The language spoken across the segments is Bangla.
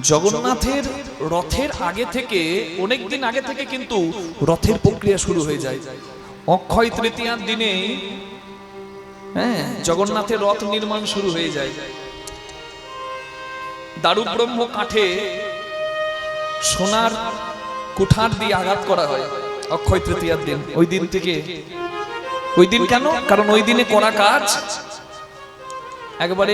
জগন্নাথের রথের আগে থেকে অনেক দিন আগে থেকে কিন্তু রথের প্রক্রিয়া শুরু হয়ে যায়। অক্ষয় তৃতীয়ার দিনে জগন্নাথের রথ নির্মাণ শুরু হয়ে যায়। দারুব্রহ্ম কাঠে সোনার কুঠার দিয়ে আঘাত করা হয় অক্ষয় তৃতীয়ার দিন। ওই দিন থেকে, ওই দিন কেন? কারণ ওই দিনে করা কাজ একবারে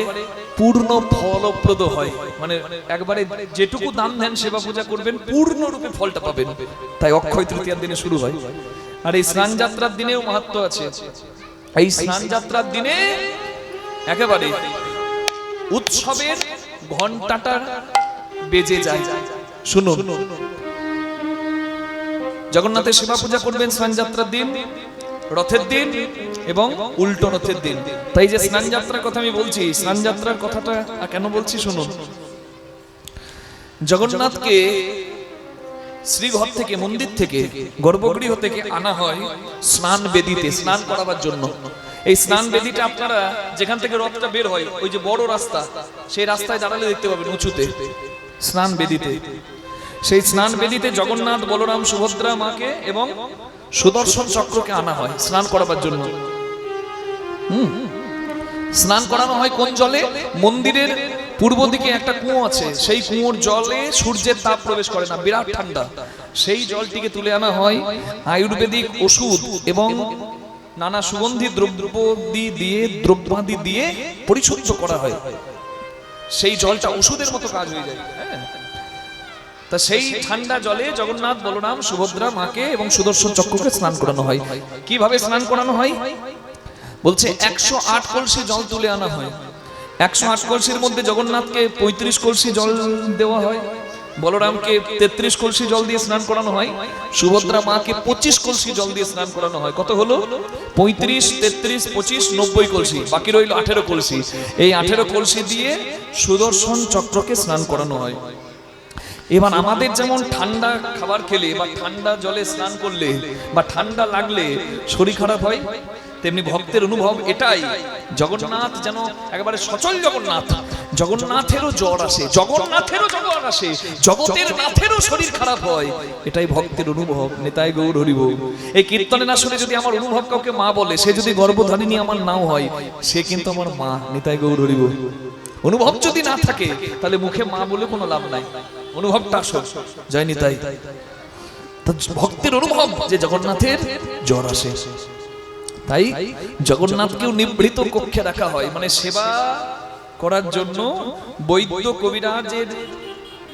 পূর্ণ ফলপ্রদ হয়, মানে একবারে যেটুকু দান দেন সেবা পূজা করবেন পূর্ণরূপে ফলটা পাবেন। তাই অক্ষয় তৃতীয়ার দিনে শুরু হয়। আর এই স্নান যাত্রার দিনেও মাহাত্ম্য আছে। এই স্নান যাত্রার দিনে একেবারে উৎসবের ঘন্টাটা বেজে যায়। শুনুন, জগন্নাথের সেবা পূজা করবেন স্নান যাত্রার দিন, রথের দিন এবং উল্টো রথের দিন। তাই যে স্নান যাত্রার কথা আমি বলছি, স্নান যাত্রার কথাটা কেন বলছি শুনুন। জগন্নাথকে শ্রীঘর থেকে, মন্দির থেকে, গর্ভগৃহ থেকে আনা হয় স্নান বেদিতে স্নান করাবার জন্য। এই স্নান বেদিটা আপনারা যেখান থেকে রথটা বের হয়, ওই যে বড় রাস্তা, সেই রাস্তায় দাঁড়ালে দেখতে পাবেন উঁচুতে স্নান বেদিতে। সেই স্নান বেদিতে জগন্নাথ, বলরাম, সুভদ্রা মাকে এবং সুদর্শন চক্রকে আনা হয় স্নান করাবার জন্য। স্নান করানো হয় কোন জলে? মন্দিরের পূর্ব দিকে একটা কুয়ো আছে, সেই কুয়োর জলে সূর্যের তাপ প্রবেশ করে না, বিরাট ঠান্ডা। সেই জলটিকে তুলে আনা হয়, আয়ুর্বেদিক ওষুধ এবং নানা সুগন্ধি দ্রব্যাদি দিয়ে পরিশুদ্ধ করা হয়। সেই জলটা ওষুধের মতো কাজ হয়ে যায়। তা সেই ঠান্ডা জলে জগন্নাথ, বলরাম, সুভদ্রা মাকে এবং সুদর্শন চক্রকে স্নান করানো হয়। কিভাবে স্নান করানো হয় বলছে, 108 কলসি জল তুলে আনা হয়। 108 কলসির মধ্যে জগন্নাথকে 35 কলসি জল দেওয়া হয়, বলরামকে 33 কলসি জল দিয়ে স্নান করানো হয়, সুভদ্রা মাকে 25 কলসি জল দিয়ে স্নান করানো হয়। কত হলো? 35, 33, 25, 90 কলসি। বাকি রইল 18 কলসি। এই 18 কলসি দিয়ে সুদর্শন চক্রকে স্নান করানো হয়। এবার আমাদের যেমন ঠান্ডা খাবার খেলে বা ঠান্ডা জলে স্নান করলে বা ঠান্ডা লাগলে শরীর খারাপ হয়, তেমনি ভক্তের অনুভব এটাই। জগন্নাথ যেন একেবারে সচল জগন্নাথ, জগন্নাথেরও জ্বর আসে, জগন্নাথেরও জ্বর আসে, জগতের নাথেরও শরীর খারাপ হয়, এটাই ভক্তের অনুভব। নিতাই গৌর হরি বল। এই কীর্তনে না শুনে যদি আমার অনুভব কাউকে মা বলে, সে যদি গর্ভধারিণী আমার নাও হয়, সে কিন্তু আমার মা। নিতাই গৌর হরি বল। অনুভব যদি না থাকে তাহলে মুখে মা বলে কোনো লাভ নাই, অনুভবটা আসল। জয় নিতাই। ভক্তের অনুভব যে জগন্নাথের জ্বর আসে, তাই জগন্নাথকেও নিভৃত কক্ষে রাখা হয়, মানে সেবা করার জন্য বৈদ্য কবিরাজের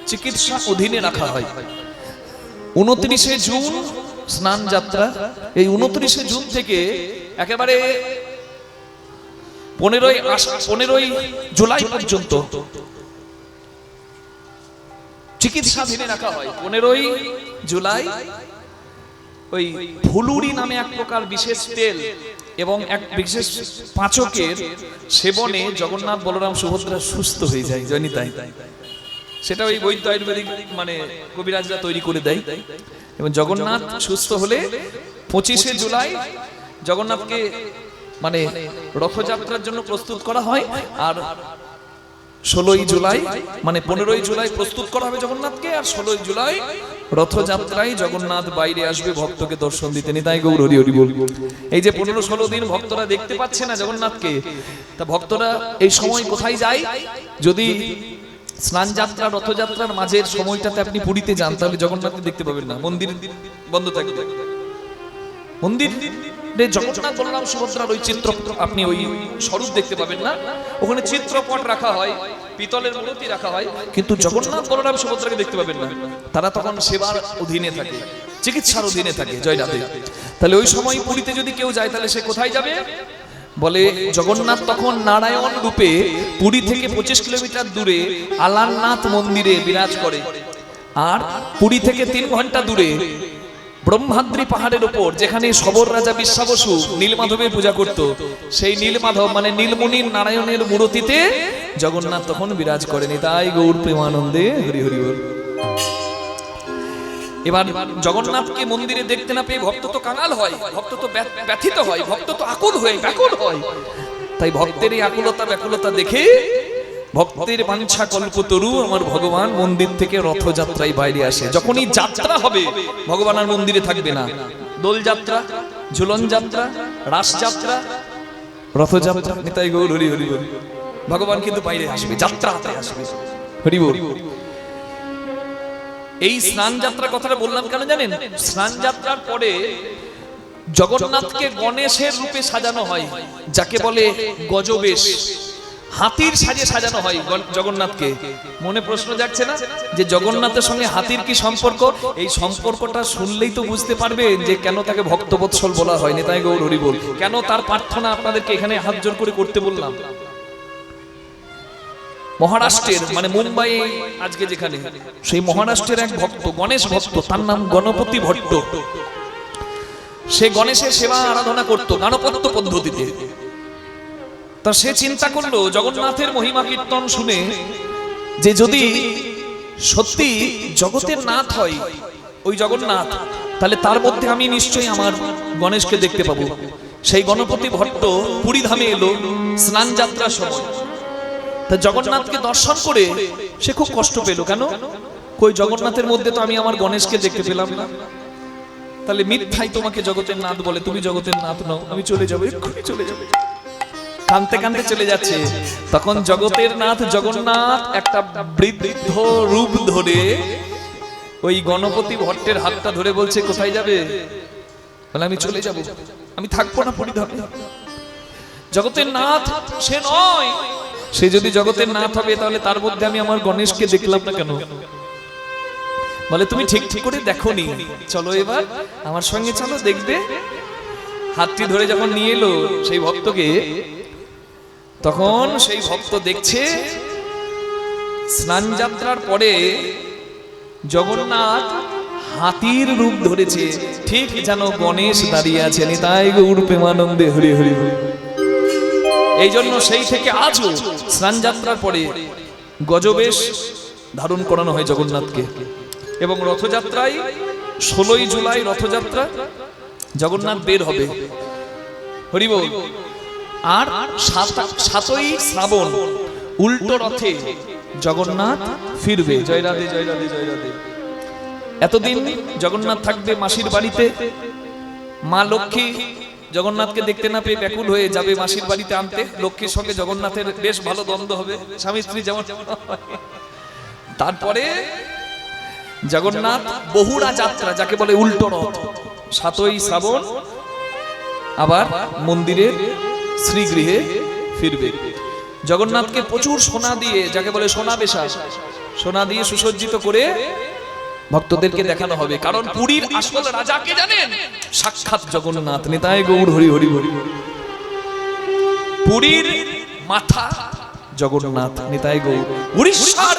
চিকিৎসা অধীনে রাখা হয়। 29শে জুন স্নান যাত্রা। এই 29শে জুন থেকে একেবারে 15ই জুলাই পর্যন্ত চিকিৎসাধীনে রাখা হয়। 15ই জুলাই ওই ফুলুরি নামে এক প্রকার বিশেষ তেল এবং এক বিশেষ পাচকের সেবনে জগন্নাথ, বলরাম, সুভদ্রা সুস্থ হয়ে যায়। জয়নিতাই। সেটা ওই বৈদ্য আয়ুর্বেদিক মানে কবিরাজরা তৈরি করে দেয়। এবং জগন্নাথ সুস্থ হলে 25শে জুলাই জগন্নাথকে মানে রথযাত্রার জন্য প্রস্তুত করা হয়। আর 16ই জুলাই মানে 15ই জুলাই প্রস্তুত করা হবে জগন্নাথকে, আর 16ই জুলাই রথযাত্রায় জগন্নাথ বাইরে আসবে ভক্তকে দর্শন দিতে। নিতাই গৌর হরি হরি বল। এই যে 15-16 দিন ভক্তরা দেখতে পাচ্ছে না জগন্নাথকে, তা ভক্তরা এই সময় কোথায় যায়? যদি স্নান যাত্রা, রথযাত্রার মাঝের সময়টাতে আপনি পুরীতে যান, তাহলে জগন্নাথকে দেখতে পাবেন না, মন্দির বন্ধ থাকবে। মন্দির জগন্নাথ, বলরাম, সুভদ্রার ওই চিত্র আপনি ওই স্বরূপ দেখতে পাবেন না। ওখানে চিত্রপট রাখা হয়, পিতলের মূর্তি রাখা হয়, কিন্তু জগন্নাথ, বলরাম, সুভদ্রাকে দেখতে পাবেন না। তারা তখন সেবার অধীনে থাকে, চিকিৎসার অধীনে থাকে। জয়নাথে। তাহলে ওই সময় পুরীতে যদি কেউ যায়, তাহলে সে কোথায় যাবে? বলে জগন্নাথ তখন নারায়ণ রূপে পুরী থেকে 25 কিলোমিটার দূরে আলারনাথ মন্দিরে বিরাজ করে। আর পুরী থেকে 3 ঘন্টা দূরে ব্রহ্মাদ্রি পাহাড়ের উপর, যেখানে সবর রাজা বিশ্বাবসু নীলমাধবের পূজা করত, সেই নীলমাধব মানে নীলমণি নারায়ণের মূর্তিতে জগন্নাথ তখন বিরাজ করেন। তাই গৌর প্রেমানন্দে হরি হরি বল। এবার জগন্নাথকে মন্দিরে দেখতে না পেয়ে ভক্ত তো কাঙাল হয়, ভক্ত তো ব্যথিত হয়, ভক্ত তো আকুল হয়ে ব্যাকুল হয়। তাই ভক্তের এই আকুলতা ব্যাকুলতা দেখে ভক্তের বাঞ্ছা কল্পতরু আমার ভগবান মন্দির থেকে রথযাত্রায় বাইরে আসে। যখনই যাত্রা হবে ভগবান আর মন্দিরে থাকবে না। দোল যাত্রা, ঝুলন যাত্রা, রাস যাত্রা, রথযাত্রা, নিতাই গৌর হরি হরি বল। ভগবান কিন্তু বাইরে আসবে, যাত্রাতে আসবে, হরি বল। এই স্নান যাত্রা কথাটা বললাম কেন জানেন? স্নান যাত্রার পরে জগন্নাথকে গণেশের রূপে সাজানো হয়, যাকে বলে গজবেশ। হাতির সাজে সাজানো হয় জগন্নাথকে। মনে প্রশ্ন জাগছে না যে জগন্নাথের সঙ্গে হাতির কি সম্পর্ক? এই সম্পর্কটা শুনলেই তো বুঝতে পারবে যে কেন তাকে ভক্তবৎসল বলা হয়। নিতাই গৌর হরি বল। কেন তার প্রার্থনা আপনাদেরকে এখানে হাত জোর করে করতে বললাম। মহারাষ্ট্রের মানে মুম্বাই আজকে যেখানে, সেই মহারাষ্ট্রের এক ভক্ত, গণেশ ভক্ত, তার নাম গণপতি ভট্ট। সে গণেশের সেবা আরাধনা করত গাণপত্য পদ্ধতিতে। তা সে চিন্তা করলো জগন্নাথের মহিমা কীর্তন শুনে যে যদি সত্যি জগতের নাথ হয় ওই জগন্নাথ, তাহলে তার মধ্যে আমি নিশ্চয়ই আমার গণেশকে দেখতে পাবো। সেই গণপতি ভট্ট পুরী ধামে এলো স্নান যাত্রার সময়। তা জগন্নাথকে দর্শন করে সে খুব কষ্ট পেল। কেন? কই জগন্নাথের মধ্যে তো আমি আমার গণেশকে দেখতে পেলাম না। তাহলে মিথ্যাই তোমাকে জগতের নাথ বলে, তুমি জগতের নাথ নও, আমি চলে যাবো, এক্ষুনি চলে যাবো। কাঁদতে কাঁদতে চলে যাচ্ছে। তখন জগতের নাথ জগন্নাথ একটা বৃদ্ধ রূপ ধরে ওই গণপতি ভট্টের হাতটা ধরে বলছে, কোথায় যাবে? বলে আমি চলে যাব, আমি থাকবো না পরিধানে। জগতের নাথ সে নয়। সে যদি জগতের নাথ হবে তাহলে তার মধ্যে আমি আমার গণেশকে দেখলাম না কেন? বলে তুমি ঠিক ঠিক করে দেখোনি, চলো এবার আমার সঙ্গে চলো, দেখবে। হাতটি ধরে যখন নিয়ে এলো সেই ভক্তকে, তখন সেই ভক্ত দেখছে স্নান যাত্রার পরে জগন্নাথ হাতির রূপ ধরেছে, ঠিক যেন গণেশ দাঁড়িয়ে আছে। নিতাই গৌর প্রেমানন্দে হরি হরি হরি। এই জন্য সেই থেকে আজও স্নান যাত্রার পরে গজবেশ ধারণ করানো হয় জগন্নাথকে। এবং রথযাত্রায় 16ই জুলাই রথযাত্রা, জগন্নাথ বের হবে, হরি বল। আর 7ই শ্রাবণ উল্টো রথে জগন্নাথ ফিরবে। জয় রাধে, জয় রাধে, জয় রাধে। এতদিন জগন্নাথ থাকবে মাসির বাড়িতে। মা লক্ষ্মী জগন্নাথকে দেখতে না পেয়ে ব্যাকুল হয়ে যাবে মাসির বাড়িতে আনতে। লক্ষ্মীর সঙ্গে জগন্নাথের বেশ ভালো দ্বন্দ্ব হবে, স্বামী স্ত্রী যেমন। তারপরে জগন্নাথ বহুড়া যাত্রা, যাকে বলে উল্টো রথ, 7ই শ্রাবণ আবার মন্দিরের শ্রীগৃহে ফিরবে। জগন্নাথকে প্রচুর সোনা দিয়ে, যাকে বলে সোনা বেশা, সোনা দিয়ে সুসজ্জিত করে ভক্তদেরকে দেখানো হবে। কারণ পুরীর আসল রাজা কে জানেন? সাক্ষাৎ জগন্নাথ। নিতাই গৌর হরি হরি হরি। পুরীর মাথা জগন্নাথ, নিতাই গৌর। উড়িষ্যার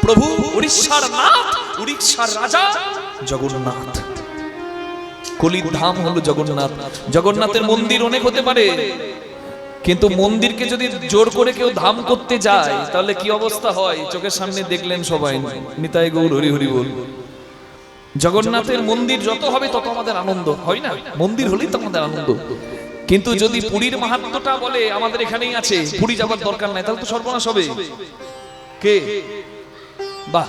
প্রভু, উড়িষ্যার নাথ, উড়িষ্যার রাজা জগন্নাথ। কলির ধাম হলো জগন্নাথ। জগন্নাথের মন্দির অনেক হতে পারে, কিন্তু মন্দিরকে যদি জোর করে কেউ ধাম করতে যায় তাহলে কি অবস্থা হয় চোখের সামনে দেখলেন সবাই। নিতাই গৌর হরি হরি বল। জগন্নাথের মন্দির যত হবে তত আমাদের আনন্দ হয় না? মন্দির হলেই তো আমাদের আনন্দ। কিন্তু যদি পুরীর মাহাত্ম্যটা বলে আমাদের এখানেই আছে, পুরী যাবার দরকার নাই, তাহলে তো সর্বনাশ হবে। কে? বাহ,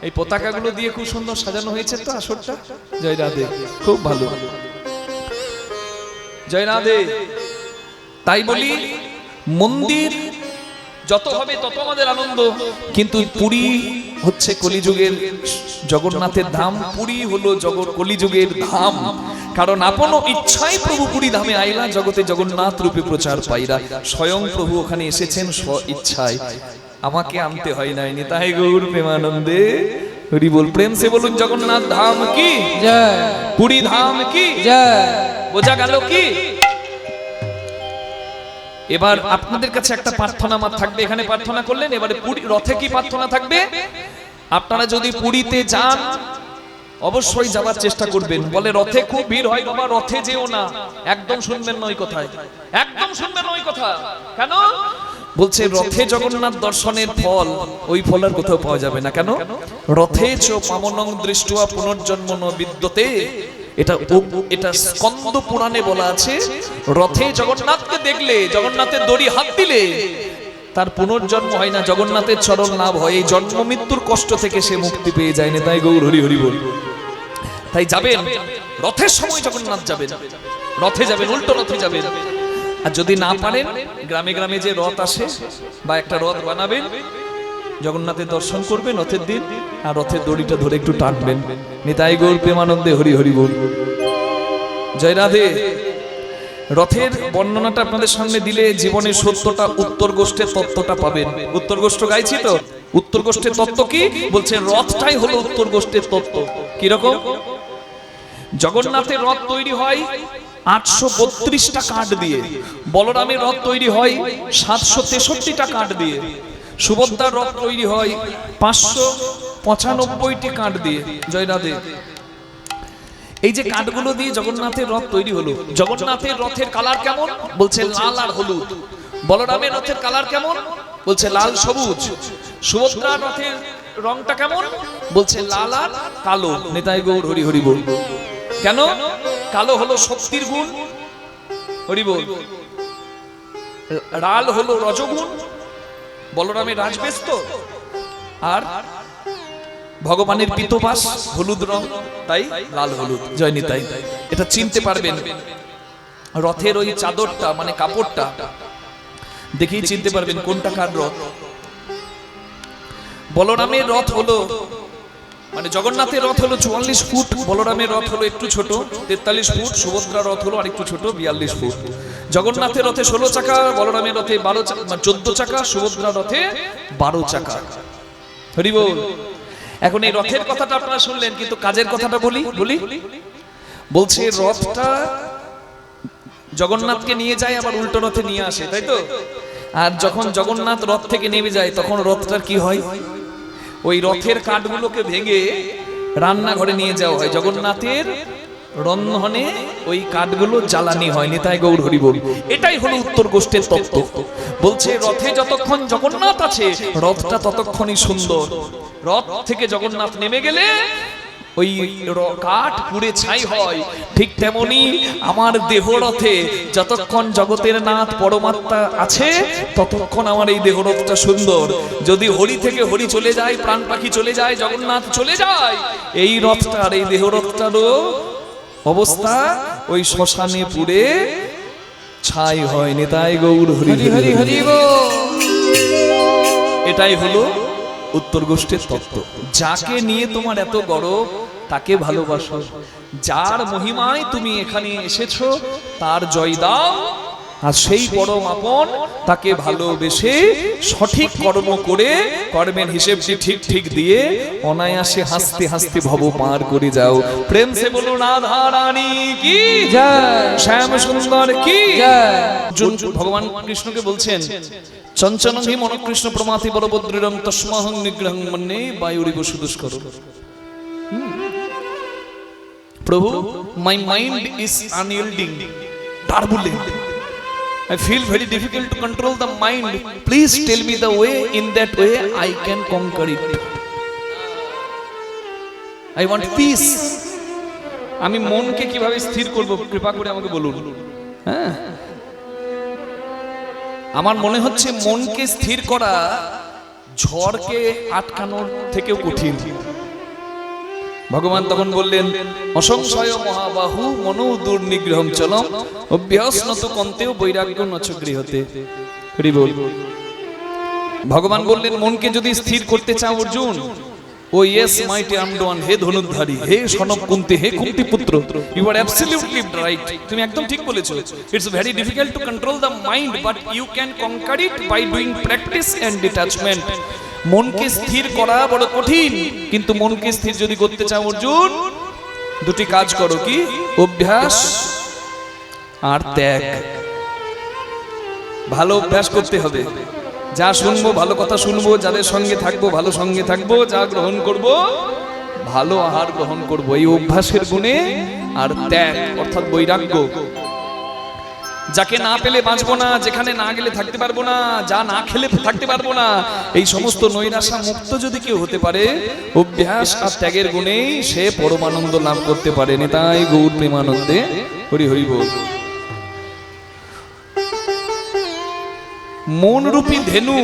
এই পতাকাগুলো দিয়ে খুব সুন্দর সাজানো হয়েছে তো আসরটা। জয় রাধে, খুব ভালো। জয় রাধে। তাই বলি মন্দির যত হবে তত আমাদের আনন্দ। কিন্তু পুরী হচ্ছে কলিযুগের জগন্নাথের ধাম। পুরী হলো কলিযুগের ধাম। কারণ আপন ইচ্ছাই প্রভু পুরী ধামে আইলা, জগতে জগন্নাথ রূপে প্রচার পাইরা। স্বয়ং প্রভু ওখানে এসেছেন স্ব ইচ্ছায়, আমাকে আনতে হয় নাই। নিতাই গৌর প্রেমানন্দে হরি বল। প্রেম সে বলুন জগন্নাথ ধাম কি জয়, পুরী ধাম কি জয়। বোঝা গেল কি? এবার আপনাদের কাছে একটা প্রার্থনা আমার থাকবে, এখানে প্রার্থনা করলেন। এবারে পুরী রথে কি প্রার্থনা থাকবে? আপনারা যদি পুরীতে যান অবশ্যই যাবার চেষ্টা করবেন। বলে রথে খুব ভিড় হয়, বাবা রথে যেও না, একদম শুনবেন না ওই কথায়, একদম শুনবেন না ওই কথা। কেন? বলছে রথে জগন্নাথ দর্শনের ফল, ওই ফল আর কোথাও পাওয়া যাবে না। কেন? রথে চ পামনং দৃষ্ট্বা পুনর্জন্ম ন বিদ্যতে। এটা স্কন্দ পুরাণে বলা আছে। রথে জগন্নাথকে দেখলে, জগন্নাথের দড়ি হাত দিলে তার পুনর্জন্ম হয় না, জগন্নাথের চরণ লাভ হয়। এই জন্ম মৃত্যুর কষ্ট থেকে সে মুক্তি পেয়ে যায় না। তাই গৌর হরি হরি বল। তাই যাবেন রথের সময় জগন্নাথ যাবেন, রথে যাবেন, উল্টো রথে যাবেন। আর যদি না পারেন গ্রামে গ্রামে যে রথ আসে বা একটা রথ বানাবেন, জগন্নাথের দর্শন করবেন রথের দিন, আর রথের দড়িটা ধরে একটু টানবেন। নিতাই গৌর প্রেমানন্দে হরি হরি বল। জয় রাধে। রথের বর্ণনাটা আপনাদের সামনে দিলে জীবনের সত্যটা, উত্তর গোষ্ঠের তত্ত্বটা পাবেন। উত্তর গোষ্ঠ গাইছি তো, উত্তর গোষ্ঠের তত্ত্ব কি বলছে? রথটাই হলো উত্তর গোষ্ঠের তত্ত্ব। কিরকম? জগন্নাথের রথ তৈরি হয় 832টা কাঠ দিয়ে, বলরামের রথ তৈরি হয় 763টা কাঠ দিয়ে, সুভদ্রার রথ তৈরি হয় 595টি কাঠ দিয়ে। জয় রাধে। এই যে কাঠগুলো দিয়ে জগন্নাথের রথ তৈরি হলো, জগন্নাথের রথের কালার কেমন বলছে? লাল আর হলুদ। বলরামের রথের কালার কেমন বলছে? লাল সবুজ। সুভদ্রার রথের রংটা কেমন বলছে? লাল আর কালো। নিতাই গৌর হরি হরি বল। কেন? কালো হলো শক্তির গুণ, হরি বল। লাল হলো রজগুণ, বলরামের রাজবেস্ত, আর ভগবানের পিতবাস হলুদ রং, তাই লাল হলুদ। জয় নিতাই। এটা চিনতে পারবেন রথের ওই চাদরটা মানে কাপড়টা দেখেই চিনতে পারবেন কোনটা কার রথ। বলরামের রথ হলো মানে জগন্নাথের রথ হলো 44 ফুট, বলরামের রথ হলো একটু ছোট 43 ফুট, সুভদ্রার রথ হলো আরেকটু ছোট 42 ফুট। জগন্নাথের রথে 16 চাকা, বলরামের রথে 14 চাকা, সুভদ্রার রথে 12 চাকা। হরি বল। এখন এই রথের কথাটা আপনারা শুনলেন, কিন্তু কাজের কথাটা বলি বলছে রথটা জগন্নাথকে নিয়ে যায় আবার উল্টো রথে নিয়ে আসে, তাই তো? আর যখন জগন্নাথ রথ থেকে নেমে যায় তখন রথটার কি হয়? ওই রথের কাঠগুলোকে ভেঙে রান্নাঘরে নিয়ে যাওয়া হয়। জগন্নাথের রন্ধনে ওই কাঠগুলো জ্বালানি হয়। নিতাই গৌর হরি বল। এটাই হলো উত্তর গোষ্ঠের তত্ত্ব। বলছে রথে যতক্ষণ জগন্নাথ আছে রথটা ততক্ষণই সুন্দর। রথ থেকে জগন্নাথ নেমে গেলে ওই কাঠ পুড়ে ছাই হয়। ঠিক তেমনি আমার দেহ রথে যতক্ষণ জগতের নাথ পরমাত্মা আছে ততক্ষণ আমার এই দেহরথটা সুন্দর। যদি হরি থেকে হরি চলে যায়, প্রাণ পাখি চলে যায়, জগন্নাথ চলে যায়, এই রথটার এই দেহরথটারও অবস্থা ওই শ্মশানে পুড়ে ছাই হয়। নিতাই গৌর হরি হরি হরি বল। এটাই হলো উত্তর গোষ্ঠীর তত্ত্ব। যাকে নিয়ে তোমার এত গর্ব তাকে ভালোবাসো, যার মহিমায় তুমি এখানে এসেছো তার জয় দাও, আর সেই পরম আপন তাকে ভালোবেসে সঠিক কর্ম করে কর্মের হিসেবটি ঠিক ঠিক দিয়ে অনায়াসে হাসতে হাসতে ভব পার করে যাও। প্রেম সে বলুন রাধা রানী কি জয়, শ্যাম সুন্দর কি জয়। ভগবান কৃষ্ণকে বলছেন চঞ্চলং হি মনকৃষ্ণ প্রমাতি বলভদ্রং তস্মাহং নিগ্রহং মন্যে বায়ুরিব সুদুষ্কর। প্রভু, my mind is unyielding, turbulent. I feel very difficult to control the mind. Please tell me the way. In that way I can conquer it. I want peace. আমি মনকে কিভাবে স্থির করব কৃপা করে আমাকে বলুন। হ্যাঁ, আমার মনে হচ্ছে মনকে স্থির করা ঝড়কে আটকানোর থেকেও কঠিন। ভগবান তখন বললেন অসংশয় মহাবাহু মনো দুর্নিগ্রহম চলম অভ্যাসনত কন্তেও বৈরাগ্য নচ গৃহতে। হরি বল। ভগবান বললেন মনকে যদি স্থির করতে চাও Arjun, O yes mighty armed one, হে ধনুর্ধারী, হে সন অফ কুন্তি, হে কুন্তি পুত্র, ইউ আর অ্যাবসলিউটলি রাইট। তুমি একদম ঠিক বলেছো। It's very difficult to control the mind, but you can conquer it by doing practice and detachment. মনকে স্থির করা বড় কঠিন, কিন্তু মনকে স্থির যদি করতে চাও অর্জুন, দুটি কাজ করো। কি? অভ্যাস আর ত্যাগ। ভালো অভ্যাস করতে হবে। যা শুনবো ভালো কথা শুনবো, যাদের সঙ্গে থাকবো ভালো সঙ্গে থাকবো, যা গ্রহণ করব ভালো আহার গ্রহণ করব। এই অভ্যাসের গুণে আর ত্যাগ অর্থাৎ বৈরাগ্য। যাকে না পেলে বাঁচবো না, যেখানে না গেলে থাকতে পারবো না, যা না খেলে থাকতে পারবো না, এই সমস্ত নৈরাশা মুক্ত যদি কেউ হতে পারে অভ্যাস আর ত্যাগের গুণেই সে পরমানন্দ লাভ করতে পারে। নিতাই গৌর প্রেমানন্দে হরি হরি বল। মনরূপী ধেনু,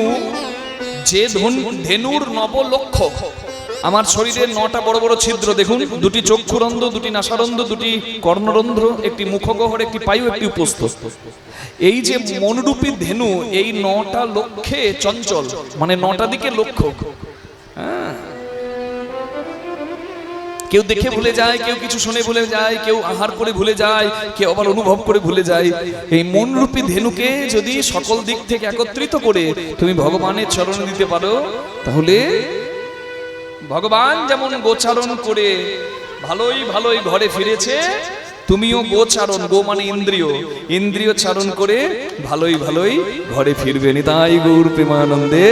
যে ধেনুর নবলক্ষ। আমার শরীরের 9টা বড় বড় ছিদ্র দেখুন, 2টি চক্ষুরন্ধ্র, 2টি নাসারন্ধ্র, 2টি কর্ণরন্ধ্র, একটি মুখগহ্বর, একটি পায়ু, একটি উপস্থ। এই যে মনরূপী ধেনু, এই 9টা লক্ষ্যে চঞ্চল, মানে 9টা দিকে লক্ষ্য। কেউ দেখে ভুলে যায়, কেউ কিছু শুনে ভুলে যায়, কেউ আহার করে ভুলে যায়, কেউ আবার অনুভব করে ভুলে যায়। এই মনরূপী ধেনুকে যদি সকল দিক থেকে একত্রিত করে তুমি ভগবানের চরণে দিতে পারো, তাহলে ভগবান যেমন গোচারণ করে ভালোই ভালোই ঘরে ফিরেছে, তুমিও গোচারণ, গো মানে ইন্দ্রিয়, ইন্দ্রিয় চারণ করে ভালোই ভালোই ঘরে ফিরবে। নিতাই গৌর প্রেমানন্দে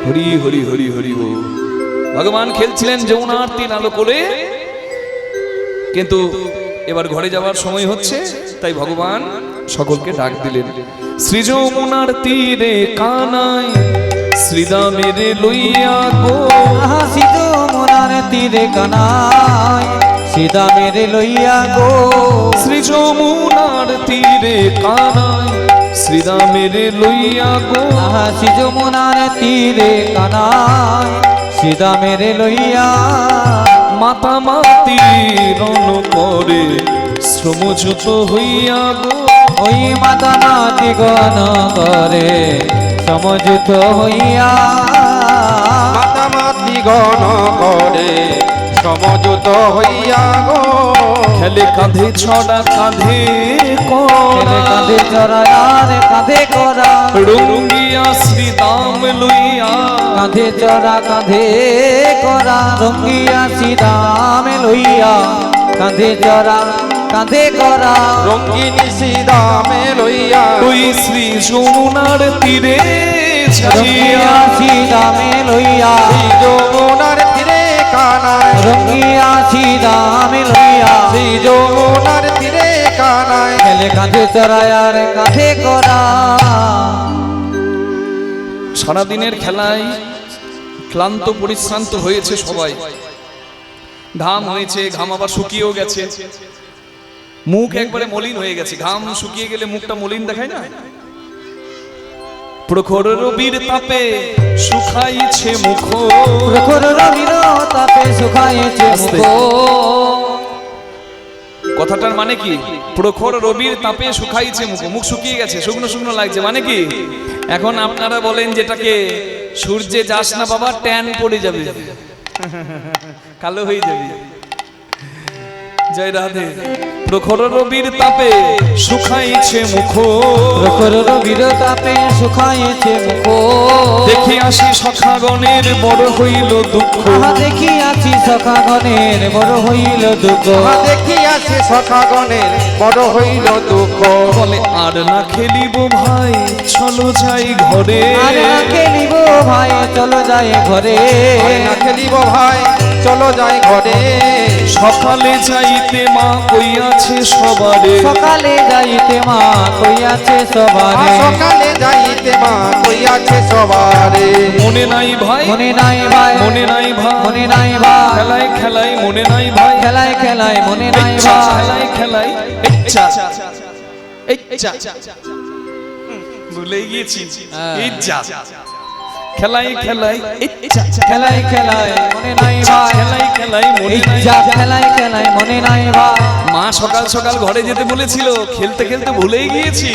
হরি হরি হরি হরি বল। ভগবান খেলছিলেন যমুনার তীর আলো করে, কিন্তু এবার ঘরে যাওয়ার সময় হচ্ছে, তাই ভগবান সকলকে ডাক দিলেন। শ্রী যমুনার তীরে কানাই শ্রীদামের লইয়া গো, শ্রী যমুনার তীরে কানাই শ্রীদামের লইয়া গো, শ্রী যমুনার তীরে কানাই শ্রীদামের লইয়া গো, শ্রী যমুনার তীরে কানাই শ্রীদামের লইয়া, মাতামাতি রণ করে শ্রমযুত হইয়া গো, ওই মাতামাতি গণ করে সমযুত হইয়া, মাতামাতি গণ করে সমযুত হইয়া গো, খেলে কাঁধে ছড়া কাঁধে করা, কাঁধে চড়া আর কাঁধে করা, রঙ্গিয়া শ্রীদাম লইয়া, কাঁধে চড়া কাঁধে করা, রঙ্গিয়া শ্রীদাম লইয়া, কাঁধে চড়া কাঁধে করা, রঙ্গিনী শ্রীদামে লইয়া, ওই শ্রী যমুনার তীরে রঙ্গিয়া শ্রীদামে লইয়া, শ্রী যমুনার তীরে কানাই, রঙ্গিয়া শ্রীদামে লইয়া, শ্রী যমুনার তীরে কানাই, খেলে কাঁধে চড়া আর কাঁধে করা। সারাদিনের খেলায় ক্লান্ত পরিশ্রান্ত হয়েছে সবাই, ঘাম হয়েছে, ঘাম আবার শুকিয়েও গেছে, মুখ একবারে মলিন হয়ে গেছে। ঘাম শুকিয়ে গেলে মুখটা মলিন দেখায় না? প্রখর রবির তাপে শুকাইছে মুখ, প্রখর রবির তাপে শুকাইছে মুখ, কথাটার মানে কি? প্রখর রবির তাপে শুকাইছে মুখ, মুখ শুকিয়ে গেছে, শুকনো শুকনো লাগছে, মানে কি? এখন আপনারা বলেন যেটাকে সূর্যে যাস না বাবা, ট্যান পড়ে যাবে, কালো হয়ে যাবে। জয় রাধে। প্রখর রবির তাপে শুকাইছে মুখ, প্রখর রবির তাপে শুকাইছে মুখ, দেখি আসি সখাগণের বড় হইল দুঃখ, দেখিয়াছি সখাগণের বড় হইল দুঃখ, দেখিয়াছি সখাগণের বড় হইল দুঃখ, বলে আর না খেলিব ভাই চলো যাই ঘরে, আর না খেলিব ভাই চলো যাই ঘরে, না খেলিব ভাই চলো যাই ঘরে, সকালে যাইতে মা কইয়াছে সবারে, সকালে যাইতে মা কইয়াছে সবারে, সকালে যাইতে মা কইয়াছে সবারে, মনে নাই ভাই, মনে নাই ভাই, মনে নাই ভাই, মনে নাই ভাই, খেলায় খেলায় মনে নাই ভাই, খেলায় খেলায় মনে নাই ইচ্ছা ভাই, খেলায় খেলায় ইচ্ছা ইচ্ছা ভুলে গিয়েছি, ইচ্ছা খেলায় খেলায় ইচ্ছা, খেলায় খেলায় মনে নাই ভাই, খেলায় খেলায় মনে নাই। ইচ্ছা খেলায় খেলায় মনে নাই ভাই, মা সকাল সকাল ঘরে যেতে বলেছিল, খেলতে খেলতে ভুলেই গিয়েছি।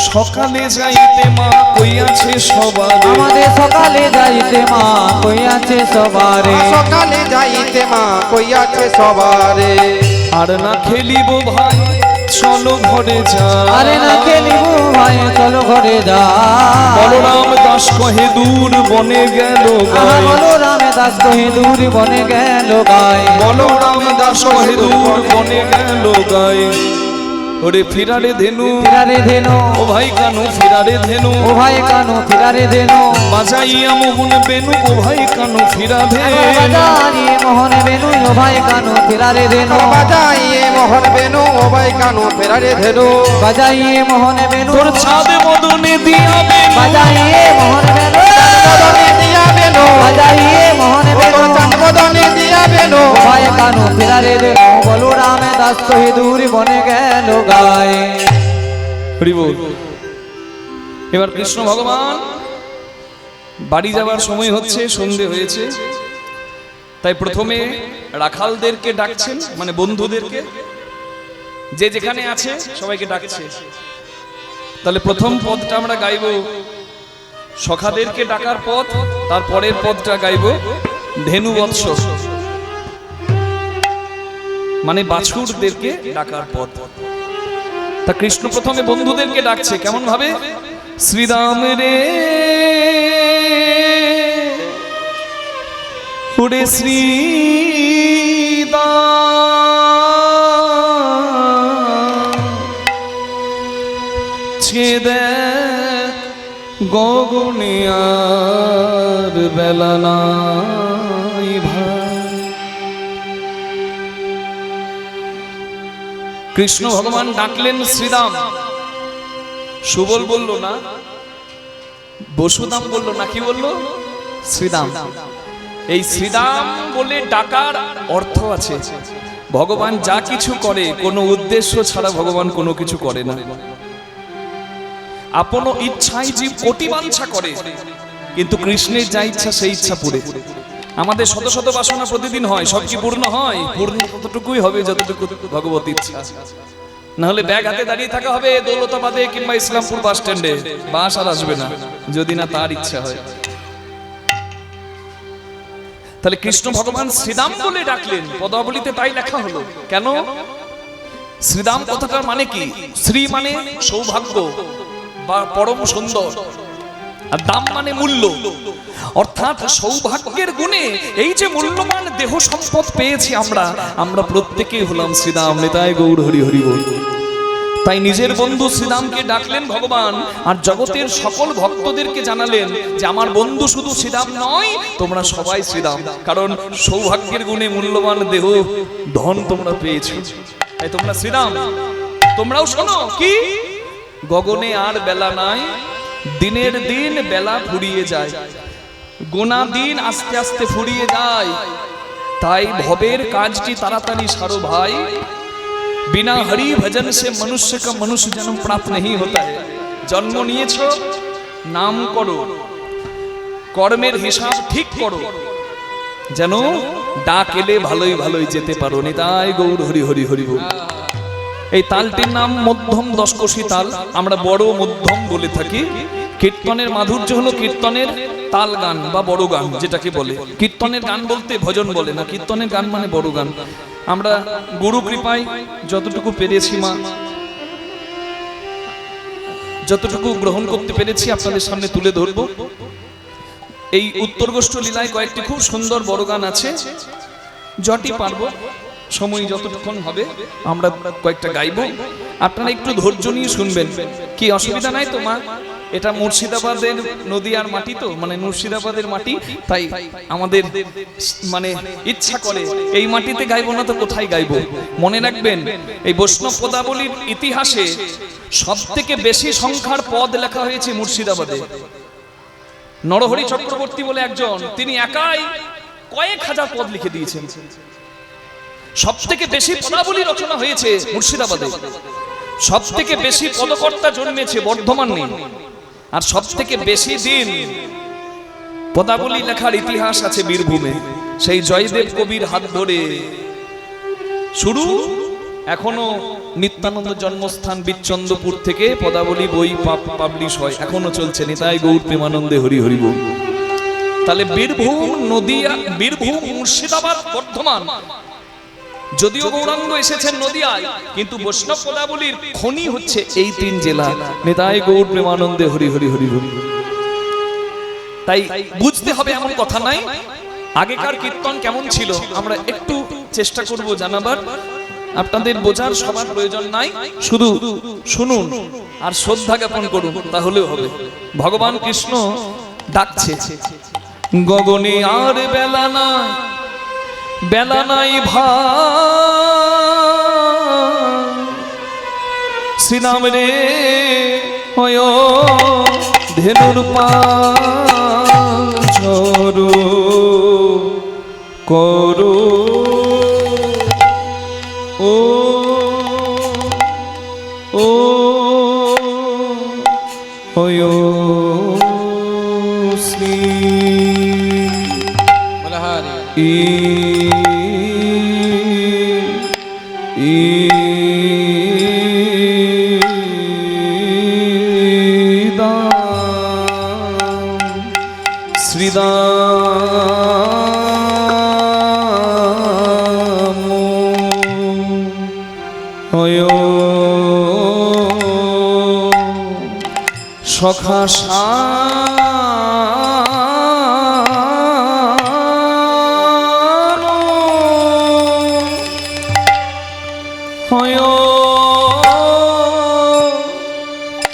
সকালে যাইতে মা কইয়াছে সবারে, আমাদের সকালে যাইতে মা কইয়াছে সবারে, সকালে যাইতে মা কইয়াছে সবারে, আর না খেলিব ভাই চলো ঘরে যা, আরে না খেলিব ভাই চলো ঘরে যা, বলরাম দাস কহে দূর বনে গেল গাই, বলরাম দাস কহে দূর বনে গেল গাই, বলরাম দাস কহে দূর বনে গেল গাই, ওরে ফিরারে ধেনু, ফিরারে ধেনু, ও ভাই কানু ফিরারে ধেনু, ও ভাই কানু ফিরারে ধেনু, বাজাইয়া মোহন বেনু, ও ভাই কানু ফিরা ধেনু, বাজারিয়ে মোহন বেনু, ও ভাই কানু ফিরারে ধেনু, বাজাইয়ে মোহন বেনু, ও ভাই কানু ফেরারে ধেনু, বাজাইয়ে মোহন বেনু, তোর ছাদ মদনে দিয়া বেনু, বাজাইয়ে মোহন বেনু, বদনে দিয়া বেনু, বাজাইয়ে মোহন বেনু, চাঁদ বদনে দিয়া বেনু, ভাই কানু ফিরারে ধেনু, বলরাম দাস কহে দূর বনে গেল গায়। হরি বল। এবার কৃষ্ণ ভগবান বাড়ি যাওয়ার সময় হচ্ছে, সন্ধে হয়েছে, তাই প্রথমে রাখালদেরকে ডাকছেন, মানে বন্ধুদেরকে, যে যেখানে আছে সবাইকে ডাকছে। তাহলে প্রথম পদটা আমরা গাইব সখাদেরকে ডাকার পদ, তারপরের পদটা গাইব ধেনু বৎস, মানে বাছুরদেরকে ডাকার পদ। তা কৃষ্ণ প্রথমে বন্ধুদেরকে ডাকছে কেমন ভাবে? শ্রীরাম রে ওরে শ্রীরাম ছেদে গগনে আর বেলা নাই ভাই। কৃষ্ণ ভগবান ডাকলেন শ্রীরাম। সুবল বলল না, বসুদাম বলল না, কি বলল? শ্রীরাম। এই শ্রীরাম বলে ডাকার অর্থ আছে, ভগবান যা কিছু করে কোনো উদ্দেশ্য ছাড়া ভগবান কোনো কিছু করে না। আপন ইচ্ছায় জীব কোটি বাঞ্ছা করে, কিন্তু কৃষ্ণের যা ইচ্ছা সেই ইচ্ছা পুরে। আমাদের শত শত বাসনা প্রতিদিন হয়, সব কি পূর্ণ হয়? পূর্ণ ততটুকুই হবে যতটুকু ভগবত ইচ্ছা। না হলে ব্যাগ হাতে দাঁড়িয়ে থাকা হবে দৌলতাবাদে কিংবা ইসলামপুর বাস স্ট্যান্ডে, বাস আর আসবে না যদি না তার ইচ্ছা হয়। তাহলে কৃষ্ণ ভগবান শ্রীরাম বলে ডাকলেন, পদাবলিতে তাই লেখা হলো। কেন? শ্রীরাম কথাটার মানে কি? শ্রী মানে সৌভাগ্য বা পরম সুন্দর, আর দাম মানে মূল্য, অর্থাৎ সৌভাগ্যের গুণে এই যে মূল্যবান দেহ সম্পদ পেয়েছি আমরা প্রত্যেকেই হলাম শ্রীরাম। নিতাই গৌর হরি হরি বল। তাই নিজের বন্ধু শ্রীরামকে ডাকলেন ভগবান, আর জগতের সকল ভক্তদেরকে জানালেন যে আমার বন্ধু শুধু শ্রীরাম নয়, তোমরা সবাই শ্রীরাম, কারণ সৌভাগ্যের গুণে মূল্যবান দেহ ধন তোমরা পেয়েছো, তাই তোমরা শ্রীরাম। তোমরাও শোনো কি? গগনে আর বেলা নাই, দিনের দিন বেলা ফুরিয়ে যায়, গোনা দিন আস্তে আস্তে ফুরিয়ে যায়। তাই ভবের কাজটি তাড়াতাড়ি সারো ভাই, बिना हरि भजन से मनुष्य का मनुष्य जन्म प्राप्त नहीं होता है। जन्म নিয়েছো, নাম করো, কর্মের হিসাব ঠিক করো, যেন ডাক এলে ভালোই ভালোই যেতে পারো। নিতাই গৌর হরি হরি হরি বল। এই তালটির নাম মধ্যম দশকোষী তাল, আমরা বড় মধ্যম বলে থাকি। কীর্তনের মাধুর্য হলো কীর্তনের তাল গান বা বড় গান যেটাকে বলে। কীর্তনের গান বলতে ভজন বলে না, কীর্তনের গান মানে বড় গান। আমরা গুরু কৃপায় যতটুকু পেরেছি, মা যতটুকু গ্রহণ করতে পেরেছি আপনাদের সামনে তুলে ধরবো। এই উত্তরগোষ্ঠ লীলায় কয়েকটি খুব সুন্দর বড় গান আছে, যটি পারবো সময় যতটুকুন হবে আমরা কয়েকটা গাইবো। আপনারা একটু ধৈর্য নিয়ে শুনবেন, কি অসুবিধা নাই তো মা? এটা মুর্শিদাবাদের নদিয়ার মাটি তো, মানে মুর্শিদাবাদের মাটি, তাই আমাদের মানে ইচ্ছা করে এই মাটিতে গাইবো না তো কোথায় গাইবো। মনে রাখবেন, এই বৈষ্ণব পদাবলীর ইতিহাসে সব থেকে বেশি সংখ্যার পদ লেখা হয়েছে মুর্শিদাবাদে। নরহরি চক্রবর্তী বলে একজন, তিনি একাই কয়েক হাজার পদ লিখে দিয়েছেন। সব থেকে বেশি পদাবলী রচনা হয়েছে মুর্শিদাবাদে, সব থেকে বেশি পদকর্তা জন্মেছে বর্ধমানে, আর সব থেকে বেশি দিন পদাবলী লেখার ইতিহাস আছে বীরভূমে। সেই জয়দেব কবির হাত ধরে শুরু, এখনো নিত্যানন্দ জন্মস্থান বিচ্চন্দ্রপুর থেকে পদাবলী বই পাবলিশ হয়, এখনো চলছে। নিতাই গৌর প্রেমানন্দে হরি হরি বল। তাহলে বীরভূম, নদিয়া, বীরভূম, মুর্শিদাবাদ, বর্ধমান, যদিও গৌরাঙ্গ এসেছেন নদিয়ায়, কিন্তু বৈষ্ণব পদাবলীর খনি হচ্ছে এই তিন জেলা। নিতাই গৌর প্রেমানন্দে হরি হরি হরি হরি। তাই বুঝতে হবে এমন কথা নাই। আগেকার কীর্তন কেমন ছিল আমরা একটু চেষ্টা করব জানাবার। আপনাদের বোঝার সবার প্রয়োজন নাই, শুধু শুনুন আর শ্রদ্ধা জ্ঞাপন করুন, তাহলেও হবে। ভগবান কৃষ্ণ ডাকছে, গগনে আর বেলা নাই, বেলা নাই ভাই, শ্রীরাম রে হয় ধেনুর পাল ঝরো করো ও ও হয় শ্রীদাম হয় সখা হয়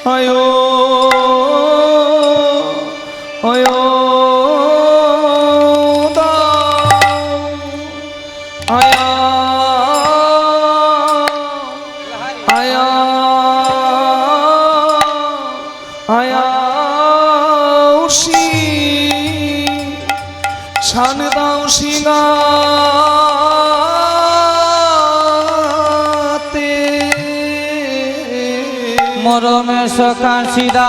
হয় হয় আয়া আয়া আয়া উশি শান দাও সিংহাতে মরমে সখা সিদা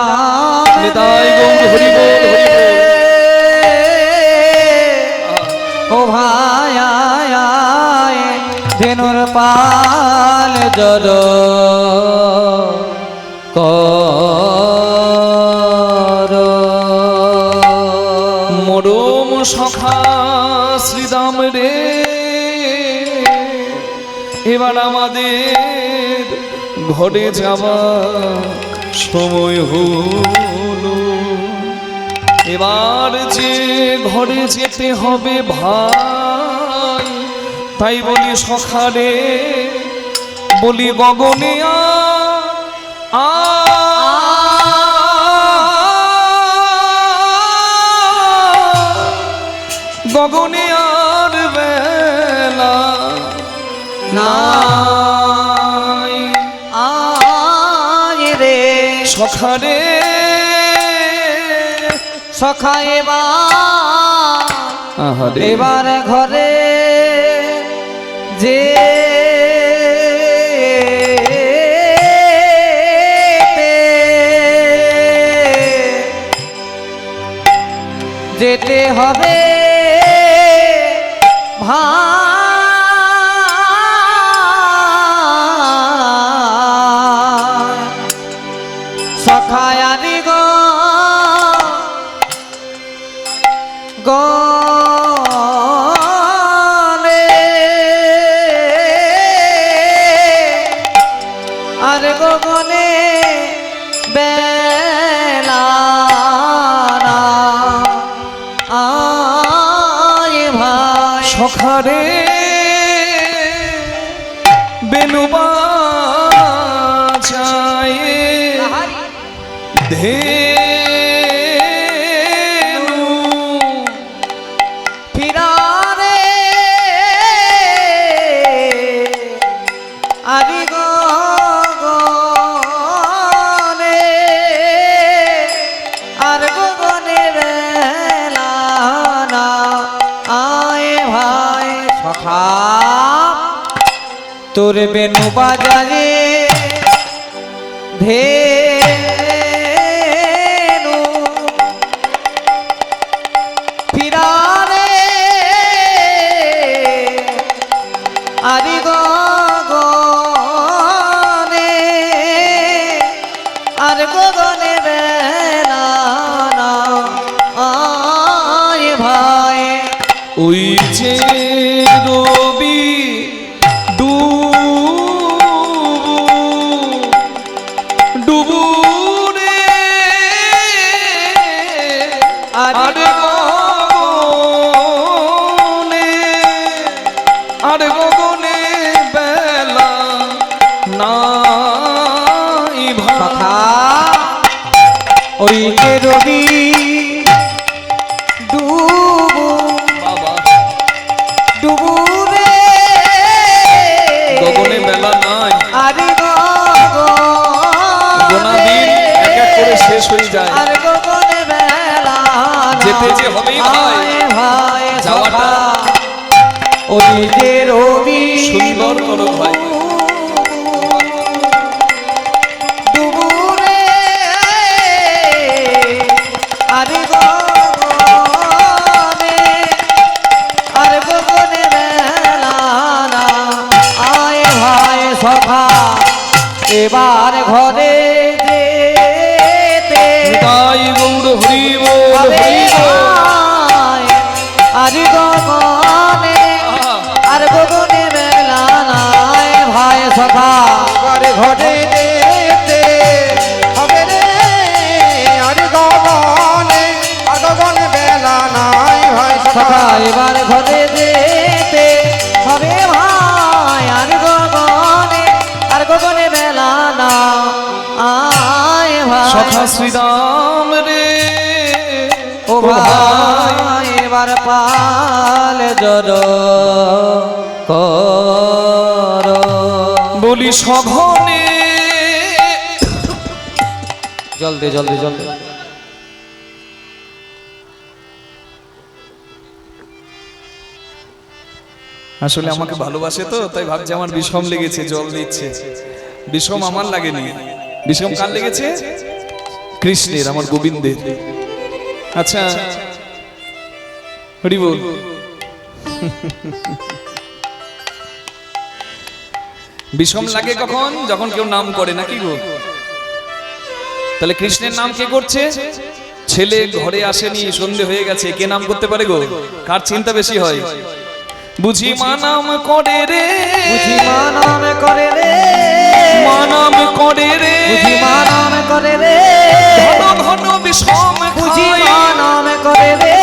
নিতাই গৌর হরি বল হরি বল। ও ভাই আয় আয় ধেনুর পাল জর কর মরম সখা শ্রীদাম রে এবার আমাদের ঘরে যাবার সময় হলো এবার যে ঘরে যেতে হবে ভাই তাই বলি সখারে বলি গগনে আ গগনে আর বেলা নাই আয় রে সখারে সখা এবার ঘরে যে যেতে হবে ভাই সখায়ানি গলে আর গগনে বেলা আয় ভাই সখারে বেনুবা যায় ধেনু ফিরারে আরি গগনে আর গগনে বেলা না আয় ভাই সখা তোর বেনু বাজারে ধেনু ফিরারে আরি গগনে আর গগনে বেলা না আয় ভাই ওই যে রবি ডুবু রে আরে গগনে বেলা নাই সখা ওই যে রবি বাবা ডুবু রে গগনে বেলা নাই আরে গোনা দিন এক এক করে শেষ হয়ে যায় আর গগনে বেলা যেতে যে হবেই ভাই ভাই যাওয়াটা ওই যে রবি সুন্দর করো ভাই ডুবু রে আরে গগনে আর গগনে এবার ঘরে যেতে তাই গৌর হরি বল হবে হরি বল। ভাই, আর গগনে আর গগনে মেলা নাই ভাই সখা এবারে ঘরে যেতে হবে রে আর গগনে বেলা নাই ভাই সখা সখা এবার ঘরে যেতে হবে ভাই, আর গগনে মেলা নাই ভাই সখা শ্রীরাম রে ও ভাই এবার পাল জর কর বলি সঘনে জলদি জলদি জলদি আসলে আমাকে ভালোবাসে তো তাই ভাবছে আমার বিষম লেগেছে জল দিচ্ছে। বিষম আমার লাগেনি, বিষম কার লেগেছে? কৃষ্ণের, আমার গোবিন্দের। আচ্ছা হরি বল। বিষম লাগে কখন? যখন কেউ নাম করে, নাকি গো? তাহলে কৃষ্ণের নাম কে করছে? ছেলে ঘরে আসেনি, সন্ধে হয়ে গেছে, কে নাম করতে পারে গো? কার চিন্তা বেশি হয়? বুঝি মা নাম করে রে, বুঝি মা নাম করে রে, মা নাম করে রে, বুঝি মা নাম করে রে, ঘন ঘন বিষম বুঝি খায়, মা নাম করে রে,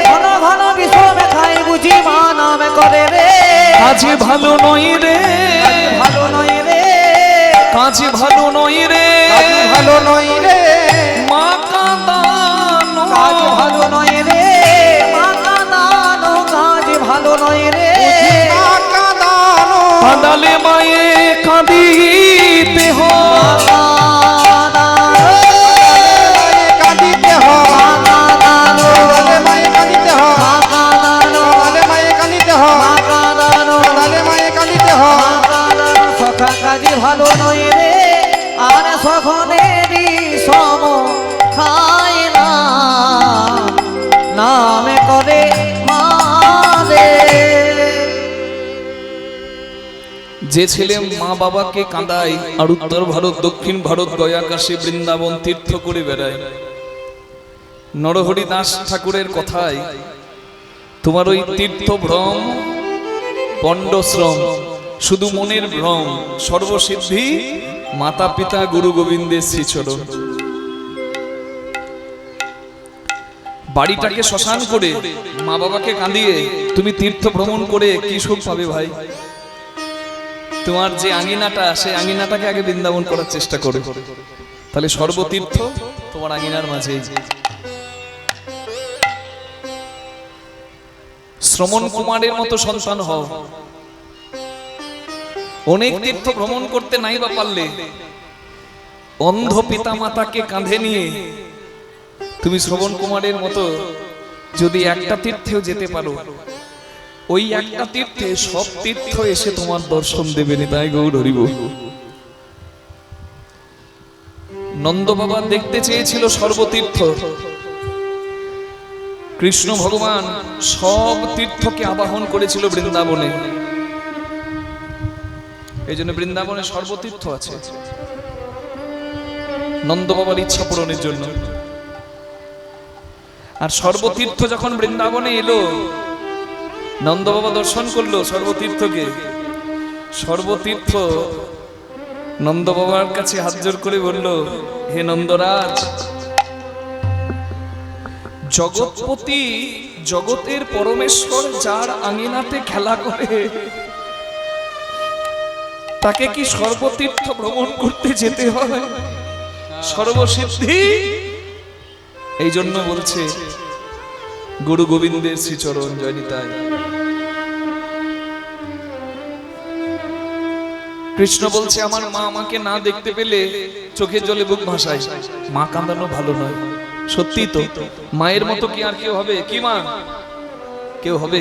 ঘন ঘন বিষম খাই, বুঝি মা নাম করে রে, কাজে ভালো নয় রে, ভালো নয় রে, কাজে ভালো নয় রে, ভালো নই রে মা কাঁদানো, কাজ ভালো নয় রে, মা কাঁদানো কাজ ভালো নয় রে, কাঁদানো কাঁদালে মায়ে কাঁদিতে হয়, কাঁদিতে হয় কাঁদালে মায়ে কাঁদিতে হয় কাঁদালে মায়ে কাঁদিতে হয় কাঁদালে মায়ে কাঁদিতে হয় সখা কাজে ভালো নয় রে, আর সখনেরই সম খায় না, নামে করে মারে। যে ছেলে মা বাবাকে কাঁদায় আর উত্তর ভারত, দক্ষিণ ভারত, গয়া, কাশী, বৃন্দাবন তীর্থ করে বেড়ায়, নরহরি দাস ঠাকুরের কথায় তোমার ওই তীর্থ ভ্রম পণ্ডশ্রম, শুধু মনের ভ্রম, সর্বসিদ্ধি মাতা পিতা গুরু গোবিন্দের শ্রীচরণ। বাড়িটাকে শ্মশান করে মা বাবাকে কাঁদিয়ে তুমি তীর্থ ভ্রমণ করে কি সুখ পাবে ভাই? তোমার যে আঙিনাটা, সেই আঙিনাটাকে আগে বৃন্দাবন করার চেষ্টা করো, তাহলে সর্বতীর্থ তোমার আঙিনার মাঝেই। শ্রমণ কুমারের মতো সন্তান হও। অনেক তীর্থ ভ্রমণ করতে নাই বা পারলে, অন্ধ পিতা মাতাকে কাঁধে নিয়ে তুমি শ্রবণ কুমারের মতো যদি একটা তীর্থেও যেতে পারো, ওই একটা তীর্থে সব তীর্থ এসে তোমার দর্শন দেবে। তাই গৌর হরি বল। নন্দ বাবা দেখতে চেয়েছিল সর্বতীর্থ, কৃষ্ণ ভগবান সব তীর্থকে আবাহন করেছিল বৃন্দাবনে, এই জন্য বৃন্দাবনে সর্বতীর্থ আছে নন্দ বাবার ইচ্ছা পূরণের জন্য। আর সর্বতীর্থ যখন বৃন্দাবনে এলো, নন্দ বাবা দর্শন করলো সর্বতীর্থকে। সর্বতীর্থ নন্দ বাবার কাছে হাত জোর করে বলল, হে নন্দরাজ, জগৎপতি জগতের পরমেশ্বর যার আঙিনাতে খেলা করে, তাকে কি সর্বতীর্থ ভ্রমণ করতে যেতে হয়? সর্বসিদ্ধি এই জন্য বলছে গুরু গোবিন্দের শ্রীচরণ জয় নিতাই। কৃষ্ণ বলছে, আমার মা আমাকে না দেখতে পেলে চোখের জলে বুক ভাসায়, মা কাঁদানো ভালো নয়। সত্যি তো, মায়ের মতো কি আর কেউ হবে? কি মা কেউ হবে?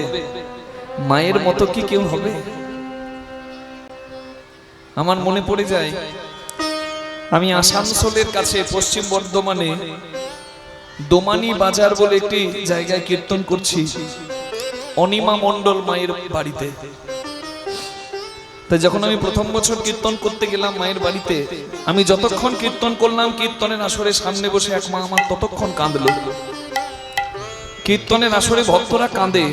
মায়ের মতো কি কেউ হবে? আমার মনে পড়ে যায়, আমি আসানসোলের কাছে পশ্চিম বর্ধমানে দোমানি বাজার বলে একটি জায়গায় কীর্তন করছি, অনিমা মণ্ডল মায়ের বাড়িতে। তাই যখন আমি প্রথম বছর কীর্তন করতে গেলাম মায়ের বাড়িতে, আমি যতক্ষণ কীর্তন করলাম, কীর্তনের আসরে সামনে বসে এক মা আমার ততক্ষণ কাঁদলো। কীর্তনের আসরে ভক্তরা কাঁদে,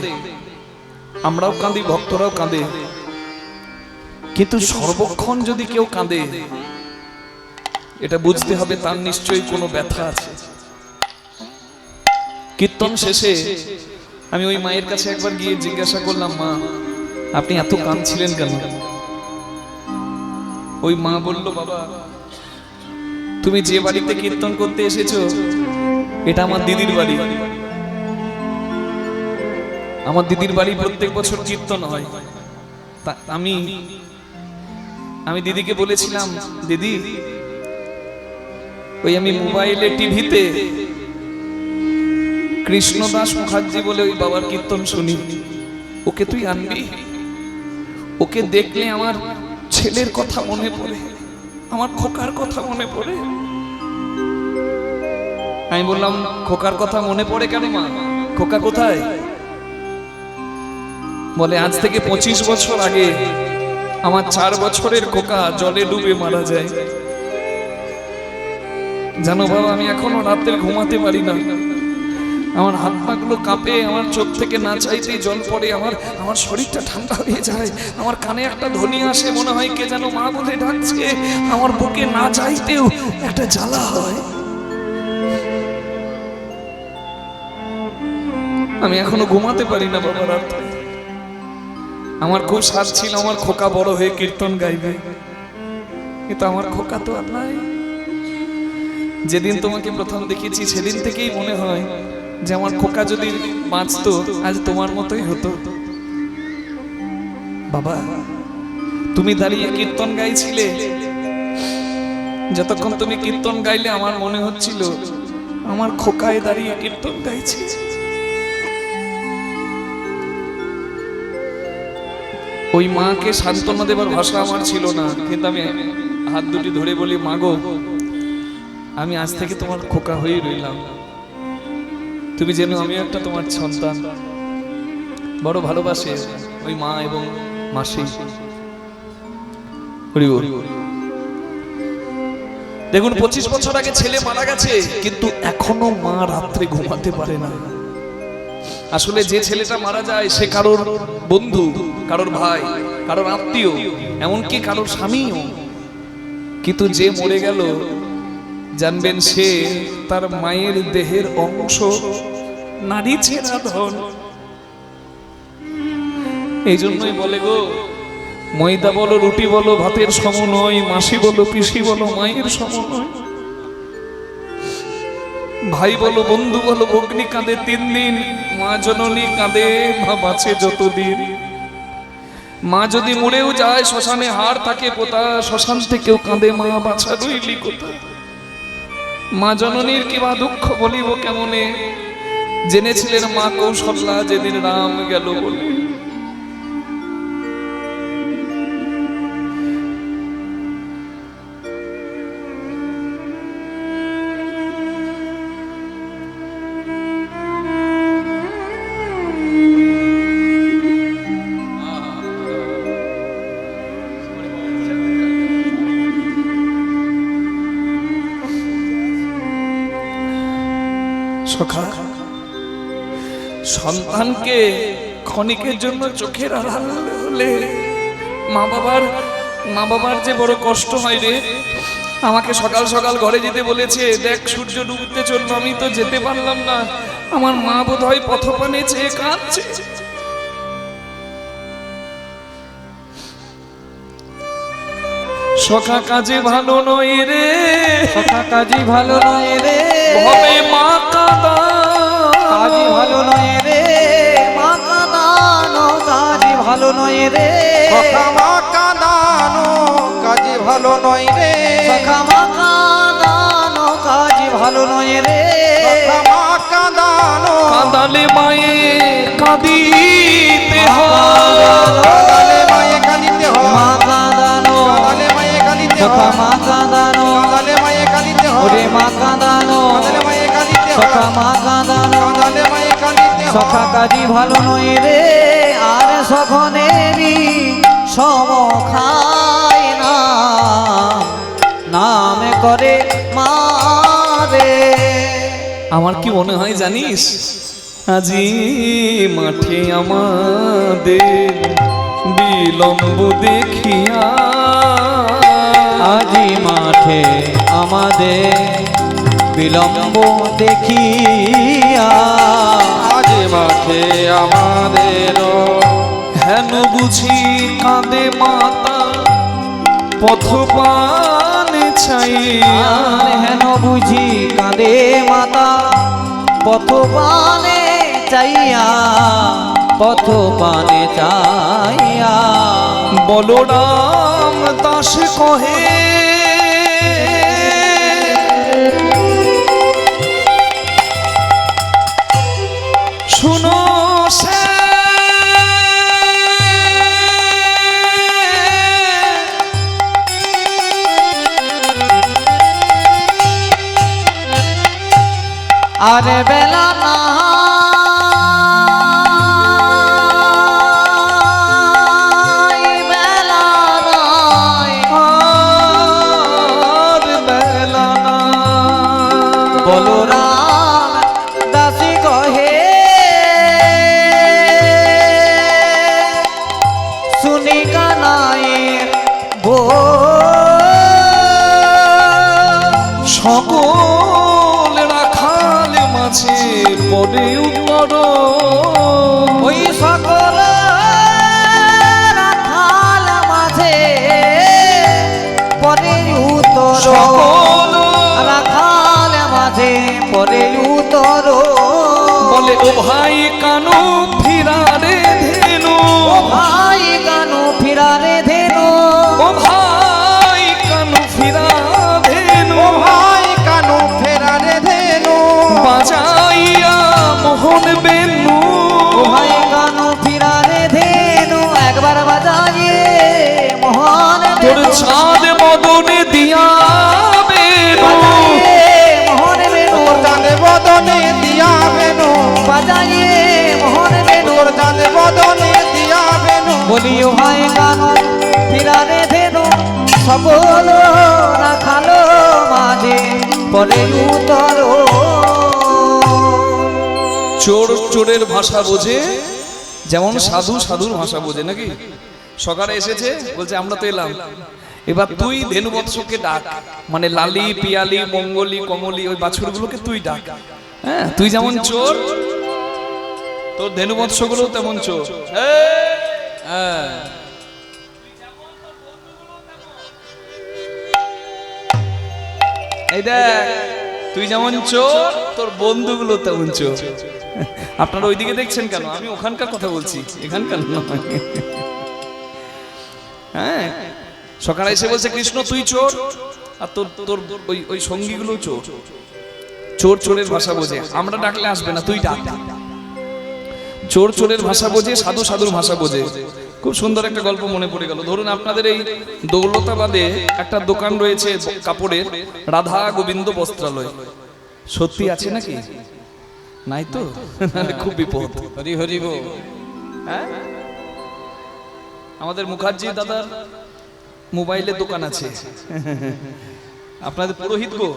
আমরাও কাঁদি, ভক্তরাও কাঁদে, কিন্তু সর্বক্ষণ যদি কেউ কাঁদে, এটা বুঝতে হবে তার নিশ্চয়ই কোনো ব্যথা আছে। কীর্তন শেষে আমি ওই মায়ের কাছে একবার গিয়ে জিজ্ঞাসা করলাম, মা আপনি এত কাঁদছিলেন কেন? ওই মা বলল, বাবা তুমি যে বাড়িতে কীর্তন করতে এসেছো এটা আমার দিদির বাড়ি। আমার দিদির বাড়ি প্রত্যেক বছর কীর্তন হয়। আমি দিদিকে বলেছিলাম, দিদি ওই আমি মোবাইলে টিভিতে কৃষ্ণদাস মুখার্জি বলে ওই বাবার কীর্তন শুনি, ওকে তুই আনবি? ওকে দেখলে আমার ছেলের কথা মনে পড়ে, আমার খোকার কথা মনে পড়ে। আমি বললাম, খোকার কথা মনে পড়ে কেন মা? খোকা কোথায়? বলে আজ থেকে 25 বছর আগে আমার 4 বছরের খোকা জলে ডুবে মারা যায়। জানো বাবা, আমি এখনো রাতে ঘুমাতে পারি না, আমার হাত পা গুলো কাঁপে, আমার চোখ থেকে না চাইতেই জল পড়ে, আমার শরীরটা ঠান্ডা হয়ে যায়, আমার কানে একটা ধ্বনি আসে, মনে হয় কে যেন মা বলে ডাকছে, আমার বুকে না চাইতেও একটা জ্বালা হয়। আমি এখনো ঘুমাতে পারি না বাবা রাতে। আমার খুব সাধ ছিল আমার খোকা বড় হয়ে কীর্তন গাইবে, কিন্তু আমার খোকা তো আর নাই। যেদিন তোমাকে প্রথম দেখেছি সেদিন থেকেই মনে হয় যে আমার খোকা যদি বাঁচতো আজ তোমার মতোই হতো। বাবা তুমি দাঁড়িয়ে কীর্তন গাইছিলে, যতক্ষণ তুমি কীর্তন গাইলে আমার মনে হচ্ছিল আমার খোকায় দাঁড়িয়ে কীর্তন গাইছে। ওই মাকে সান্ত্বনা দেবার ভাষা আমার ছিল না, কিন্তু আমি হাত দুটি ধরে বলি, মা গো আমি আজ থেকে তোমার খোকা হয়েই রইলাম, তুমি যেন আমি একটা তোমার সন্তান। বড় ভালোবাসে ওই মা এবং মাসি। দেখুন 25 বছর আগে ছেলে মারা গেছে, কিন্তু এখনো মা রাত্রে ঘুমাতে পারে না। আসলে যে ছেলেটা মারা যায় সে কারোর বন্ধু, কারোর ভাই, কারোর আত্মীয়, এমনকি কারোর স্বামীও, কিন্তু যে মরে গেল জানবেন সে তার মায়ের দেহের অংশ, নারী ছেঁড়া ধন। এই জন্যই বলে গো, ময়দা বলো রুটি বলো ভাতের সম নয়, মাসি বলো পিসি বলো মায়ের সম নয়, ভাই বলো বন্ধু বলো ভগ্নি কাঁদে 3 দিন, মা জননী কাঁদে মা বাঁচে যতদিন। মা যদি মরেও যায় শ্মশানে হাড় থাকে পোতা, শ্মশান থেকেও কাঁদে মা বাছা রইলি কোথায়। মা জননীর কিবা দুঃখ বলিব কেমনে, জেনেছিলেন মা কৌশল্যা যেদিন রাম গেল বলে। সখা, সন্তানকে ক্ষণিকের জন্য চোখের আড়াল হলে মা বাবার যে বড় কষ্ট হয় রে। আমাকে সকাল সকাল ঘরে যেতে বলেছে, দেখ সূর্য ডুবতে চললো, আমি তো যেতে পারলাম না। আমার মা বোধহয় পথপানে চেয়ে কাঁদছে। সখা কাজে ভালো নয় রে, সখা কাজী ভালো নয় রে, ভবে মা কাঁদা কাজী ভালো নয় রে, মা কাঁদানো কাজী ভালো নয় রে, সখা মা কাঁদানো কাজে ভালো নয় রে, সখা মা কাঁদানো কাজী ভালো নয় রে, সখা মা কাঁদানো কাঁদালে মায়ে কাঁদিতে হয়, কাঁদালে মায়ে কাঁদিতে হয়, মা কাঁদানো কাঁদালে মায়ে কাঁদিতে সখা হয়, মা কাঁদানো, কাঁদালে মায়ে কাঁদিতে হয়, ওরে মা কাঁদানো, কাঁদালে মায়ে কাঁদিতে হয়, সখা মা কাঁদানো, কাঁদালে মায়ে কাঁদিতে হয়, সখা কাজী ভালো নয় রে, আর সখনেরই সম খায় না, নামে করে মারে। আমার কি মনে হয় জানিস, আজি মাঠে আমাদের বিলম্ব দেখিয়া, আজি মাঠে আমাদের বিলম্ব দেখিয়া, আজ মাঠে আমাদের হেন বুঝি কাঁদে মাতা পথপান ছাইয়া, হেন বুঝি কাঁদে মাতা পথপানে চাইয়া, পথপানে চাইয়া। বলরাম দাস কহে শুনো সে আরে বেলা না বেলা নাই, আর বেলা না। বলরাম দাসী কহে শুনি কানাই বো সকল রাখাল মাঝে পড়ে উত্তর, ওই সকল রাখাল মাঝে পরে উত্তর, সকল রাখাল মাঝে পরে উত্তর। বলে ও ভাই কানু ফিরারে ধেনু, ও ভাই কানু ফিরারে ধেনু, ও ভাই কানু ফিরা ধেনু, ও ভাই কানু ফেরারে ধেনু, বাজাইয়া মোহন বেনু, ও ভাই কানু ফিরারে ধেনু, একবার বাজাইয়ে মোহন তোর বেনু, চাঁদ বদনে দিয়া বেনু, বাজাইয়ে মোহন বেনু, তোর চাঁদে বদনে দিয়া বেনু, বাজাইয়ে মোহন বেনু। তোর চাঁদে বদনে দিয়া বেনু, বলিও ভাই কানু ফিরারে ধেনু, সকল রাখালো মাঝে পরে উত্তর। চোর চোরের ভাষা বোঝে, যেমন সাধু সাধুর ভাষা বোঝে নাকি। সকালে এসেছে বলছে আমরা তো এলাম, এবার তুই ধেনু বৎসকে ডাক, মানে লালি পিয়ালি মঙ্গলি কমলি ওই বাছুরগুলোকে তুই ডাক। হ্যাঁ, তুই যেমন চোর তোর ধেনু বৎসগুলো তেমন চোর। হ্যাঁ, এই দেখ তুই যেমন চোর তোর বন্ধুগুলো তেমন চোর। আপনারা ওইদিকে দেখছেন কেন? আমি ওখানকার কথা বলছি, এখানকার নয়। হ্যাঁ, সকালে এসে বলছে কৃষ্ণ তুই চোর, আর তোর তোর ওই ওই সঙ্গীগুলো চোর। চোর চোরের ভাষা বোঝে, আমরা ডাকলে আসবে না, তুই ডাক। চোর চোরের ভাষা বোঝে, সাধু সাধুর ভাষা বোঝে। খুব সুন্দর একটা গল্প মনে পড়ে গেল। ধরুন আপনাদের এই দৌলতাবাদে একটা দোকান রয়েছে কাপড়ের, রাধা গোবিন্দ বস্ত্রালয়। সত্যি আছে নাকি? নাই তো? খুব বিপদ। হরি হরি বল। হ্যাঁ, আমাদের মুখার্জি দাদার মোবাইলে দোকান আছে। আপনাদের পুরোহিত গো,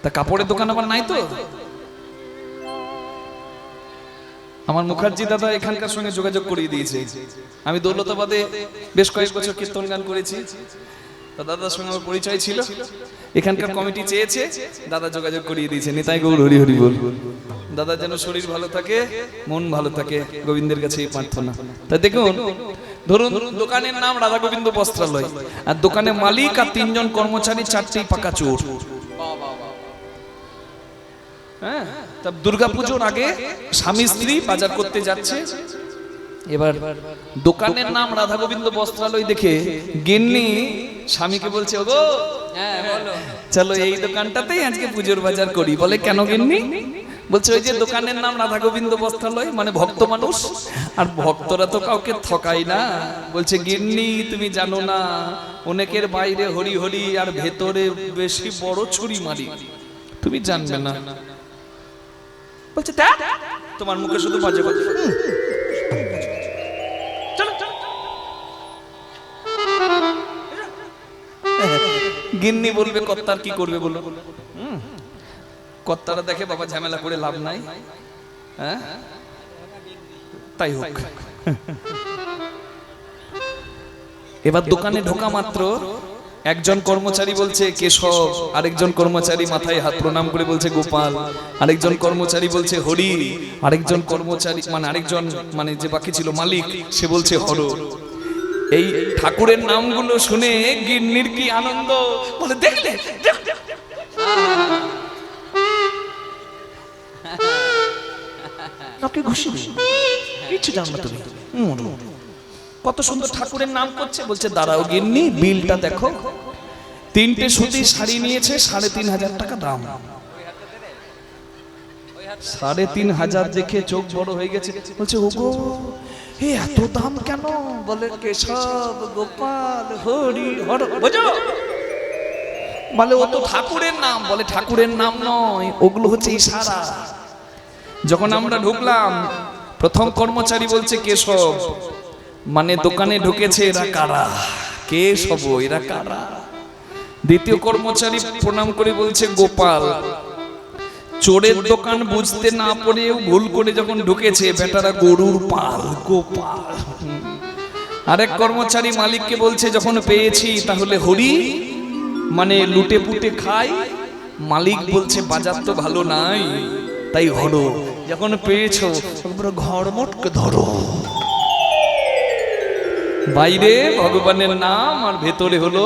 তা কাপড়ের দোকান আবার নাই তো? আমার মুখার্জি দাদা এখানকার সঙ্গে যোগাযোগ করিয়ে দিয়েছে। আমি দৌলতাবাদে বেশ কয়েক বছর কীর্তন গান করেছি, তা দাদার সঙ্গে আমার পরিচয় ছিল। এখানকার কমিটি চেয়েছে, দাদা যোগাযোগ করিয়ে দিয়েছে। নিতাই গৌর হরি হরি বল। দাদা যেন শরীর ভালো থাকে, মন ভালো থাকে, গোবিন্দের কাছে এই প্রার্থনা। তা দেখুন, ধরুন দোকানের নাম রাধা গোবিন্দ বস্ত্রালয়, আর দোকানের মালিক আর 3 জন কর্মচারী 4টেই পাকা চোর। হ্যাঁ, তা দুর্গাপুজোর আগে স্বামী স্ত্রী বাজার করতে যাচ্ছে। এবার দোকানের নাম রাধা গোবিন্দ বস্ত্রালয় দেখে গিন্নি স্বামীকে বলছে, ওগো চলো এই দোকানটাতেই আজকে পুজোর বাজার করি। বলে কেন গিন্নি? বলছে ওই যে দোকানের নাম রাধা গোবিন্দ বস্ত্রালয়, মানে ভক্ত মানুষ, আর ভক্তরা তো কাউকে ঠকায় না। বলছে গিন্নি তুমি জানো না, অনেকের বাইরে হরি হরি আর ভেতরে বেশি বড় ছুরি মারি, তুমি জানবে না। বলছে তা তোমার মুখে শুধু বাজে কথা। গিন্নি বলবে কর্তার কি করবে বলো? কর্তারা দেখে বাবা ঝামেলা করে লাভ নাই, হ্যাঁ তাই হোক। এবার দোকানে ঢোকা মাত্র একজন কর্মচারী বলছে কেশব, আরেকজন কর্মচারী মাথায় হাত প্রণাম করে বলছে গোপাল, আরেকজন কর্মচারী বলছে হরি, আরেকজন কর্মচারী আরেকজন যে বাকি ছিল মালিক সে বলছে হর। এই ঠাকুরের নামগুলো শুনে গিন্নির কি আনন্দ, বলে দেখলে আপনি ঘুষি কিছু জানো না তুমি, কত সুন্দর ঠাকুরের নাম করছে। বলছে দাঁড়াও গিন্নি, বিলটা দেখো। 3টে সুতি শাড়ি নিয়েছে 3,500 টাকা দাম। 3,500 দেখে চোখ বড় হয়ে গেছে। বলছে ওগো এত দাম কেন? বলে কেশব, গোপাল, হরি, হর, বুঝো? বলে ও তো ঠাকুরের নাম। বলে ঠাকুরের নাম নয়, ওগুলো হচ্ছে ইশারা। যখন আমরা ঢুকলাম প্রথম কর্মচারী বলছে কেশব, দোকানে ঢুকেছে এরা কারা? কেশব, এরা কারা? দ্বিতীয় কর্মচারী প্রণাম করে বলছে গোপাল। চোরের দোকান বুঝতে না পেরেও ভুল করে যখন ঢুকেছে বেটারা গরুর পাল, গোপাল। আরেক কর্মচারী মালিককে বলছে যখন পেয়েছি তাহলে হরি, লুটে পুটে খাই। মালিক বলছে বাজার তো ভালো নাই, তাই হলো। যখন পেয়েছো ঘর মোটকে ধরো। বাইরে ভগবানের নাম আর ভেতরে হলো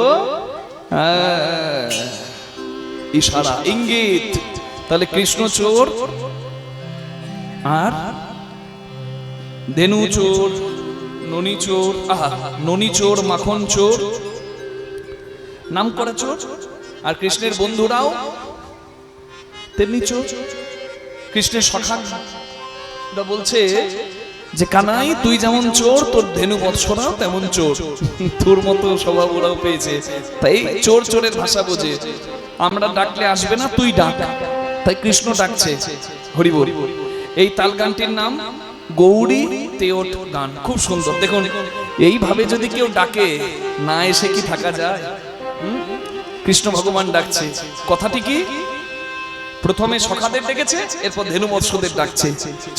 ইশারা, ইঙ্গিত। তাহলে কৃষ্ণ চোর আর ধেনু চোর, ননি চোর, ননি চোর, মাখন চোর, নাম করা চোর। আর কৃষ্ণের বন্ধুরাও তেমনি চোর। কৃষ্ণের সখা বলছে যে কানাই তুই যেমন চোর, তোর ধেনু বৎসরাও তেমন চোর, তোর মতো স্বভাব ওরাও পেয়েছে। তাই চোর চোরের ভাষা বোঝে। আমরা ডাকলে আসবে না, তুই ডাক। তাই কৃষ্ণ ডাকছে হরি বল। এই তাল গানটির নাম গৌরী তেয়ট গান, খুব সুন্দর। দেখুন এইভাবে যদি কেউ ডাকে, না এসে কি থাকা যায়? কৃষ্ণ ভগবান ডাকছে। কথাটি কি? প্রথমে সখাদের ডেকেছে, এরপর ধেনু মৎস্যদের ডাকছে।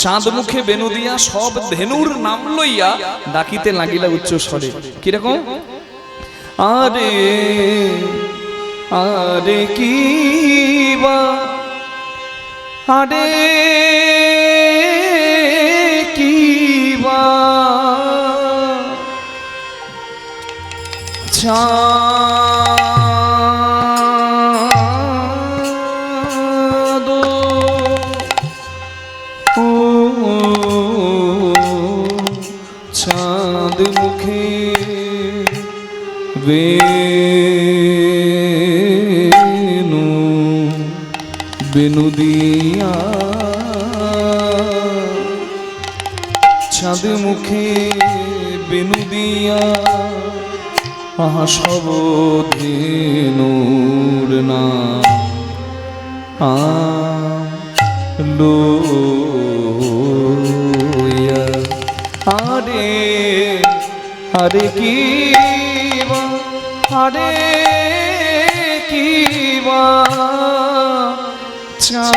চাঁদ মুখে বেনু দিয়া সব ধেনুর নাম লইয়া ডাকিতে লাগিলা উচ্চ স্বরে। কিরকম? আরে আরে কি বা, আরে কি বা, চাঁদ মুখে বেনু বেনু দিয়া, চাঁদ মুখে বেনু দিয়া, আহা সব ধেনুর নাম লইয়া। আরে আরে কি বা, আরে কি বা, চাঁদ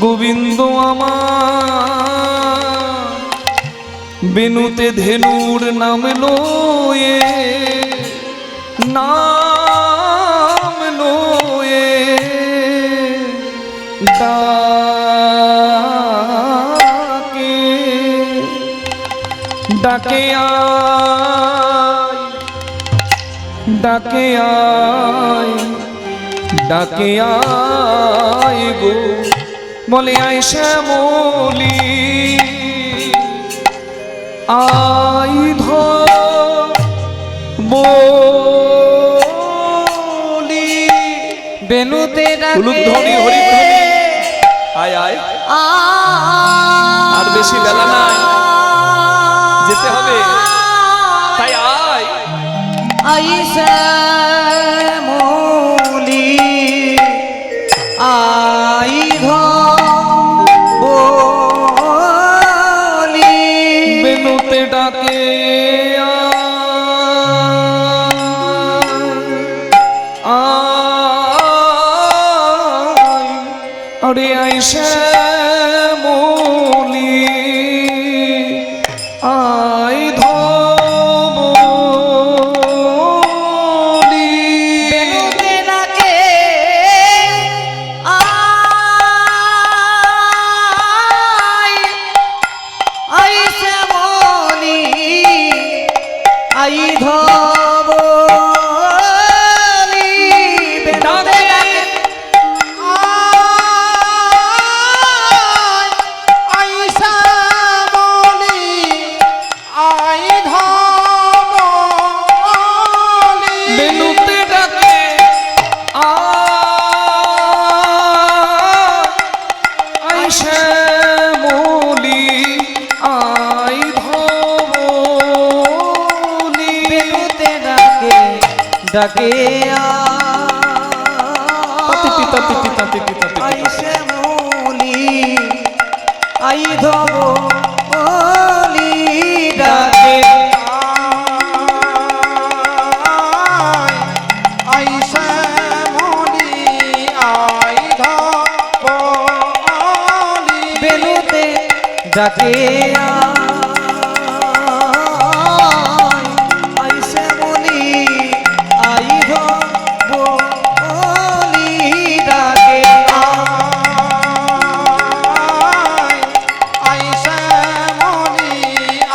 গোবিন্দ আমার বেনুতে ধেনুর নাম লয়ে, নাম লয়ে ডাকে ডাকে আয়, ডাকে আয়, ডাকে আয় গো, বলে আয় শ্যামলি, আই বলি। বেনুতে ধ্বনি হরিধ্বনি, আয় আয়, আর বেশি বেলা নাই, যেতে হবে, তাই আয়। আইসা মলি আই বলি, বেনুতে ডাকে আরে আইসা মলি আই ধবলি বেনুতে ডাকে আই শ্যামলি আই ধবলি বেনুতে ডাকে আইসা বলি আই ধবলি বেনুতে ডাকে আইসা মলি আই ধবলি বেনুতে ডাকে ডাকে তাতিতি তাতিতি তাতিতি তাতিতি আই শ্যামলি আই ধবলি ডাকে আইসা মনি আই ধবলি বেনুতে ডাকে আই শ্যামলি আই ধবলি ডাকে আইসা মনি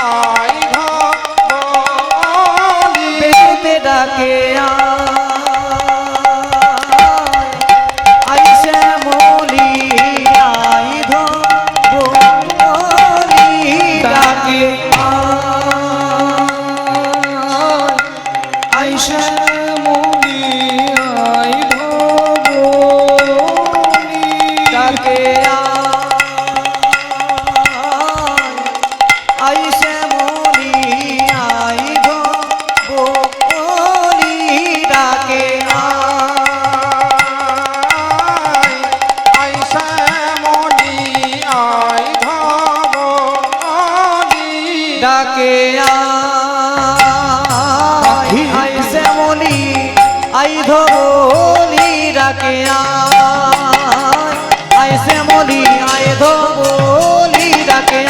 আই ধবলি বেনুতে ডাকে আই শ্যামলি আই ধবলি ডাকে আইসা মলি আই ধবলি ডাকে আই শ্যামলি আই ধবলি ডাকে আইসা মনি আই ধবলি ডাকে আই শ্যামলি আই ধবলি ডাকে আই শ্যামলি আই ধবলি ডাকে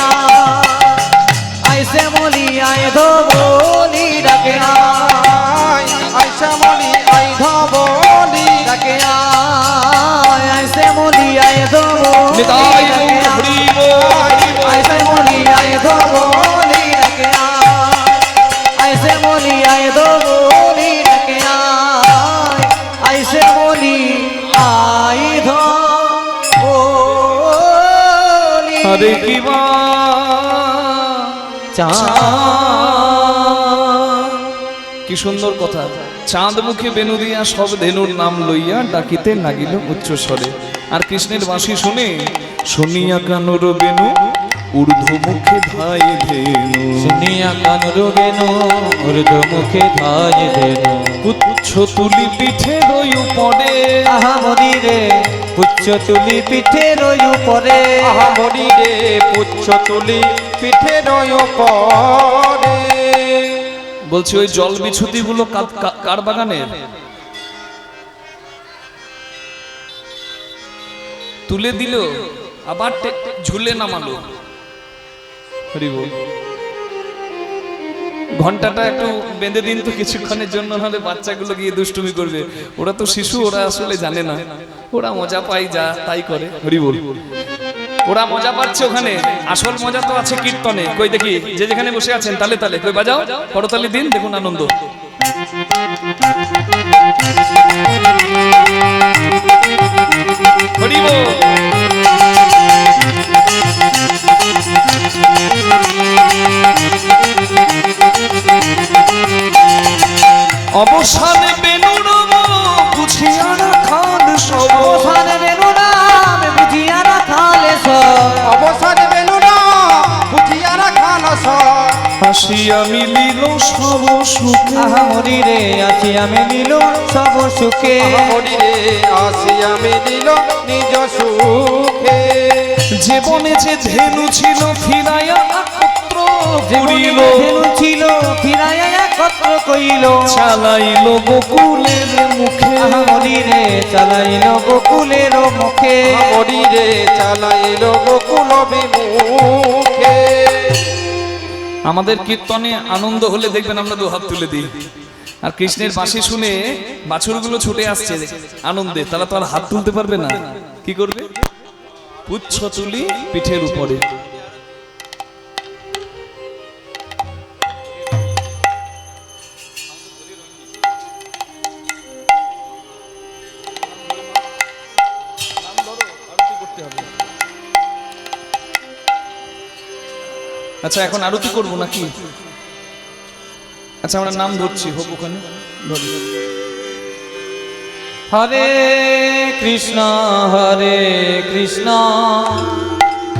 আই শ্যামলি আই ধবলি ডাকে আইসা মনি আই ধবলি ডাকে আই শ্যামলি আই ধবলি নিতাই ডাকে হরি বল আই শ্যামলি আই ধবলি ডাকে আই শ্যামলি আই ধবলি ডাকে আই শ্যামলি আই ধবলি হরে কি বা কি সুন্দর কথা। চাঁদ মুখে বেনু দিয়া সব ধেনুর নাম লইয়া ডাকিতে লাগিল উচ্চ স্বরে। আর কৃষ্ণের বাঁশি শুনে শুনিয়া কানুর বেনু ঊর্ধ্ব মুখে ধাই ধেনু শুনিয়া কানুর বেনু ঊর্ধ্ব মুখে ধায় দেনু উচ্চ তুলি পিঠে রই পড়ে আহা মনি রে পুচ্ছ তুলি পিঠে রই উপরে আহা মনি রে পুচ্ছ তুলি পিঠে নয় পরে বলছি ওই জল বিছুতি গুলো কার বাগানের? তুলে দিল আবার ঝুলে নামালো। হরি বল। ঘন্টাটা একটু বেঁধে দিন তো কিছুক্ষণের জন্য, নাহলে বাচ্চাগুলো গিয়ে দুষ্টুমি করবে। ওরা তো শিশু, ওরা আসলে জানে না, ওরা মজা পাই যা তাই করে। হরি বল। ওরা মজা পাচ্ছে ওখানে, আসল মজা তো আছে কীর্তনে। কই দেখি যে যেখানে বসে আছেন তালে তালে কই বাজাও, করতালি দিন, দেখুন আনন্দ। হরি বল। অবসানে বেনুর বুঝিয়া রাখাল সব, অবসানে বেনু নাম বুঝিয়া রাখালে সব অবসাদ বেনুরা বুঝিয়া রাখাল সব হাসিয়া মিলিল সব সুখে। আহা মনি রে আসিয়া মেলিল সব সুখে আহা মনি রে আসিয়া মিলিল নিজ সুখে জীবনে যে ধেনু ছিল ফিরাইয়া একত্র পুরিল ধেনু ছিল ফিরাইয়া একত্র কইল চালাইল গোকুলের মুখে হরি রে চালাইল গোকুলের মুখে হরি রে চালাইল গোকুল বিমুখে। আমাদের কীর্তনে আনন্দ হলে দেখবেন আমরা দু হাত তুলে দিই, আর কৃষ্ণের বাঁশি শুনে বাছুরগুলো ছুটে আসছে আনন্দে, তারা তো আর হাত তুলতে পারবে না, কি করবে? পুচ্ছ তুলি পিঠের উপরে। আচ্ছা এখন আরতি করবো নাকি? আচ্ছা আমরা নাম ধরছি, হোক ওখানে ধরি। হরে কৃষ্ণ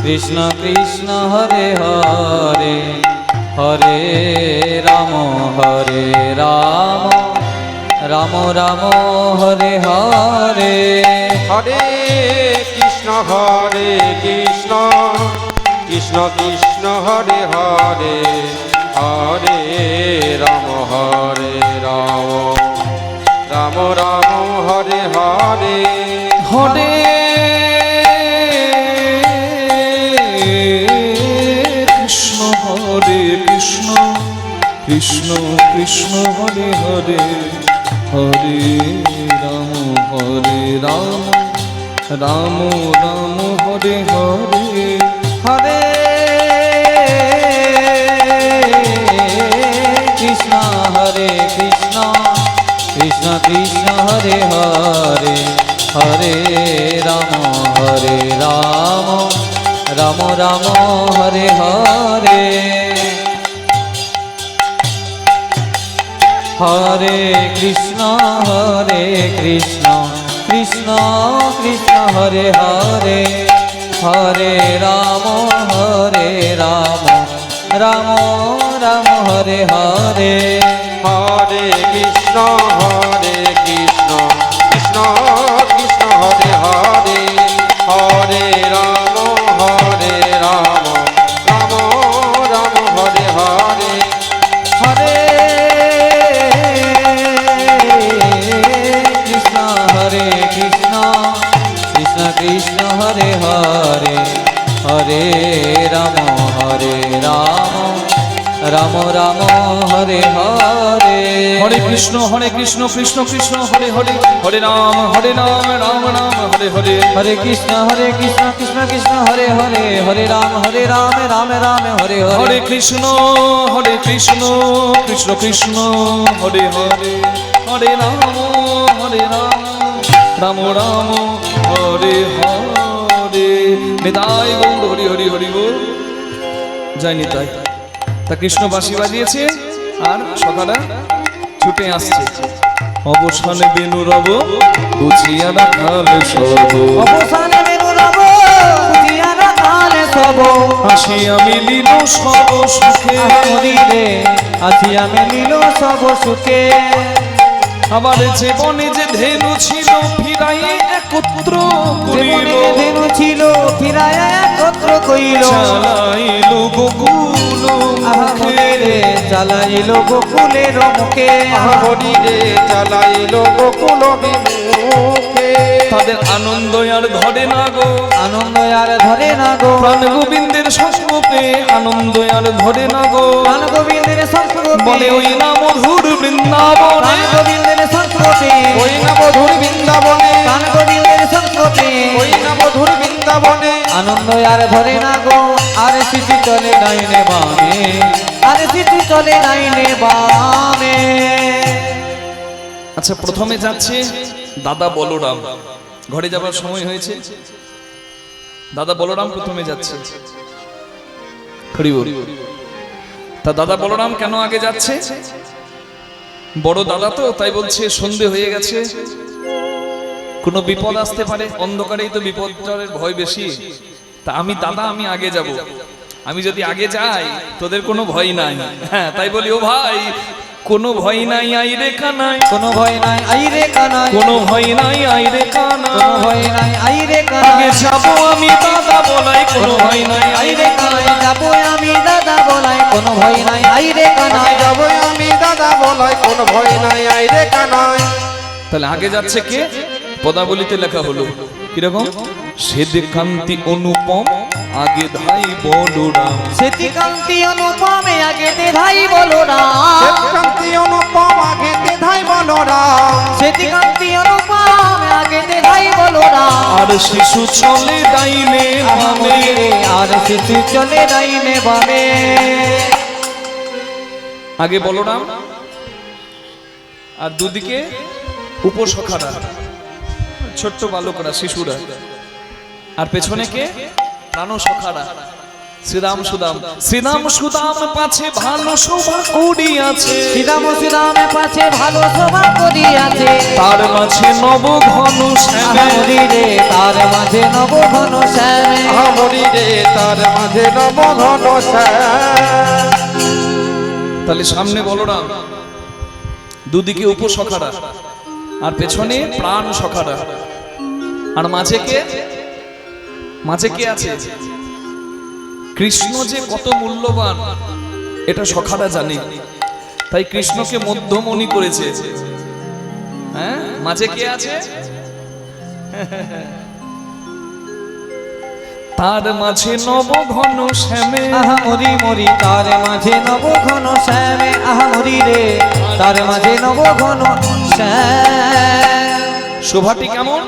কৃষ্ণ কৃষ্ণ হরে হরে, হরে রাম রাম রাম হরে হরে। হরে কৃষ্ণ কৃষ্ণ কৃষ্ণ হরে হরে, হরে রাম রাম রাম হরে হরে। হরে কৃষ্ণ কৃষ্ণ কৃষ্ণ হরে হরে, হরে রাম রাম রাম হরে হরে। হরে কৃষ্ণ কৃষ্ণ কৃষ্ণ হরে হরে, হরে রাম রাম রাম হরে হরে। হরে কৃষ্ণ কৃষ্ণ কৃষ্ণ হরে হরে, হরে রাম রাম রাম হরে হরে। হরে কৃষ্ণ কৃষ্ণ কৃষ্ণ হরে হরে, হরে রাম রাম রাম হরে হরে। হরে কৃষ্ণ কৃষ্ণ কৃষ্ণ হরে হরে, হরে রাম রাম রাম হরে হরে। হরে কৃষ্ণ কৃষ্ণ কৃষ্ণ হরে হরে, হরে রাম রাম রাম হরে হরে। হরে কৃষ্ণ কৃষ্ণ কৃষ্ণ হরে হরে, হরে রাম রাম রাম হরে হরে। হরে কৃষ্ণ কৃষ্ণ কৃষ্ণ হরে হরে, হরে রাম রাম রাম হরে হরে। নিতাই গৌর হরি হরি হরি বল, জয় নিতাই। তা কৃষ্ণ বাঁশি বাজিয়েছে আর সখারা ছুটে আসছে। অবসানে বেনু রব বুঝিয়া রাখালে সব, অবসানে বেনু রব বুঝিয়া রাখালে সব। হাসিয়া মিলিল সব সুখে, হরি রে আসিয়া মিলিল সব সুখে। আবার জীবনে যে ধেনু ছিল ফিরাইয়ে একত্র করিল, ধেনু ছিল ফিরাইয়া একত্র কইল চালাইল গোকুল মুখে। রে চালাইল গোকুলের মুখে। হরি রে চালাইল গোকুল বিমুখে। তাদের আনন্দ আর ধরে না গো, আনন্দ আর ধরে না গো, প্রাণ গোবিন্দের সংস্কৃতে আনন্দ আর ধরে না গো। প্রাণ গোবিন্দের সংস্কৃতি বলে ওই না মধুর বৃন্দাবনে, প্রাণ গোবিন্দের সংস্কৃতি ওই না মধুর বৃন্দাবনে, প্রাণ গোবিন্দের সংস্কৃতি ওই না মধুর বৃন্দাবনে। আনন্দ আর ধরে না গো, আর শিশু চলে ডাইনে বামে, আর শিশু চলে ডাইনে বামে। আচ্ছা প্রথমে যাচ্ছে দাদা বলরাম, ঘরে যাবার সময় হয়েছে। দাদা বলরাম প্রথমে যাচ্ছে, হরি বল। তা দাদা বলরাম কেন আগে যাচ্ছে? বড় দাদা তো, তাই বলছে সন্ধে হয়ে গেছে, কোনো বিপদ আসতে পারে, অন্ধকারেই তো বিপদের ভয় বেশি। তা আমি দাদা আমি আগে যাব, আমি যদি আগে যাই তোদের কোনো ভয় নাই। হ্যাঁ তাই বলি, ও ভাই কোনো ভয় নাই আই রে কানাই, কোনো ভয় নাই আই রে কানাই, কোনো ভয় নাই আই রে কানাই, কোনো ভয় নাই আই রে আগে কানাই। যাবো আমি দাদা বলাই, কোনো ভয় নাই আই আই রে রে কানাই যাবো আমি দাদা বলাই, কোনো ভয় নাই আই রে কানাই যাব আমি দাদা বলাই কোন ভয় নাই আই রে কানাই। তাহলে আগে যাচ্ছে কে? পদাবলিতে লেখা হলো কিরকম? শ্বেতকান্তি অনুপম আগে ধাই বলরাম। শ্বেতকান্তি অনুপমে আগে তে ধাই বলরাম শ্বেতকান্তি অনুপম আগে তে ধাই বলরাম। শ্বেতকান্তি অনুপমে আগে তে ধাই বলরাম আর শিশু চলে ডাইনে বামে। আর শিশু চলে ডাইনে বামে। আগে বলরাম আর দুদিকে উপসখারা, ছোট্ট বালকরা, শিশুরা, আর পেছনে কে? প্রাণসখারা, শ্রীরাম সুদাম। শ্রীরাম সুদাম পাছে ভালো শোভা করিয়াছে, শ্রীরাম শ্রীরামে পাছে ভালো শোভা করিয়াছে। তার মাঝে নব ঘন শ্যামে। হরি রে তার মাঝে নব ঘন শ্যামে। হরি রে তার মাঝে নব ঘন শ্যাম। তাহলে সামনে বলরাম, দুদিকে উপসখারা, আর পেছনে প্রাণ সখারা, আর মাঝে কে? মাঝে কে আছে? কৃষ্ণ যে কত মূল্যবান এটা সখারা জানে, তাই কৃষ্ণকে মধ্যমণি করেছে। হ্যাঁ, মাঝে কে আছে? তার মাঝে নব ঘন শ্যামে। আহা মরি মরি তার মাঝে নব ঘন শ্যামে। আহা মরি রে তার মাঝে নব ঘন শ্যাম। শোভাটি কেমন?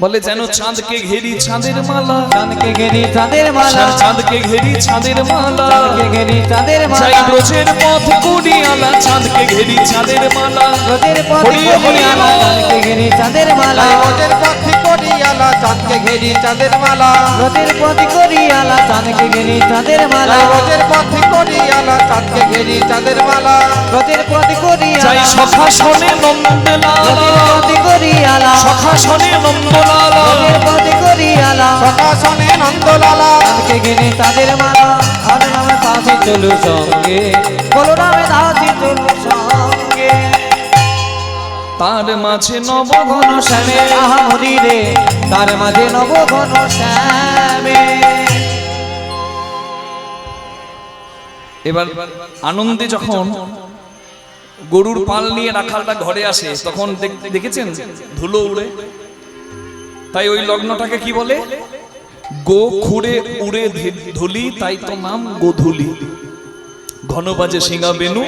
বলে যেন চাঁদকে ঘেরি চাঁদের মালা। চাঁদকে ঘেরি চাঁদের মালা। চাঁদকে ঘেরি চাঁদের মালা। চাঁদকে ঘেরি চাঁদের যাই মালা। ব্রজের পথ করিয়ালা, চাঁদকে ঘেরি চাঁদের মালা। রোদের পথে হরি হরি করিয়ালা, চাঁদকে ঘেরি চাঁদের মালা। রোদের পথে করিয়ালা চাঁদকে ঘেরি চাঁদের মালা। রোদের পথে করিয়ালা, চাঁদকে ঘেরি চাঁদের মালা। রোদের পথে করিয়ালা চাঁদকে ঘেরি চাঁদের মালা। রোদের পথে করিয়ালা, যাই সখা শোনে নন্দলালা। রোদের পথে করিয়ালা, সখা শোনে নন্দলালা। রোদের পথে করিয়ালা। সকাশনে নন্দলালা। চাঁদকে ঘেরি চাঁদের মালা। আর নামে দাসী চলু সঙ্গে, বলরামে দাসী চলু সঙ্গে। তার মাঝে নব ঘন শ্যামে। আহা মরি রে তার মাঝে নব ঘন শ্যামে। এবার আনন্দে যখন গরুর পাল নিয়ে রাখালটা ঘরে আসে, তখন দেখেছেন ধুলো উড়ে। তাই ওই লগ্নটাকে কি বলে? গো খুঁড়ে উড়ে ধুলি, তাই তো নাম গোধূলি। ঘন বাজে সিঙা বেনু,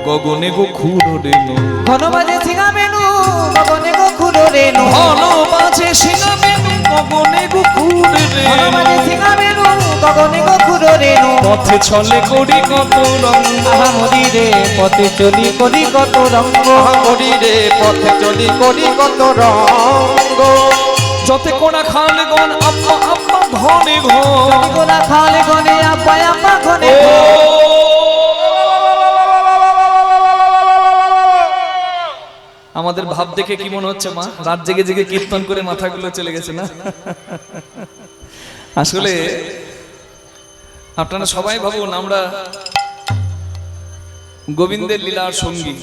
গগনে গো খুঁড়ো রেনু। ঘন বাজে সিঙা বেনু, গগনে গো খুঁড়ো রেনু। ঘন বাজে সিঙা বেনু, গগনে গো খুঁড়ো ঘন রেনু। বাজে সিঙা বেনু, গগনে গো খুঁড়ো রেনু। পথে চলে করি কত রঙ্গ। আহা মরি রে পথে চলি করি কত রঙ্গ। হরি রে পথে চলি করি কত রঙ্গ। যতে কোনা খাল গন আপ্পা আপ্পা ঘনে ঘন। গোলা খালে গনে আব্বা আব্বা ঘনে। আমাদের ভাব দেখে কি মনে হচ্ছে মা? রাত জেগে জেগে কীর্তন করে মাথাগুলো চলে গেছে না? আসলে আপনারা সবাই ভাবুন আমরা গোবিন্দের লীলার সঙ্গী।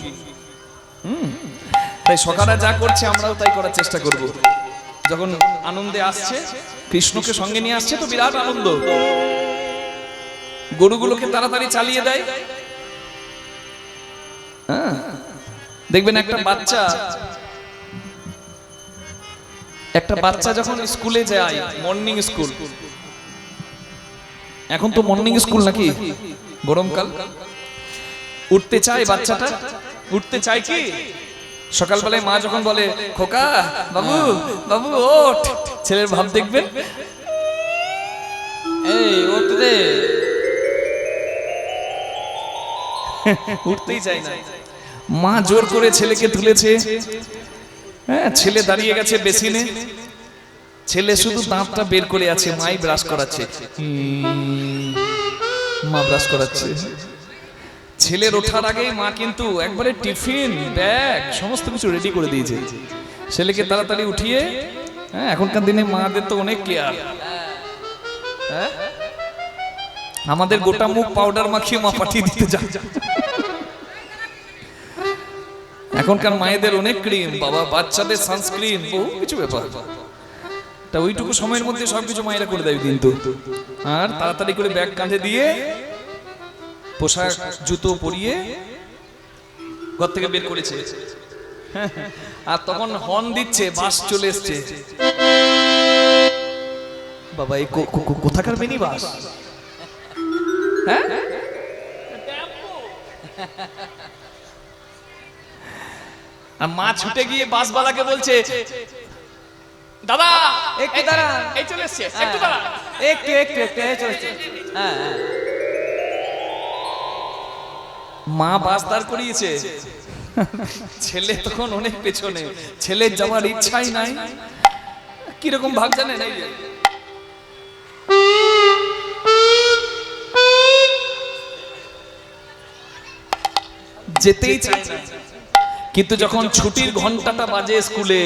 তাই সখারা যা করছে আমরাও তাই করার চেষ্টা করব। যখন আনন্দে আসছে, কৃষ্ণকে সঙ্গে নিয়ে আসছে, তো বিরাট আনন্দ। গরুগুলোকে তাড়াতাড়ি চালিয়ে দেয়। হ্যাঁ, দেখবেন একটা বাচ্চা যখন স্কুলে যায়, মর্নিং স্কুল, এখন তো মর্নিং স্কুল নাকি, গরমকাল, উঠতে চায় বাচ্চাটা, উঠতে চায় কি? সকালবেলায় মা যখন বলে খোকা বাবু বাবু ওঠ, ছেলের ভাব দেখবেন, এই ওঠ রে, উঠতেই চায় না। মা জোর করে ছেলেকে তুলেছে। হ্যাঁ, ছেলে দাঁড়িয়ে গেছে বেসিনে, ছেলে শুধু দাঁতটা বের করে আছে, মাই ব্রাশ করাচ্ছে, মা ব্রাশ করাচ্ছে। ছেলের ওঠার আগেই মা কিন্তু একবারে টিফিন ব্যাগ সমস্ত কিছু রেডি করে দিয়েছে ছেলেকে তাড়াতাড়ি উঠিয়ে। হ্যাঁ, এখনকার দিনে মাদের তো অনেক কেয়ার। হ্যাঁ, আমাদের গোটা মুখ পাউডার মাখিয়ে মা পাঠিয়ে দিতে যায়। এখনকার মায়েদের অনেক ক্রিম, বাবা, বাচ্চাদের সানস্ক্রিন, বহু কিছু ব্যাপার। তা ওইটুকু সময়ের মধ্যে সবকিছু মায়েরা করে দেয় কিন্তু। আর তাড়াতাড়ি করে ব্যাগ কাঁধে দিয়ে পোশাক জুতো পরিয়ে ঘর থেকে বের করেছে, আর তখন হর্ন দিচ্ছে, বাস চলে এসছে। বাবা এই কোথাকার মিনি বাস? হ্যাঁ, আর মা ছুটে গিয়ে বাসওয়ালাকে বলছে, দাদা একটু দাঁড়া, এই চলে এসছে, একটু দাঁড়া। একটু একটু একটু এই চলেছে। হ্যাঁ হ্যাঁ। মা বাস দাঁড় করিয়েছে, ছেলে তখন অনেক পেছনে, ছেলের যাওয়ার ইচ্ছাই নাই। কিরকম ভাগ জানেন? এই যে যেতেই চায় না, কিন্তু যখন ছুটির ঘন্টাটা বাজে স্কুলে,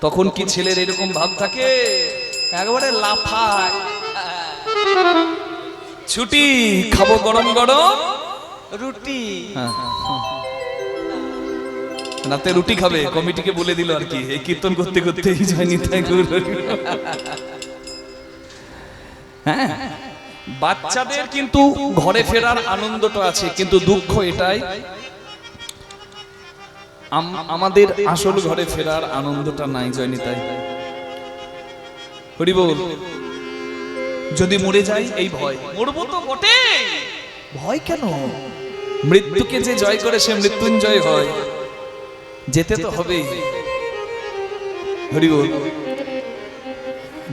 তখন কি ছেলের এরকম ভাব থাকে? একেবারে লাফায়, ছুটি খাবো গরম গরম রুটি। রাতে রুটি খাবে, কমিটিকে বলে দিল আর কি, এই কীর্তন করতে করতে যায়নি তাই। হ্যাঁ, বাচ্চাদের কিন্তু ঘরে ফেরার আনন্দটা আছে, কিন্তু দুঃখ এটাই আমাদের আসল ঘরে ফেরার আনন্দটা নাই জয়নি তাই। হরি বল। যদি মরে যাই এই ভয়, মরবো তো বটে, ভয় কেন? মৃত্যুকে যে জয় করে সে মৃত্যুঞ্জয় হয়, যেতে তো হবেই। হরি বল।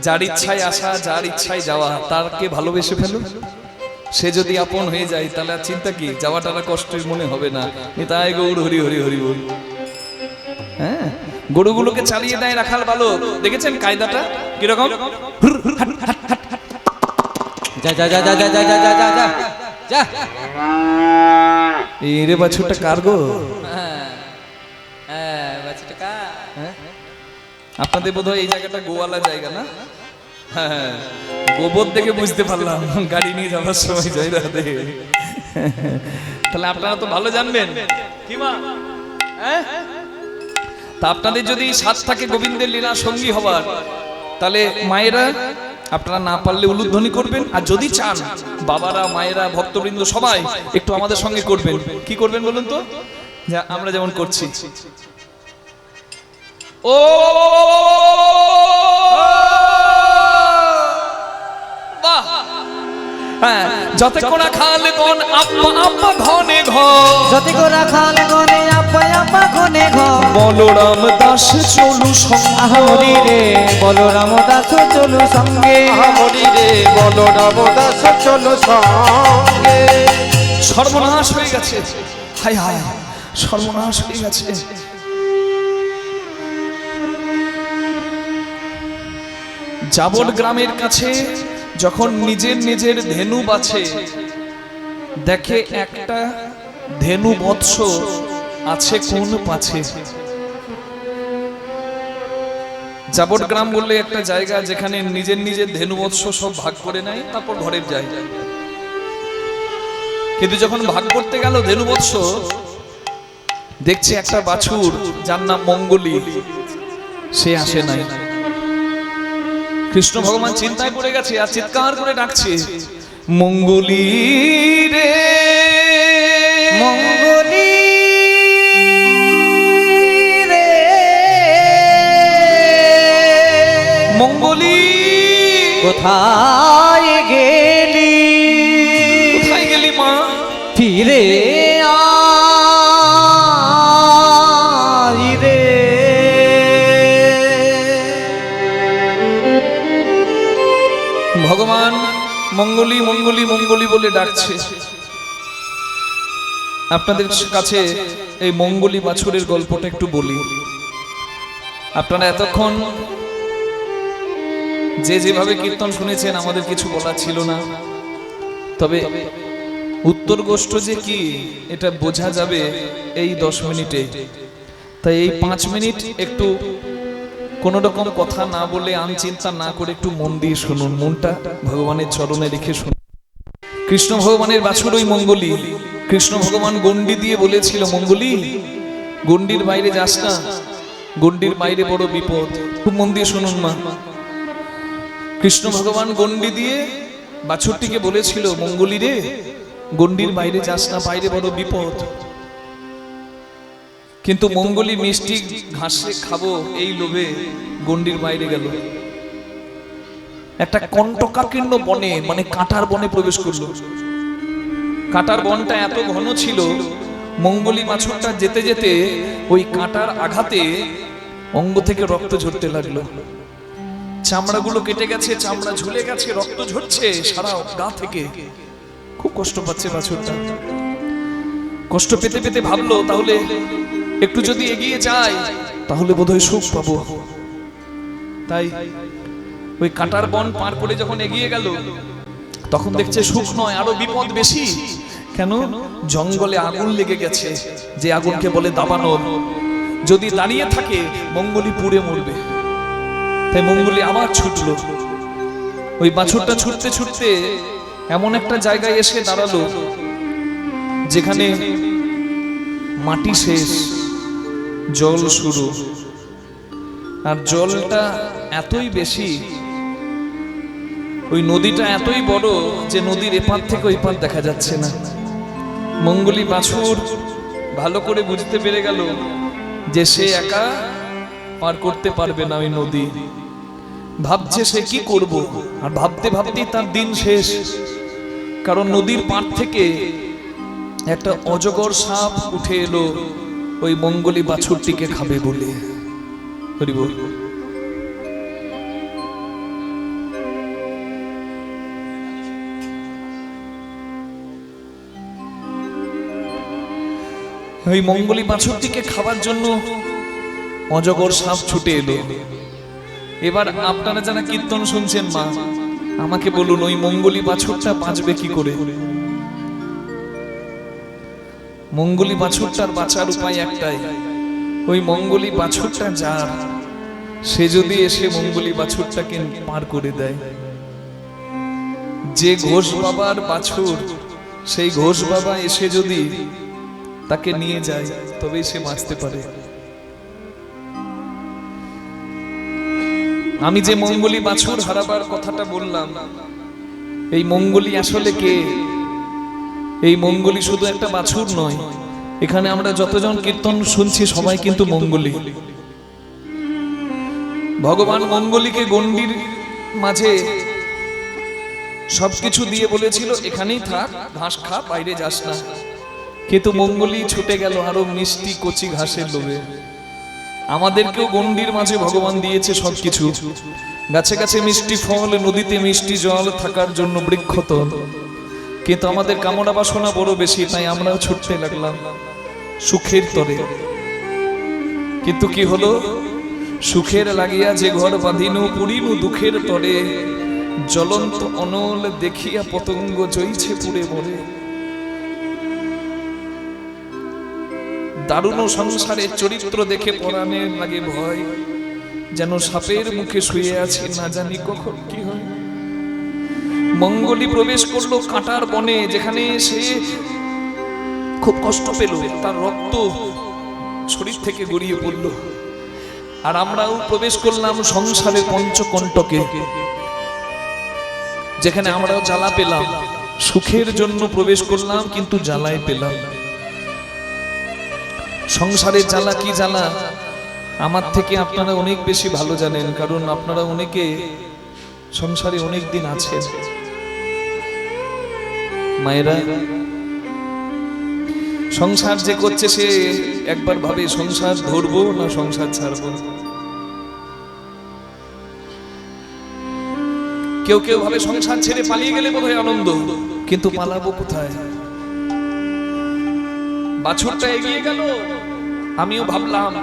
যার ইচ্ছায় আসা, যার ইচ্ছায় যাওয়া, তারকে ভালোবেসে ফেলো। সে যদি আপন হয়ে যায় তাহলে আর চিন্তা কি, যাওয়াটা কষ্টের মনে হবে না। নিতাই গৌর হরি হরি হরি বল। হ্যাঁ, গরুগুলোকে চালিয়ে দেয় রাখাল বালক, দেখেছেন কায়দাটা কিরকম? যা যা যা যা যা যা যা যা যা যা। এই রে বাছুরটা কার গো? হ্যাঁ বাচ্চাটা কার? আপনাদের বোধহয় এই জায়গাটা গোয়ালা জায়গা না? হ্যাঁ, গোবর দেখে বুঝতে পারলাম গাড়ি নিয়ে যাওয়ার সময় যাই রাতে। তাহলে আপনারা তো ভালো জানবেন কি মা? হ্যাঁ, তা আপনাদের যদি সাথ থাকে গোবিন্দের লীলা সঙ্গী হবার, তাহলে মায়েরা আপনারা না পারলে উলুধ্বনি করবেন, আর যদি চান বাবারা, মায়েরা, ভক্তবৃন্দ সবাই একটু আমাদের সঙ্গে করবেন। কি করবেন বলুন তো? যা আমরা যেমন করছি। ও বাহ, হ্যাঁ, যতে কোনা খাল কোন আপা আপা ঘনে ঘর, যতে কোরা খাল গনে আপা আপা গনে ঘর। বলরাম দাস চলু সঙ্গে। হরি রে বলরাম দাস চলু সঙ্গে। হরি রে বলরাম দাস চলো সঙ্গে। সর্বনাশ হয়ে গেছে, হায় হায় সর্বনাশ হয়ে গেছে। জাবট গ্রামের কাছে যখন নিজের নিজের ধেনু বাছে, দেখে একটা ধেনু বৎস আছে কোন পাছে। জাবট গ্রাম বললে একটা জায়গা যেখানে নিজের নিজের ধেনু বৎস সব ভাগ করে নেয়, তারপর ঘরের যায়। কিন্তু যখন ভাগ করতে গেল ধেনু বৎস, দেখছে একটা বাছুর যার নাম মঙ্গলী, সে আসে নাই। কৃষ্ণ ভগবান চিন্তায় পড়ে গেছে, আর চিৎকার করে ডাকছে, মঙ্গলী রে মঙ্গলী রে মঙ্গলী, কোথায় গেলি? কোথায় গেলি মা? ফিরে আয় রে। ভগবান মঙ্গলী মঙ্গলী মঙ্গলী বলে ডাকছে। আপনাদের কাছে এই মঙ্গলী বাছুরের গল্পটা একটু বলি। আপনারা এতক্ষণ যে যেভাবে কীর্তন শুনেছেন, আমাদের কিছু বলার ছিল না, তবে উত্তর গোষ্ঠ যে কি এটা বোঝা যাবে এই 10 মিনিটে। তাই এই 5 মিনিট একটু কোনো রকম কথা না বলে, আনচিন্তা না করে একটু মন দিয়ে শুনুন, মনটা ভগবানের চরণে রেখে শুনুন। কৃষ্ণ ভগবানের বাছুর ওই মঙ্গলী। কৃষ্ণ ভগবান গন্ডি দিয়ে বলেছিল, মঙ্গলী গন্ডির বাইরে যাস না, গন্ডির বাইরে বড় বিপদ। খুব মন দিয়ে শুনুন মা। কৃষ্ণ ভগবান গন্ডি দিয়ে বাছুরটিকে বলেছিল, মঙ্গলী রে গন্ডির বাইরে যাস না, বাইরে বড় বিপদ। কিন্তু মঙ্গলি মিষ্টি ঘাসে খাবো এই লোভে গন্ডির বাইরে গেল। একটা কণ্টকাকীর্ণ বনে, মানে কাঁটার বনে প্রবেশ করলো। কাঁটার বনটা এত ঘন ছিল, মঙ্গলি বাছুরটা যেতে যেতে ওই কাঁটার আঘাতে অঙ্গ থেকে রক্ত ঝরতে লাগলো। চামড়াগুলো কেটে গেছে, চামড়া ঝুলে গেছে, রক্ত ঝরছে সারা গা থেকে। খুব কষ্ট পাচ্ছে বাছুরটা। কষ্ট পেতে পেতে ভাবলো, তাহলে একটু যদি এগিয়ে যাই তাহলে বোধহয় সুখ পাবো। তাই ওই কাঁটার বন পার করে যখন এগিয়ে গেল, তখন দেখছে সুখ নয়, আরো বিপদ বেশি। কেন? জঙ্গলে আগুন লেগে গেছে, যে আগুনকে বলে দাবানল। যদি দাঁড়িয়ে থাকে মঙ্গলি পুড়ে মরবে। তাই মঙ্গলি আবার ছুটলো। ওই বাছুরটা ছুটতে ছুটতে এমন একটা জায়গায় এসে দাঁড়ালো যেখানে মাটি শেষ, জল শুরু। আর জলটা এতই বেশি, ওই নদীটা এতই বড় যে নদীর এপার থেকে ওই পার দেখা যাচ্ছে না। মঙ্গলি বাছুর ভালো করে বুঝতে পেরে গেল যে সে একা পার করতে পারবে না ওই নদী। ভাবছে সে কি করব, আর ভাবতে ভাবতেই তার দিন শেষ। কারণ নদীর পার থেকে একটা অজগর সাপ উঠে এলো ওই মঙ্গলি বাছুরটিকে খাবে বলে। হরি বল। ওই মঙ্গলি বাছুরটিকে খাবার জন্য অজগর সাপ ছুটে এলো। এবার আপনারা যারা কীর্তন শুনছেন মা, আমাকে বলুন ওই মঙ্গলি বাছুরটা বাঁচবে কি করে? মঙ্গলি বাছুরটার বাঁচার উপায় একটাই, ওই মঙ্গলি বাছুরটা যার, সে যদি এসে মঙ্গলি বাছুরটাকে পার করে দেয়। যে ঘোষ বাবার বাছুর, সেই ঘোষ বাবা এসে যদি তাকে নিয়ে যায় তবেই সে বাঁচতে পারে। আমি যে মঙ্গলি বাছুর হারাবার কথাটা বললাম, এই মঙ্গলি আসলে কে? এই মঙ্গলি শুধু একটা বাছুর নয়। এখানে আমরা যতজন কীর্তন শুনছি সবাই কিন্তু মঙ্গলি। ভগবান মঙ্গলিকে গণ্ডির মাঝে সবকিছু দিয়ে বলেছিল এখানেই থাক, ঘাস খা, বাইরে যাস না। কিন্তু মঙ্গলি ছুটে গেল আরো মিষ্টি কচি ঘাসের লোভে। আমাদেরকেও গণ্ডির মাঝে ভগবান দিয়েছে সবকিছু, গাছে গাছে মিষ্টি ফল, নদীতে মিষ্টি জল, থাকার জন্য বৃক্ষতল। কিন্তু আমাদের কামনা বাসনা বড় বেশি, তাই আমরাও ছুটতে লাগলাম সুখের তরে। কিন্তু কি হলো? সুখের লাগিয়া যে ঘর বাঁধিনু, পুরিনু দুঃখের তরে। জ্বলন্ত অনল দেখিয়া পতঙ্গ জইছে পুড়ে মরে। দারুণ সংসারের চরিত্র দেখে পরাণে লাগে ভয়, যেন সাপের মুখে শুয়ে আছি, না জানি কখন কি হয়। মঙ্গলি প্রবেশ করলো কাঁটার বনে, যেখানে সে খুব কষ্ট পেল, তার রক্ত শরীর থেকে গড়িয়ে পড়ল। আর আমরাও প্রবেশ করলাম সংসারের পঞ্চকণ্টকে, যেখানে আমরাও জ্বালা পেলাম। সুখের জন্য প্রবেশ করলাম কিন্তু জ্বালাই পেলাম। সংসারের জ্বালা কি জ্বালা আমার থেকে আপনারা অনেক বেশি ভালো জানেন, কারণ আপনারা অনেকে সংসারে অনেক দিন আছেন। মায়েরা, সংসার যে করছে সে একবার ভাবে সংসার ধরবো না সংসার ছাড়বো। কেউ কেউ ভাবে সংসার ছেড়ে পালিয়ে গেলে বোধহয় আনন্দ, কিন্তু পালাবো কোথায়? বাছুরটা এগিয়ে গেল, আমিও ভাবলাম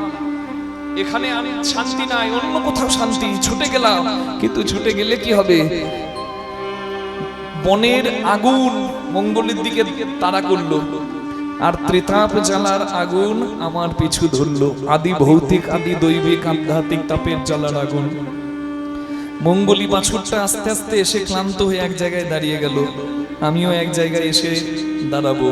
এখানে আমি শান্তি নাই, অন্য কোথাও শান্তি। ছুটে গেলাম, কিন্তু ছুটে গেলে কি হবে? বনের আগুন মঙ্গলের দিকে তাড়া করলো, আর ত্রিতাপ জ্বালার আগুন আমার পিছু ধরলো। আদি ভৌতিক, আদি দৈবিক, আধ্যাত্মিক তাপের জ্বালার আগুন। মঙ্গলি বাছুরটা আস্তে আস্তে এসে ক্লান্ত হয়ে এক জায়গায় দাঁড়িয়ে গেল। আমিও এক জায়গায় এসে দাঁড়াবো।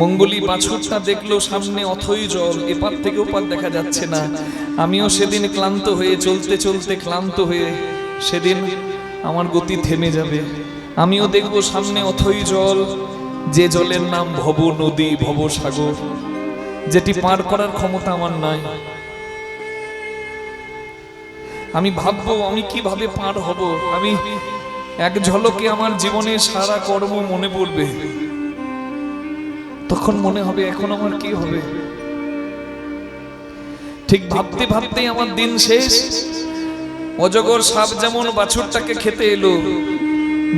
মঙ্গলি বাছুরটা দেখলো সামনে অথই জল, এপার থেকে ওপার দেখা যাচ্ছে না। আমিও সেদিন ক্লান্ত হয়ে, চলতে চলতে ক্লান্ত হয়ে, সেদিন আমার গতি থেমে যাবে। আমিও দেখব সামনে অথই জল, যে জলের নাম ভব নদী, ভব সাগর, যেটি পার করার ক্ষমতা আমার নাই। আমি ভাববো আমি কিভাবে পার হব। আমি এক ঝলকে আমার জীবনের সারা কর্ম মনে পড়বে, তখন মনে হবে এখন আমার কি হবে। ঠিক ভাবতে ভাবতেই আমার দিন শেষ। অজগর সাপ যেমন বাছুরটাকে খেতে এলো,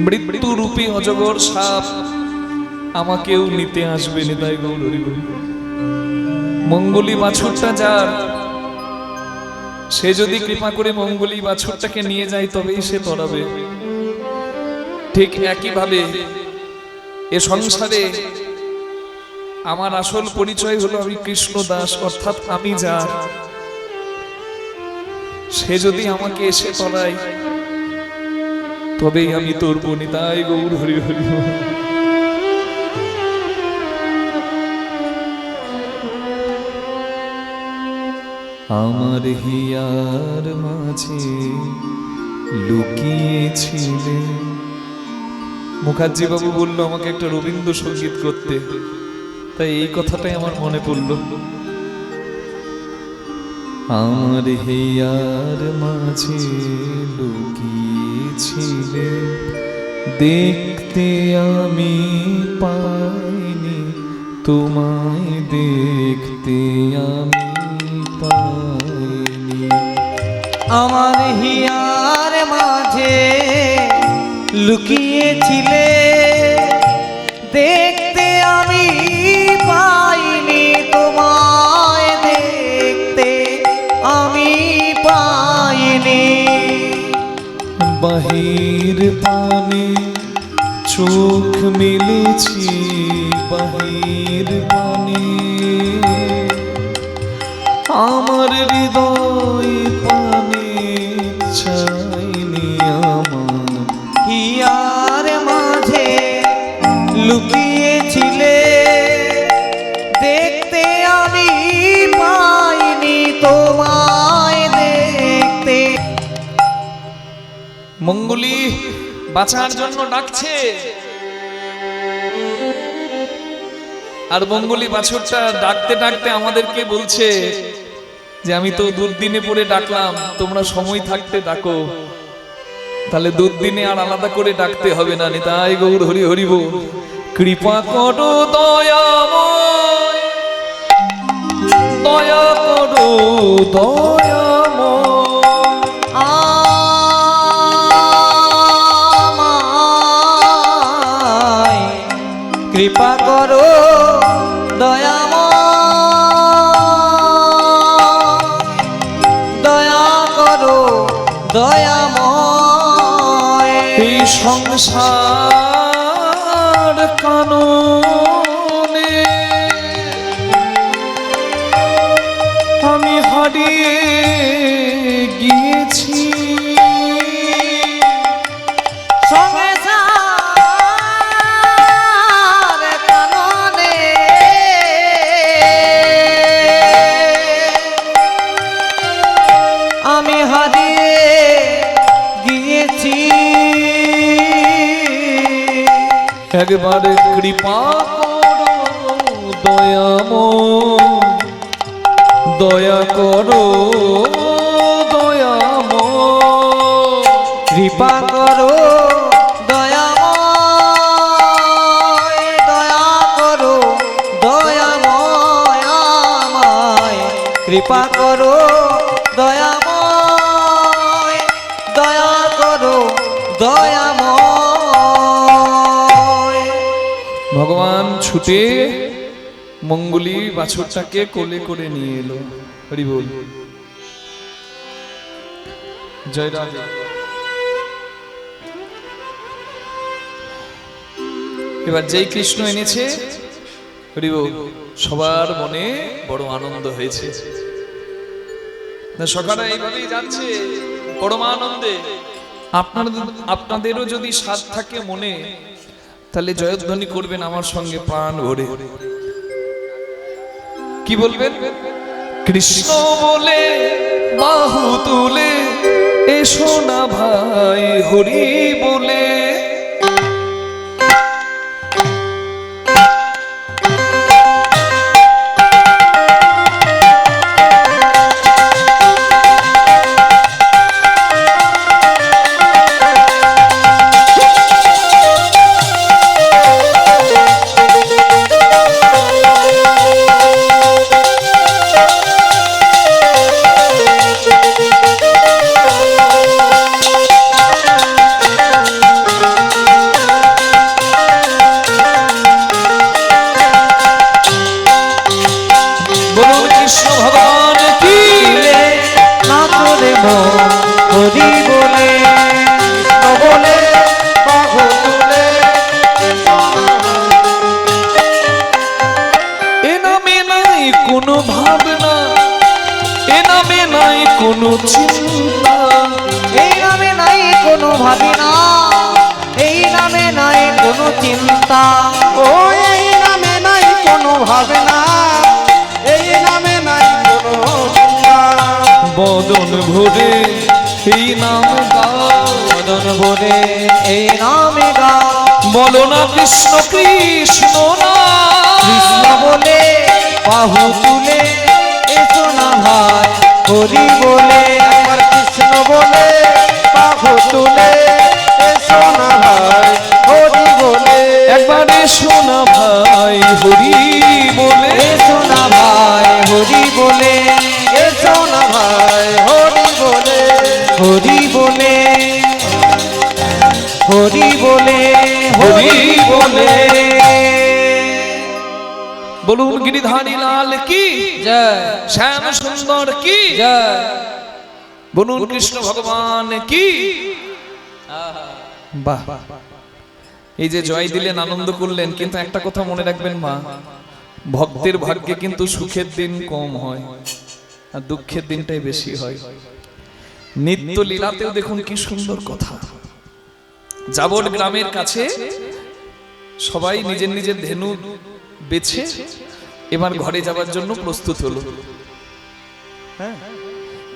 মৃত্যু রূপী অজগর সাপ আমাকেও নিতে আসবে। নিতাই গৌর হরি বল। মঙ্গলী বাছুরটা যার, সে যদি কৃপা করে মঙ্গলী বাছুরটাকে নিয়ে যায় তবেই সে তরাবে। ঠিক একইভাবে এ সংসারে আমার আসল পরিচয় হলো আমি কৃষ্ণ দাস, অর্থাৎ আমি যার। সে যদি আমাকে এসে তলায় তবেই আমি তোর বনিতাই গৌর হরি হরি। আমার হিয়ার মাঝে লুকিয়েছিলে। মুখার্জি বাবু বললো আমাকে একটা রবীন্দ্রসঙ্গীত করতে, তাই এই কথাটাই আমার মনে পড়ল। আমার হিয়ার মাঝে লুকিয়েছিলে, দেখতে আমি পাইনি তোমায়, দেখতে আমি পাইনি। আমার হিয়ার মাঝে লুকিয়েছিলে, দেখতে আমি পাইনি তোমায়, দেখতে আমি পাইনি। বাহির পানে চোখ মেলেছি, বাহির পানে আমার হৃদয় পানে চাইনি। আমার হিয়ার মাঝে লুকিয়েছিলে, দেখতে আমি পাইনি তোমায়, দেখতে। মঙ্গলী বাঁচার জন্য ডাকছে, আর মঙ্গলী বাছুরটা ডাকতে ডাকতে আমাদেরকে বলছে যে আমি তো দুর্দিনে পড়ে ডাকলাম, তোমরা সময় থাকতে ডাকো, তাহলে দুর্দিনে আর আলাদা করে ডাকতে হবে না। নিতাই গৌর হরি হরি বল। কৃপা করো দয়াময়, দয়া করো দয়াময়, আমায় কৃপা করো দয়াময়, দয়া করো দয়াময়। এই সংসার কাননে আমি হারিয়ে গিয়েছি, সংসার কাননে আমি হারিয়ে গিয়েছি। একবারে কৃপা করো দয়াময়, দয়া করো দয়াময়, কৃপা করো দয়াময়, দয়া করো দয়াময়, আমায় কৃপা করো দয়াময়, দয়া করো দয়াময়। ভগবান ছুটে মঙ্গলী বাছুরটাকে কোলে করে নিয়ে এলো। হরি বল। জয় রাধে। এবার যেই কৃষ্ণ এনেছে, হরি বল, সবার মনে বড় আনন্দ হয়েছে। সকালে এইভাবেই যাচ্ছে পরম আনন্দে। আপনাদেরও যদি স্বাদ থাকে মনে, তাহলে জয়ধ্বনি করবেন আমার সঙ্গে প্রাণ ভরে। কি বলবেন? কৃষ্ণ বলে বাহু তুলে এসো না ভাই, হরি বলে চিন্তা। ও এই নামে নাই কোনো ভাবনা, এই নামে নাই কোনো চিন্তা। বদন ভরে এই নাম গাও, বদন ভরে এই নামে গাও। বলো না কৃষ্ণ কৃষ্ণ না, কৃষ্ণ বলে বাহু তুলে এসো না ভাই হরি বলে। একবার কৃষ্ণ বলে বাহু তুলে এসো না ভাই হরি বলে। একবার এসো না ভাই হরি বলে, এসো না ভাই হরি বলে। এসো না ভাই হরি বলে। হরি বলে হরি বলে হরি বলে। বলুন গিরিধারী লাল কি জয় শ্যাম সুন্দর কি জয়। বলুন কৃষ্ণ ভগবান কি। বাহ, এই যে জয় দিলেন আনন্দ করলেন, কিন্তু একটা কথা মনে রাখবেন মা, ভক্তের ভাগ্যে কিন্তু সুখের দিন কম হয় আর দুঃখের দিনটাই বেশি হয়। নিত্য লীলাতেও দেখুন কি সুন্দর কথা। যাবট গ্রামের কাছে সবাই নিজের নিজের ধেনু বেছে এবার ঘরে যাবার জন্য প্রস্তুত হলো।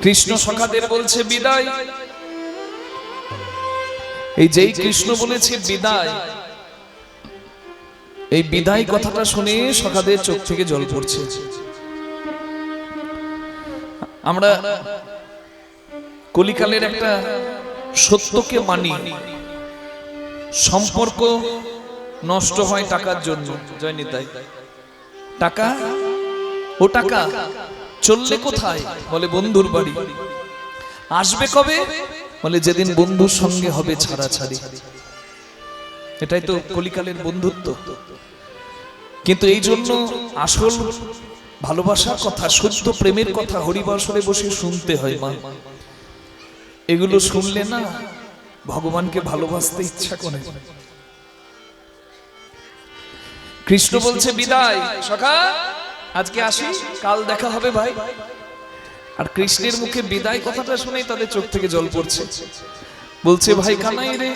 কৃষ্ণ সখাদের বলছে বিদায়। এই যেই কৃষ্ণ বলেছে বিদায়, এই বিদায় কথাটা শুনে সখাদের চোখ থেকে জল পড়ছে। আমরা কলিকালের একটা সত্যকে মানি, সম্পর্ক নষ্ট হয় টাকার জন্য। জয় নিতাই। টাকা, ও টাকা চললে কোথায়? বলে বন্ধুর বাড়ি। আসবে কবে? বলে যেদিন বন্ধুর সঙ্গে হবে ছাড়াছাড়ি। এটাই তো কলিকালের বন্ধুত্ব। কিন্তু এই জন্য আসল ভালোবাসার কথা, সত্য প্রেমের কথা হরিবাসরে বসে শুনতে হয় মা। এগুলো শুনলে না ভগবানকে ভালোবাসতে ইচ্ছা করে। কৃষ্ণ বলছে বিদায় সখা, আজকে আসি, কাল দেখা হবে ভাই। আর কৃষ্ণের মুখে বিদায় কথাটা শুনেই তাদের চোখ থেকে জল পড়ছে। বলছে ভাই কানাই রে,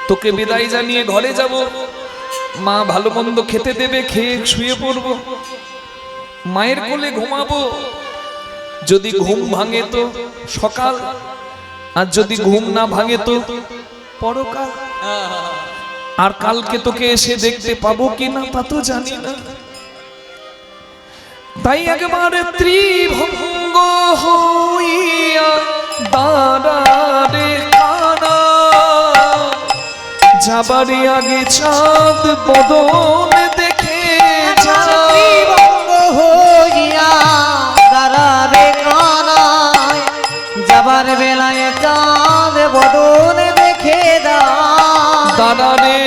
তোকে বিদায় জানিয়ে ঘরে যাব, মা ভালো মন্দ খেতে দেবে, খেয়ে শুয়ে পড়বো, মায়ের কোলে ঘুমাবো। যদি ঘুম ভাঙে তো সকাল, আর যদি ঘুম না ভাঙে তো পরকাল। আর কালকে তোকে এসে দেখতে পাবো কিনা তা তো জানি না। তাই একবারে ত্রিভঙ্গ হইয়া দাঁড়ারে কানা, যাবারে আগে চাঁদ বদন দেখে যা। ত্রিভঙ্গ হইয়া দাঁড়ারে কানায়, যাবার বেলায় চাঁদ বদন দেখে দা। দাঁড়ারে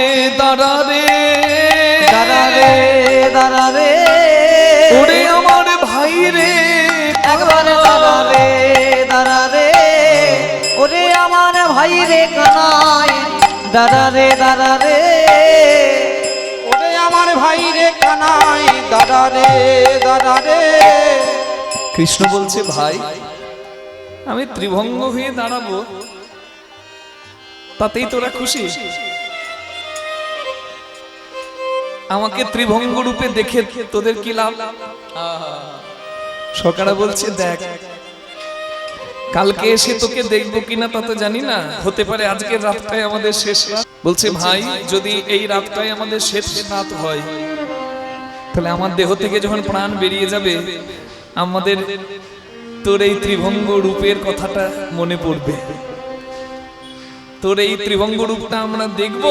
দাঁড়ারে দাঁড়ারে দাঁড়ারে ওরে আমার ভাই রে, একবার দাঁড়ারে দাঁড়ারে ওরে আমার ভাই রে কানায়। দাঁড়ারে দাঁড়ারে ওরে আমার ভাই রে কানাই, দাঁড়ারে দাঁড়ারে। কৃষ্ণ বলছে ভাই আমি ত্রিভঙ্গ হয়ে দাঁড়াবো, তাতেই তোরা খুশি? আমাকে ত্রিভঙ্গ রূপে দেখে তোদের কি লাভ? সকালে বলছে দেখ, কালকে এসে তোকে দেখবো কিনা তা তো জানি না, হতে পারে আজকের রাতটাই আমাদের শেষ রাত। বলছে ভাই যদি এই রাতটাই আমাদের শেষ রাত হয়, তাহলে আমার দেহ থেকে যখন প্রাণ বেরিয়ে যাবে, আমাদের তোর এই ত্রিভঙ্গ রূপের কথাটা মনে পড়বে। তোর এই ত্রিভঙ্গ রূপটা আমরা দেখব,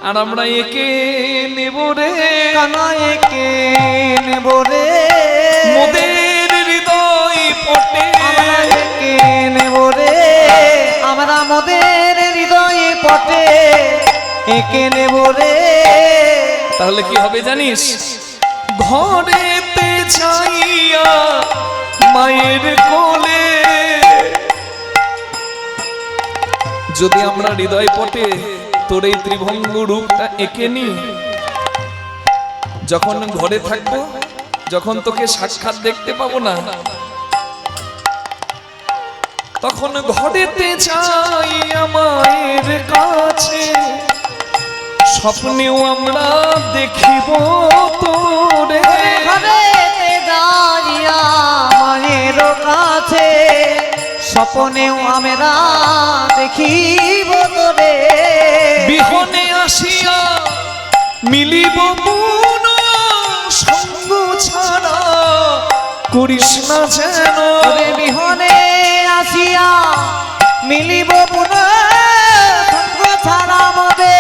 আর আমরা একে নেব রে কানায় কে নেব রে। মোদের হৃদয় পটে। আমরা একে নেব রে, আমরা মোদের হৃদয়ে পটে একে নেব রে। তাহলে কি হবে জানিস? ঘরেতে ছাইয়া মায়ের কোলে, যদি আমরা হৃদয় পটে তোর এই ত্রিভঙ্গ রূপটা এঁকে নি, যখন ঘরে থাকবো, যখন তোকে সাক্ষাৎ দেখতে পাবো না, তখন ঘরেতে চাই মায়ের কাছে স্বপ্নেও আমরা দেখিব তোরে। ঘরেতে দাঁড়িয়া মায়ের কাছে স্বপ্নেও আমরা দেখিব তোরে। বিহনে আসিয়া মিলিব মন, সঙ্গ ছাড়া করিস না যেন। ওরে বিহনে আসিয়া মিলিব পুনঃ, সঙ্গ ছাড়া মোদের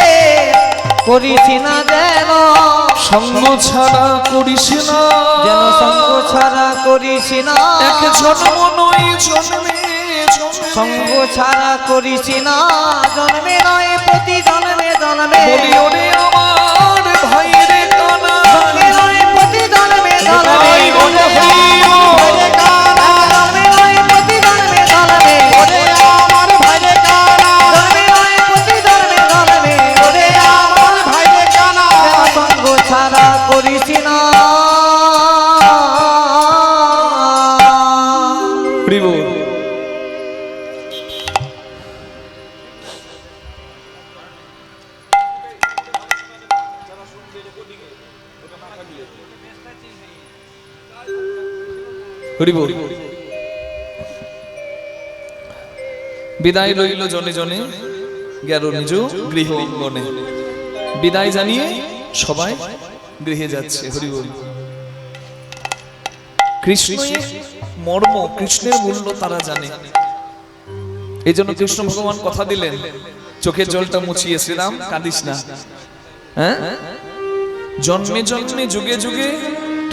করিস না যেন। সঙ্গ ছাড়া করিস না যেন সঙ্গ ছাড়া করিস না। এক জন্ম নয় জন্মে জন্মে। সঙ্গ ছাড়া করিস না, জন্মে নয় প্রতি জন্মে জন্মে। বলি ওরে আমার ভাই রে কানা, জন্মে নয় প্রতি জন্মে জন্মে। ভাই বলে ভাইরে কানা, জন্মে নয় প্রতি জন্মে জন্মে। ওরে আমার ভাইরে কানা, জন্মে নয় প্রতি জন্মে জন্মে। ওরে আমার ভাইরে কানা। যেন সঙ্গ ছাড়া করিস না। হরি বল। হরি বল। বিদায় লইল জনে জনে, গেল নিজ গৃহ অঙ্গনে। বিদায় জানিয়ে সবাই গৃহে যাচ্ছে। হরি বল। কৃষ্ণের মর্ম, কৃষ্ণের মূল্য তারা জানে। এই জন্য কৃষ্ণ ভগবান কথা দিলেন, চোখের জলটা মুছিয়ে শ্রীরাম কাঁদিস না। হ্যাঁ, জন্মে জন্মে যুগে যুগে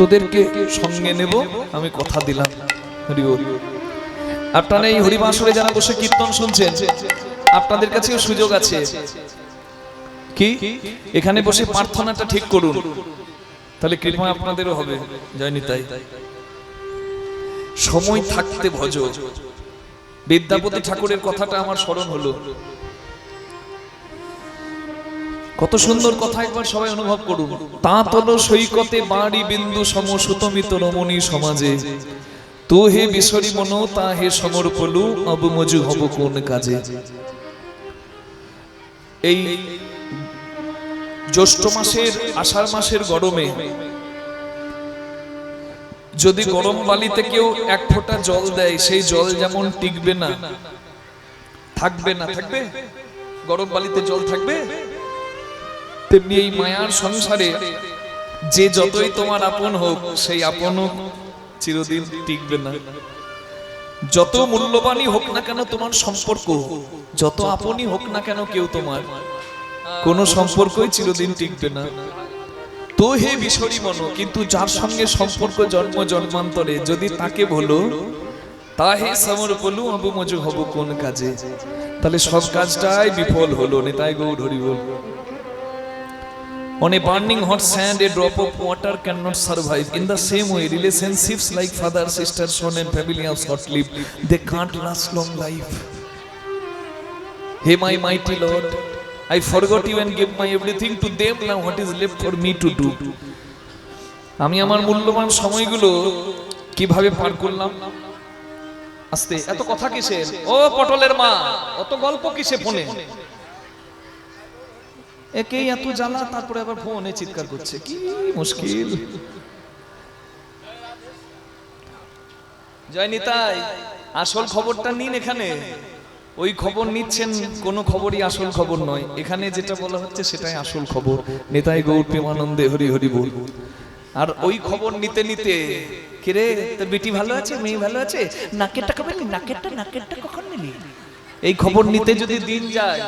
তোদেরকে সঙ্গে নেব, আমি কথা দিলাম। হরি বল। আপনারা এই হরিবাসরে যারা বসে কীর্তন শুনছেন, আপনাদের কাছেও সুযোগ আছে কি এখানে বসে প্রার্থনাটা ঠিক করুন, তাহলে কৃপা আপনাদেরও হবে। জয় নিতাই। সময় থাকতে ভজ। বিদ্যাপতি ঠাকুরের কথাটা আমার স্মরণ হলো। কত সুন্দর কথা, একবার সবাই অনুভব করুন। তা তল সৈকতে বাড়ি বিন্দু সম সুতমিত রমণী সমাজে, তু হে বিসরি মন তা হে সমর পলু অবমজু হব কোন কাজে। এই জ্যৈষ্ঠ মাসের আষাঢ় মাসের গরমে যদি গরম বালিতে কেউ এক ফোঁটা জল দেয়, সেই জল যেমন টিকবে না, থাকবে না, থাকবে গরম বালিতে জল থাকবে, তেমনি এই মায়ার সংসারে যে যতই তোমার আপন হোক, সেই আপনও চিরদিন টিকবে না। যত মূল্যবানই হোক না কেন তোমার সম্পর্ক, যত আপনই হোক না কেন কেউ, তোমার কোন সম্পর্কই চিরদিন টিকবে না। তো হে বিসরি মন, কিন্তু যার সঙ্গে সম্পর্ক জন্ম জন্মান্তরে, যদি তাকে বলো তা হে সমর বলু অবমজু হব কোন কাজে, তাহলে সব কাজটাই বিফল হলো। নিতাই গৌর হরি বল। On a burning hot sand, a drop of water cannot survive. In the same way, relationships like father, sister, son and family are short-lived. They can't last long life. Hey my mighty Lord, I forgot you and gave my everything to them. Now what is left for me to do? আমি আমার মূল্যবান সময়গুলো কিভাবে পার করলাম? আস্তে, এত কথা কিসের? ও পটলের মা, অত গল্প কিসে ফোনে? একেই এত জ্বালা, তারপরে আবার ফোনে চিৎকার করছে, কি মুশকিল। জয় নিতাই। আসল খবরটা নিন এখানে। ওই খবর নিচ্ছেন, কোনো খবরই আসল খবর নয়। এখানে যেটা বলা হচ্ছে সেটাই আসল খবর। নিতাই গৌর প্রেমানন্দে হরি হরি বল। আর ওই খবর নিতে নিতে, কিরে তোর বেটি ভালো আছে, মেয়ে ভালো আছে, নাকেরটা কবে নিলি, নাকেরটা কখন নিলি, এই খবর নিতে যদি দিন যায়,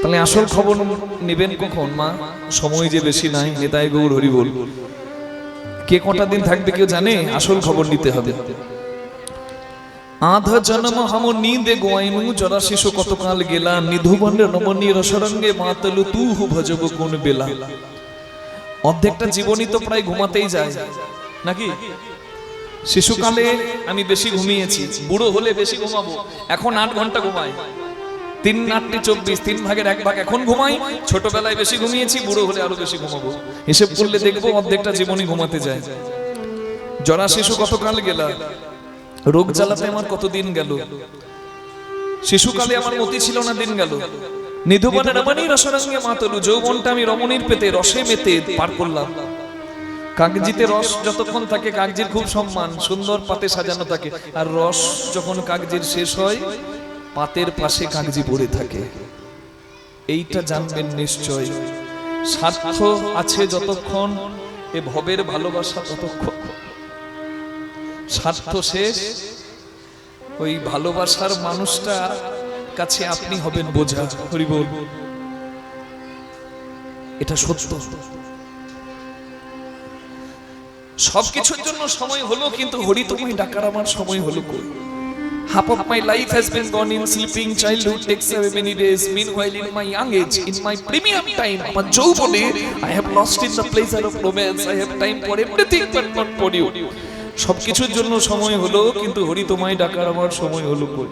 তাহলে আসল খবর নেবেন কখন? মা, সময় যে বেশি নাই। নিতাই গৌর হরি বল। কে কটা দিন থাকবে কেউ জানে? আসল খবর নিতে হবে। আধ জন্ম হাম নীন্দে গোয়াইনু, জরা শিশু কতকাল গেলা, নিধুবনে রমণী রসরঙ্গে মাতলু তুহু ভজব কোন বেলা। অর্ধেকটা জীবনই তো প্রায় ঘুমাতেই যায় নাকি? শিশুকালে আমি বেশি ঘুমিয়েছি, বুড়ো হলে বেশি ঘুমাবো। এখন 8 ঘন্টা ঘুমাই, 3 8 24, 3 ভাগের 1 ভাগ এখন ঘুমাই। ছোটবেলায় বেশি ঘুমিয়েছি, বুড়ো হলে আরো বেশি ঘুমাবো। হিসেব করলে দেখবো অর্ধেকটা জীবনই ঘুমাতে যায়। জরা শিশু কতকাল গেলা, রোগ জ্বালাতে আমার কতদিন গেল। শিশুকালে আমার মতি ছিল না, দিন গেল। নিধুবনে রমণী রসরঙ্গে মাতলু, যৌবনটা আমি রমণীর পেতে রসে মেতে পার করলাম। কাগজিতে রস যতক্ষণ থাকে কাগজির খুব সম্মান, সুন্দর পাতে সাজানো থাকে, আর রস যখন কাগজির শেষ হয় পাতের পাশে কাগজি পড়ে থাকে। এইটা জানবেন নিশ্চয়, স্বার্থ আছে যতক্ষণ এ ভবের ভালোবাসা ততক্ষণ, স্বার্থ শেষ ওই ভালোবাসার মানুষটা কাছে আপনি হবেন বোঝা। হরি বল, এটা সত্য। সবকিছুর জন্য সময় হলো, কিন্তু হরি তোমায় ডাকার আমার সময় হলো কই? Half of my life has been gone in sleeping. Childhood takes away many days. Meanwhile, in my young age, in my premium time, আমার যৌবনে, I have lost in the pleasure of romance. I have time for everything but not for you. সবকিছুর জন্য সময় হলো, কিন্তু হরি তোমায় ডাকার আমার সময় হলো কই?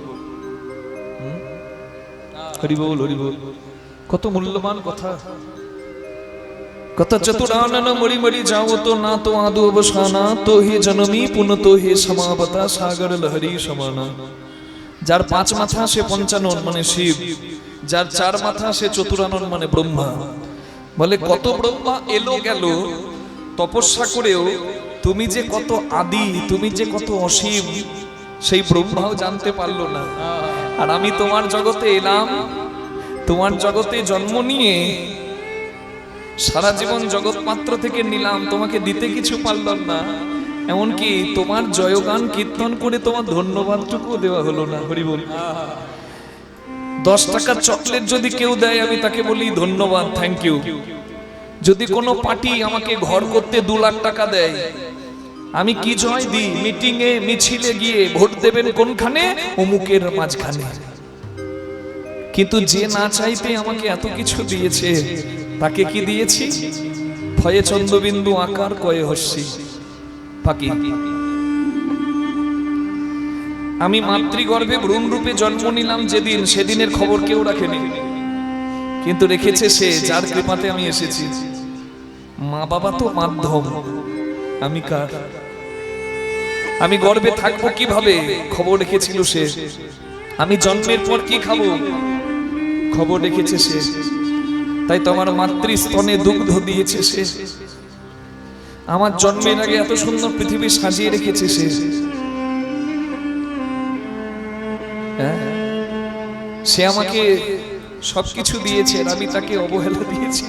হরি বল, হরি বল। কত মূল্যবান কথা। कत चतुरानन मरी मरी जाओ तो ना तो आदो अवसाना, तो हे जनमी पुन तो हे समापता सागर लहरी समाना। जार पांच माथा से पंचानन माने शिव, जार चार माथा से चतुरानन माने ब्रह्मा। बोले कत ब्रह्मा एलो गेलो तपस्या करेओ तुमी जे कत आदि, तुमी जे कत असीम सेई ब्रह्माओ जानते पारलो ना। আর আমি তোমার জগতে এলাম, তোমার জগতে জন্ম নিয়ে সারা জীবন জগৎ মাত্র থেকে নিলাম, তোমাকে দিতে কিছু পারলাম না। এমনকি তোমার জয়গান কীর্তন করে তোমার ধন্যবাদটুকু দেওয়া হলো না। হরি বল। 10 টাকার চকলেট যদি কেউ দেয় আমি তাকে বলি ধন্যবাদ, থ্যাংক ইউ। যদি কোনো পার্টি আমাকে ঘর করতে 2 লাখ টাকা দেয়, আমি কি জয় দিই? মিটিং এ মিছিলে গিয়ে ভোট দেবেন কোনখানে? অমুকের মাঝখানে। কিন্তু যে না চাইতে আমাকে এত কিছু দিয়েছে তাকে কি দিয়েছি? ভয়ে চন্দ্রবিন্দু আকার কয়ে হস্যি পাখি। আমি মাতৃগর্ভে ভ্রূণ রূপে জন্ম নিলাম যেদিন, সেদিনের খবর কেউ রাখেনি, কিন্তু রেখেছে সে যার কৃপাতে আমি এসেছি। মা বাবা তো মাধ্যম, আমি কার? আমি গর্ভে থাকবো কিভাবে? খবর রেখেছিল সে। আমি জন্মের পর কি খাবো? খবর রেখেছে সে। তাই তো আমার মাতৃস্তনে দুগ্ধ দিয়েছে সে। আমার জন্মের আগে এত সুন্দর পৃথিবী সাজিয়ে রেখেছে সে। সে আমাকে সবকিছু দিয়েছে, আমি তাকে অবহেলা দিয়েছি।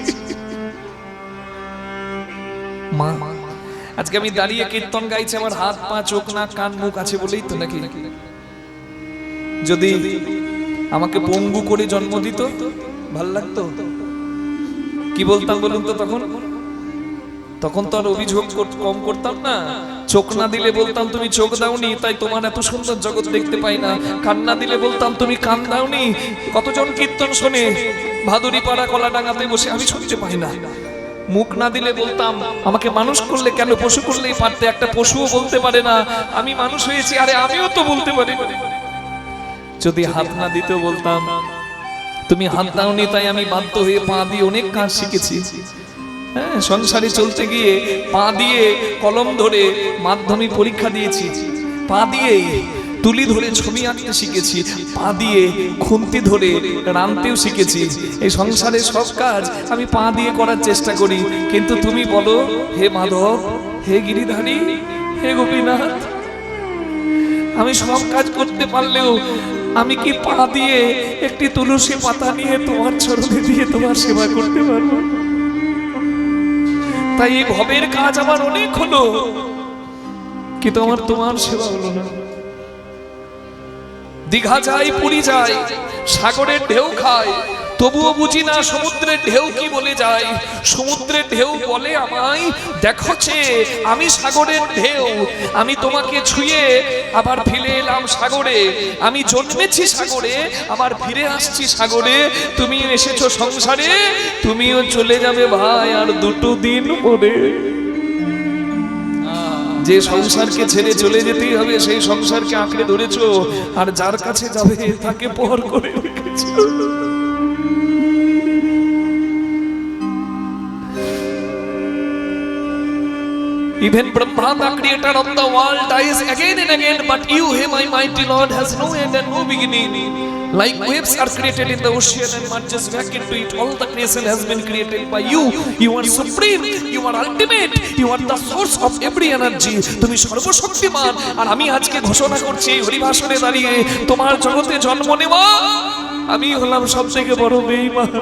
মা, আজকে আমি দাঁড়িয়ে কীর্তন গাইছি, আমার হাত পা চোখ নাক কান মুখ আছে বলেই তো নাকি? যদি আমাকে পঙ্গু করে জন্ম দিত ভাল লাগতো? কি বলতাম বলুন তো? তখন তো আর অভিযোগ কম করতাম না। চোখ না দিলে বলতাম তুমি চোখ দাওনি, তাই তোমার এত সুন্দর জগৎ দেখতে পাই না। কান না দিলে বলতাম তুমি কান দাওনি। কতজন কীর্তন শোনে ভাদুরী পাড়া কলাডাঙ্গাতে বসে, আমি শুনতে পাই না। মুখ না দিলে বলতাম আমাকে মানুষ করলে কেন? পশু করলেই পারতে, একটা পশুও বলতে পারে না আমি মানুষ হয়েছি। আরে আমিও তো বলতে পারি। যদি হাত না দিতেও বলতাম তুমি হাত দাওনি, তাই আমি বাধ্য হয়ে পা দিয়ে অনেক কাজ শিখেছি। হ্যাঁ, সংসারে চলতে গিয়ে পা দিয়ে কলম ধরে মাধ্যমিক পরীক্ষা দিয়েছি, পা দিয়ে তুলি ধরে ছবি আঁকতে শিখেছি, পা দিয়ে খুন্তি ধরে রাঁধতেও শিখেছি। এই সংসারে সব কাজ আমি পা দিয়ে করার চেষ্টা করি। কিন্তু তুমি বলো হে মাধব, হে গিরিধারী, হে গোপীনাথ, আমি সব কাজ করতে পারলেও আমি কি পা দিয়ে একটি তুলসী পাতা নিয়ে তোমার চরণে দিয়ে তোমার সেবা করতে পারবো? তাই এই ভবের কাজ আমার অনেক হলো, কিন্তু আমার তোমার সেবা হলো না। দীঘা যাই, পুরী যাই, সাগরের ঢেউ খায়, তবুও বুঝি না সমুদ্রের ঢেউ কি বলে যায়। সমুদ্রের ঢেউ বলে আমায় দেখছে আমি সাগরের ঢেউ। আমি তোমাকে ছুঁয়ে আবার ফিরে এলাম সাগরে। আমি জন্মেছি সাগরে, আবার ফিরে আসছি সাগরে। তুমি এসেছো সংসারে, তুমিও চলে যাবে ভাই আর 2 দিন পরে। যে সংসারকে ছেড়ে চলে যেতেই হবে সেই সংসারকে আঁকড়ে ধরেছো, আর যার কাছে যাবে তাকে পর করে রেখেছো। Even Brahma, the creator of the world, dies again and again, but you, He, my mighty Lord, has no end and no beginning. Like waves are created in the ocean and merges back into it, all the creation has been created by you. You are supreme, you are ultimate, you are the source of every energy. তুমি সর্বশক্তিমান। আর আমি আজকে ঘোষণা করছি হরিভাষণে দাঁড়িয়ে, তোমার জগতে জন্ম নেওয়া আমি হলাম সবথেকে বড় বেঈমান।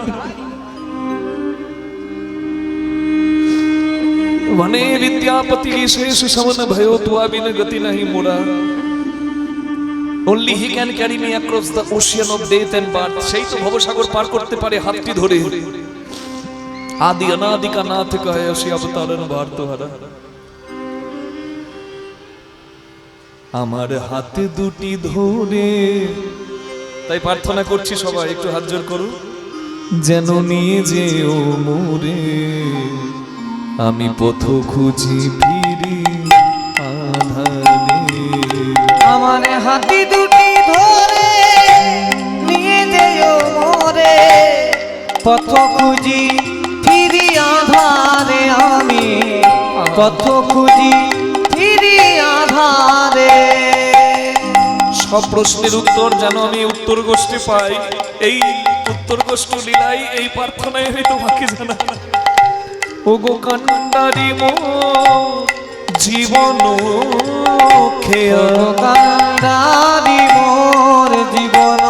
वने विद्यापति शेष सवन भयो तुआ बिन गति नहीं मोरा। Only he can carry me across the ocean of death and birth. সেই তো ভবসাগর পার করতে পারে হাতটি ধরে। আদি অনাদি কা নাথ কহে অসি অবতারণ ভার তোহারা। আমার হাত দুটি ধরে, তাই প্রার্থনা করছি সবাই একটু হাত জোড় করুন, যেন নিয়ে যেও মোরে, আমি পথ খুঁজি ফিরি আধারে। আমার হাতি দুটি ধরে নিয়ে যেও মোরে, পথ খুঁজি ফিরি আধারে, আমি পথ খুঁজি ফিরি আধারে। সব প্রশ্নের উত্তর যেন আমি উত্তর গোষ্ঠী পাই, এই উত্তর গোষ্ঠী লীলাই এই প্রার্থনায় আমি তোমাকে জানাই। ওগো কান্ডারি মো জীবন খেয়া, কান্ডারি মোর জীবন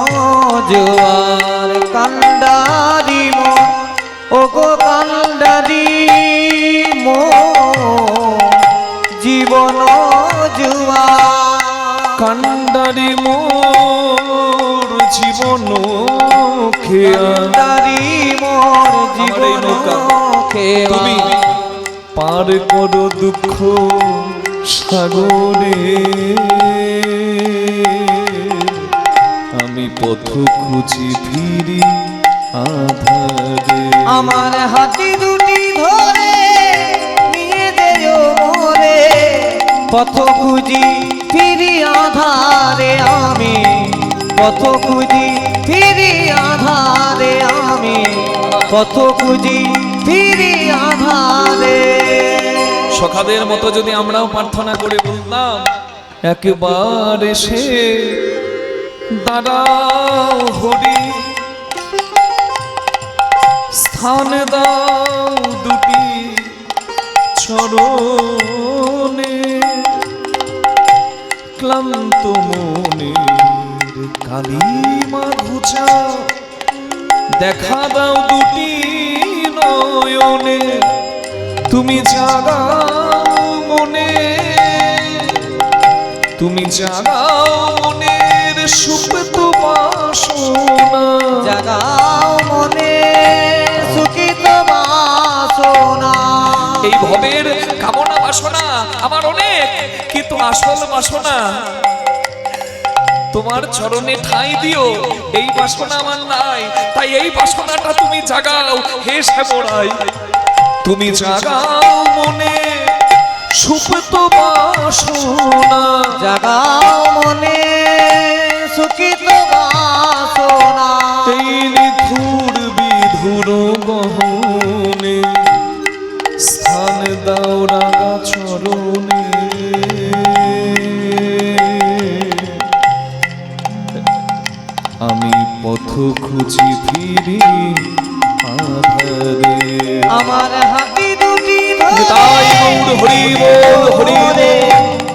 জোয়ার, কান্ডারি মোর, ওগো কান্ডারি মোর জীবন জোয়ার, কান্ডারি মোর জীবন খেয়া, কান্ডারি মোর জীবন খেয়া। তুমি পার করো দুঃখ সাগরে, আমি পথ খুঁজি ফিরি আধারে। আমার হাতি দুটি ধরে নিয়ে যেও মোরে, পথ খুঁজি ফিরি আধারে, আমি পথ খুঁজি ফিরি আধারে, আমি পথ খুঁজি ফিরি আধারে। সখাদের মতো যদি আমরাও প্রার্থনা করে বলতাম, একবার এসে দাঁড়াও হরি, স্থান দাও দুটি চরণে, ক্লান্ত মনের কালিমা ঘুচা, দেখা দাও দুটি নয়নে, তুমি জাগাও মনে, তুমি জাগাও মনের সুপ্ত বাসনা, জাগাও মনে সুখিত বাসনা। এই ভবের কামনা বাসনা আমার অনেক, কিন্তু আসল বাসনা তোমার চরণে ঠাঁই দিও, এই বাসনা আমার নাই। তাই এই বাসনাটা তুমি জাগাও হে শ্যামরাই, তুমি জাগাও মনে সুপ্ত বাসনা, জাগাও মনে সুখিত বাসনা। এই নিথুর বিধুর গহনে, স্থান দাও রাগা চরণে, আমি পথ খুঁজি ফিরি আধারে। আমার হাতি দুটি তাই গৌর হরি বল হরি বল।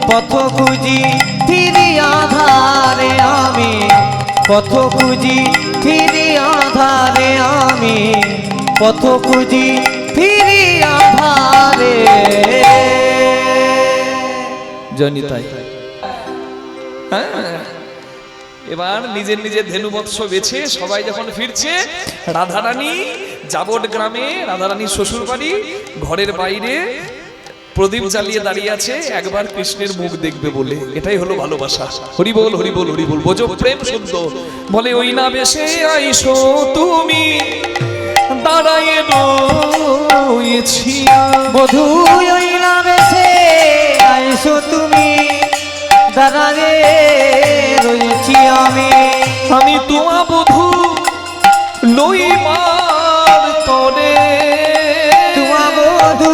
পথ খুঁজি ফিরি আধারে, আমি পথ খুঁজি ফিরি আধারে, আমি পথ খুঁজি ফিরি আধারে। জানি তাই। হ্যাঁ, এবার নিজের নিজের ধেনু বৎস বেছে সবাই যখন ফিরছে, রাধারানী জাবট গ্রামে, রাধারানীর শ্বশুর বাড়ি, ঘরের বাইরে প্রদীপ জ্বালিয়ে দাঁড়িয়ে আছে, একবার কৃষ্ণের মুখ দেখবে বলে। এটাই হলো ভালোবাসা। হরি বল হরি বল হরি বল। বোঝো প্রেম শুদ্ধ। বলে ওই না বেশে আইসো তুমি, দাঁড়ায়ে রয়েছি বধূ ওই না বেশে আইসো তুমি, দাঁড়ায়ে রয়েছি আমি। আমি তোমা বধূ লইবার তরে, তোমা বধূ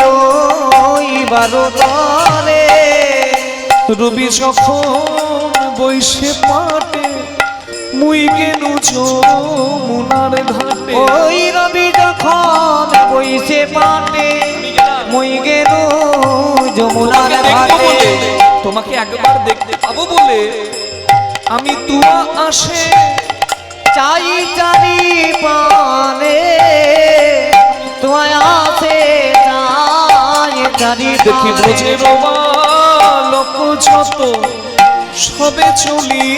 লইবার তরে। রবি যখন বৈশে পাটে মুই কেন যমুনার ঘাটে ওই রবি যখন বইছে পাটে মুই গেল যমুনার দেখবো ঘাটে বলে, তোমাকে একবার দেখতে পাবো বলে আমি তুয়া আসে চাই চারি পানে তোমায় আসে চাই চারি দেখি পানে বোঝে লোক যত সবে চলি